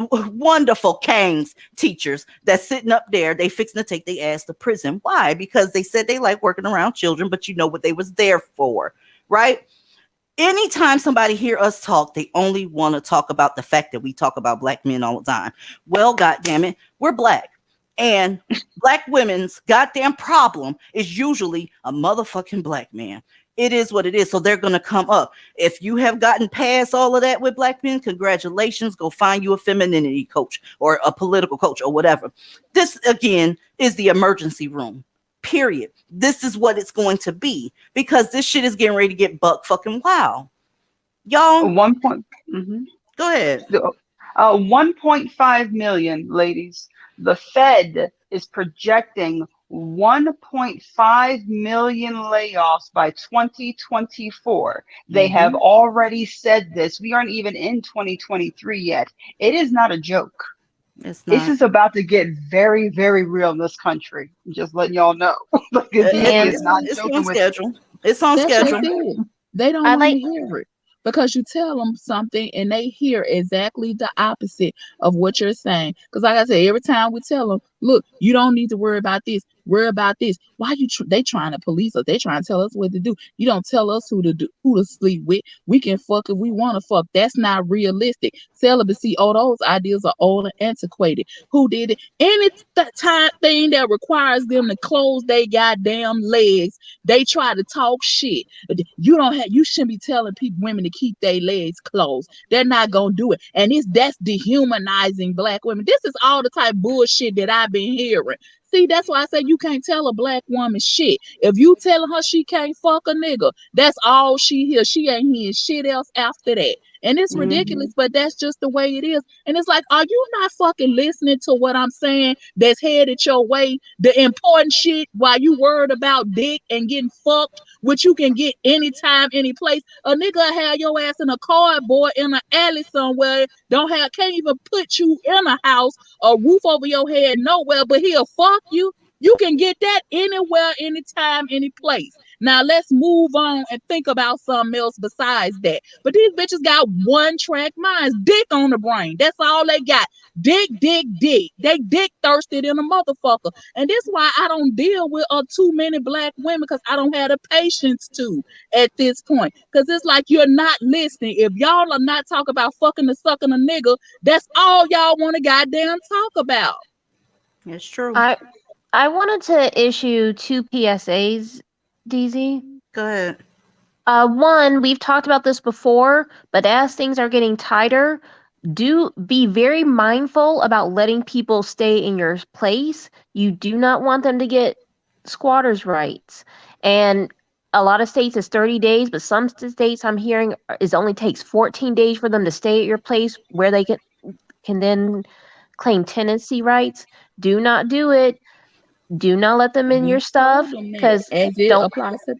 wonderful Kang's teachers that's sitting up there. They fixing to take their ass to prison. Why? Because they said they like working around children, but you know what they was there for, right? Anytime somebody hear us talk, they only want to talk about the fact that we talk about black men all the time. Well, goddamn it, we're black. And black women's goddamn problem is usually a motherfucking black man. It is what it is. So they're going to come up. If you have gotten past all of that with black men, congratulations. Go find you a femininity coach or a political coach or whatever. This, again, is the emergency room. Period. This is what it's going to be, because this shit is getting ready to get buck fucking wild. Y'all. Go ahead. 1.5 million, ladies. The Fed is projecting 1.5 million layoffs by 2024. They have already said this. We aren't even in 2023 yet. It is not a joke. It's not. This is about to get very, very real in this country. I'm just letting y'all know. It's on schedule. It's on schedule. They don't want to hear it, because you tell them something and they hear exactly the opposite of what you're saying. Because like I said, every time we tell them, look, you don't need to worry about this. Worry about this. Why they trying to police us? They trying to tell us what to do. You don't tell us who to sleep with. We can fuck if we want to fuck. That's not realistic. Celibacy, all those ideas are old and antiquated. Who did it? Any thing that requires them to close their goddamn legs, they try to talk shit. You shouldn't be telling women to keep their legs closed. They're not gonna do it. And that's dehumanizing black women. This is all the type of bullshit that I've been hearing. See, that's why I say you can't tell a black woman shit. If you telling her she can't fuck a nigga, that's all she hears. She ain't hearing shit else after that. And it's ridiculous, but that's just the way it is. And it's like, are you not fucking listening to what I'm saying that's headed your way? The important shit while you worried about dick and getting fucked, which you can get anytime, any place. A nigga have your ass in a cardboard in an alley somewhere, can't even put you in a house, a roof over your head, nowhere, but he'll fuck you. You can get that anywhere, anytime, any place. Now let's move on and think about something else besides that. But these bitches got one-track minds, dick on the brain. That's all they got. Dick. They dick thirsted in a motherfucker. And this is why I don't deal with too many black women, because I don't have the patience to at this point. Because it's like you're not listening. If y'all are not talking about fucking and sucking a nigga, that's all y'all want to goddamn talk about. It's true. I wanted to issue 2 PSAs, DZ. Go ahead. One, we've talked about this before, but as things are getting tighter, do be very mindful about letting people stay in your place. You do not want them to get squatters' rights. And a lot of states is 30 days, but some states I'm hearing only takes 14 days for them to stay at your place, where they can then claim tenancy rights. Do not do it. Do not let them in your stuff, because as it applies to.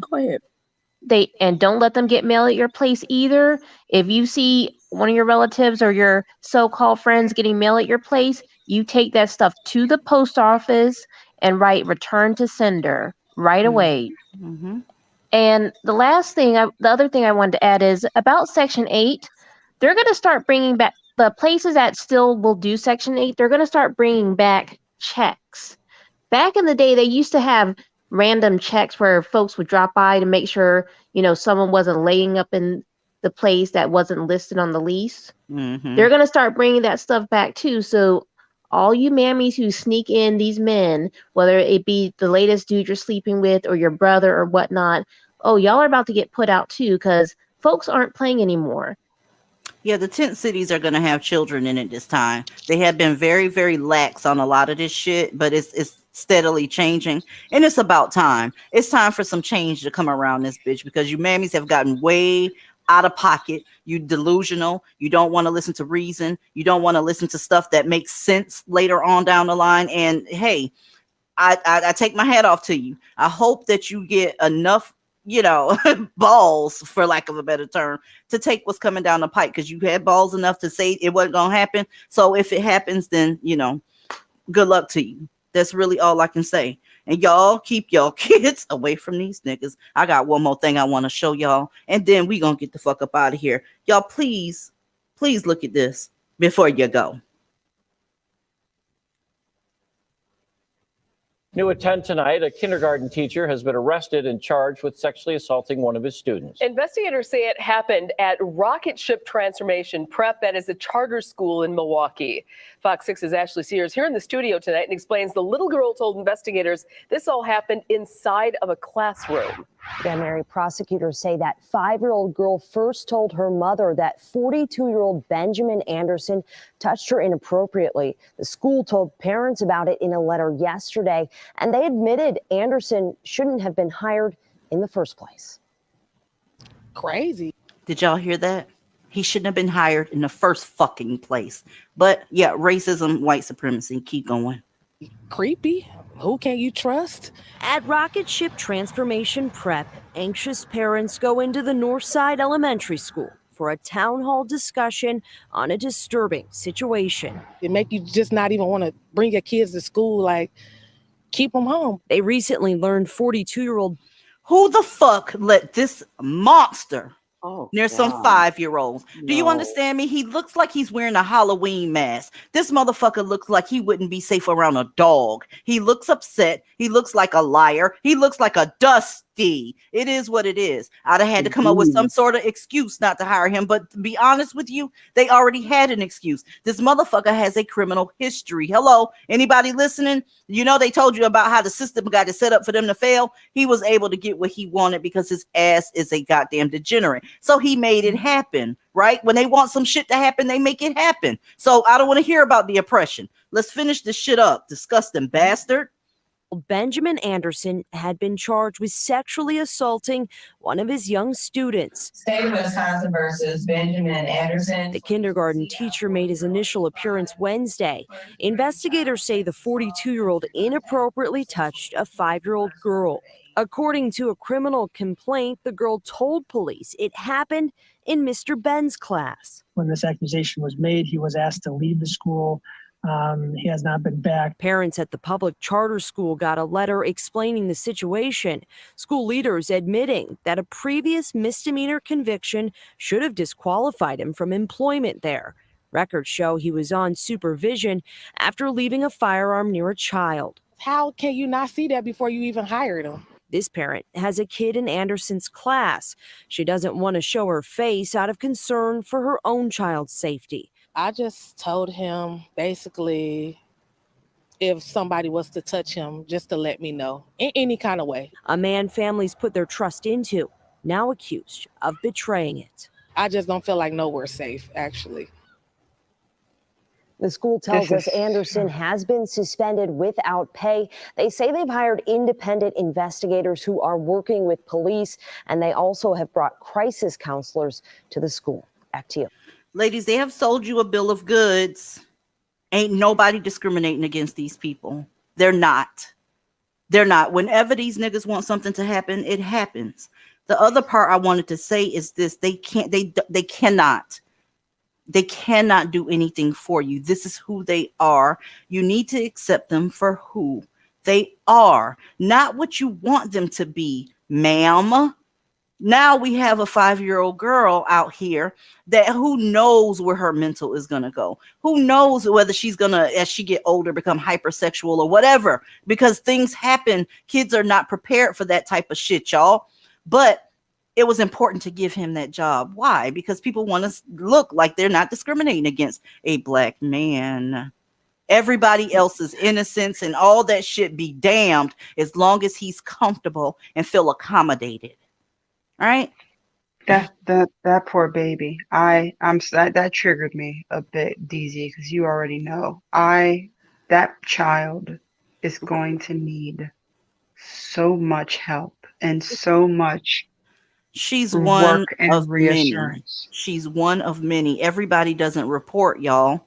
Go ahead. Don't let them get mail at your place either. If you see one of your relatives or your so-called friends getting mail at your place, you take that stuff to the post office and write return to sender right away. Mm-hmm. And the other thing I wanted to add is about Section 8. They're going to start bringing back the places that still will do Section 8. They're going to start bringing back checks. Back in the day, they used to have random checks where folks would drop by to make sure, someone wasn't laying up in the place that wasn't listed on the lease. Mm-hmm. They're going to start bringing that stuff back too. So all you mammies who sneak in these men, whether it be the latest dude you're sleeping with or your brother or whatnot, y'all are about to get put out too, because folks aren't playing anymore. Yeah, the tent cities are going to have children in it this time. They have been very, very lax on a lot of this shit, but it's steadily changing, and it's about time. It's time for some change to come around this bitch, because you mammies have gotten way out of pocket. You delusional. You don't want to listen to reason. You don't want to listen to stuff that makes sense later on down the line. And hey, I take my hat off to you. I hope that you get enough balls, for lack of a better term, to take what's coming down the pipe, because you had balls enough to say it wasn't gonna happen. So if it happens, then good luck to you. That's really all I can say. And y'all keep y'all kids away from these niggas. I got one more thing I want to show y'all, and then we gonna get the fuck up out of here. Y'all please look at this before you go. New at 10 tonight, a kindergarten teacher has been arrested and charged with sexually assaulting one of his students. Investigators say it happened at Rocket Ship Transformation Prep. That is a charter school in Milwaukee. Fox 6's Ashley Sears here in the studio tonight and explains the little girl told investigators this all happened inside of a classroom. Yeah, Mary, prosecutors say that 5-year-old girl first told her mother that 42-year-old Benjamin Anderson touched her inappropriately. The school told parents about it in a letter yesterday, and they admitted Anderson shouldn't have been hired in the first place. Crazy. Did y'all hear that? He shouldn't have been hired in the first fucking place. But yeah, racism, white supremacy. Keep going. Creepy. Who can you trust? At Rocket Ship Transformation Prep, anxious parents go into the Northside Elementary School for a town hall discussion on a disturbing situation. It make you just not even want to bring your kids to school, like keep them home. They recently learned 42-year-old. Who the fuck let this monster near God. some 5-year-olds? Do you understand me? He looks like he's wearing a Halloween mask. This motherfucker looks like he wouldn't be safe around a dog. He looks upset. He looks like a liar. He looks like a dusty. It is what it is. I'd have had to come up with some sort of excuse not to hire him. But to be honest with you, they already had an excuse. This motherfucker has a criminal history. Hello, anybody listening? They told you about how the system got it set up for them to fail. He was able to get what he wanted because his ass is a goddamn degenerate. So he made it happen, right? When they want some shit to happen, they make it happen. So I don't want to hear about the oppression. Let's finish this shit up. Disgusting bastard. Benjamin Anderson had been charged with sexually assaulting one of his young students. State of Wisconsin versus Benjamin Anderson. The kindergarten teacher made his initial appearance Wednesday. Investigators say the 42-year-old inappropriately touched a 5-year-old girl. According to a criminal complaint, the girl told police it happened in Mr. Ben's class. When this accusation was made, he was asked to leave the school. He has not been back. Parents at the public charter school got a letter explaining the situation. School leaders admitting that a previous misdemeanor conviction should have disqualified him from employment there. Records show he was on supervision after leaving a firearm near a child. How can you not see that before you even hired him? This parent has a kid in Anderson's class. She doesn't want to show her face out of concern for her own child's safety. I just told him basically if somebody was to touch him, just to let me know in any kind of way. A man families put their trust into, now accused of betraying it. I just don't feel like nowhere's safe, actually. The school tells us Anderson has been suspended without pay. They say they've hired independent investigators who are working with police, and they also have brought crisis counselors to the school. Back to you. Ladies, they have sold you a bill of goods. Ain't nobody discriminating against these people. They're not. They're not. Whenever these niggas want something to happen, it happens. The other part I wanted to say is this: they cannot do anything for you. This is who they are. You need to accept them for who they are, not what you want them to be, ma'am. Now we have a 5-year-old girl out here that who knows where her mental is going to go. Who knows whether she's going to, as she get older, become hypersexual or whatever, because things happen. Kids are not prepared for that type of shit, y'all. But it was important to give him that job. Why? Because people want to look like they're not discriminating against a black man. Everybody else's innocence and all that shit be damned as long as he's comfortable and feel accommodated. All right. That poor baby. That triggered me a bit, DZ, because you already know. That child is going to need so much help and so much She's one work and of reassurance. many. She's one of many. Everybody doesn't report, y'all.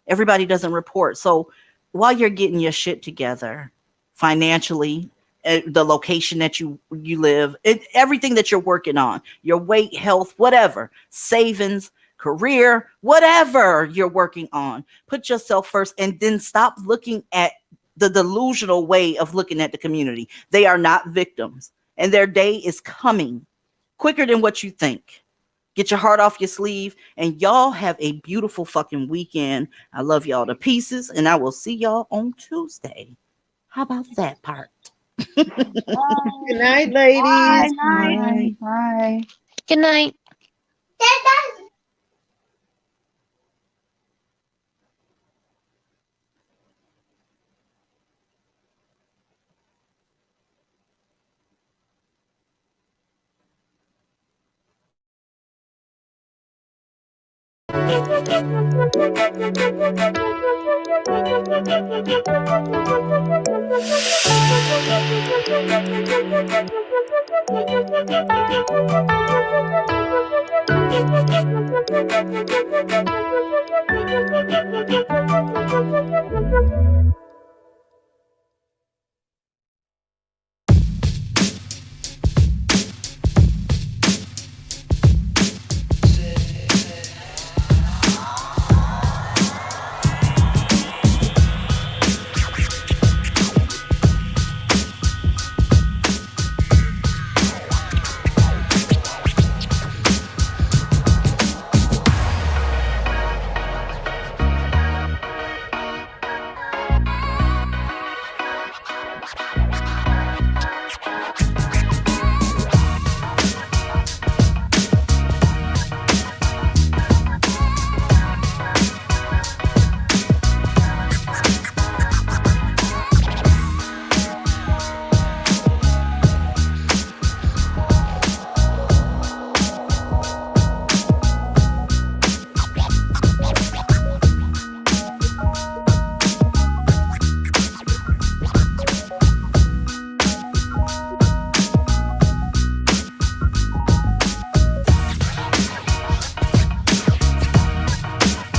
Everybody doesn't report. So while you're getting your shit together financially, the location that you live, everything that you're working on, your weight, health, whatever, savings, career, whatever you're working on, put yourself first, and then stop looking at the delusional way of looking at the community. They are not victims, and their day is coming quicker than what you think. Get your heart off your sleeve, and y'all have a beautiful fucking weekend. I love y'all to pieces, and I will see y'all on Tuesday. How about that part? Good night, ladies. Bye. Bye. Good night. Thank you.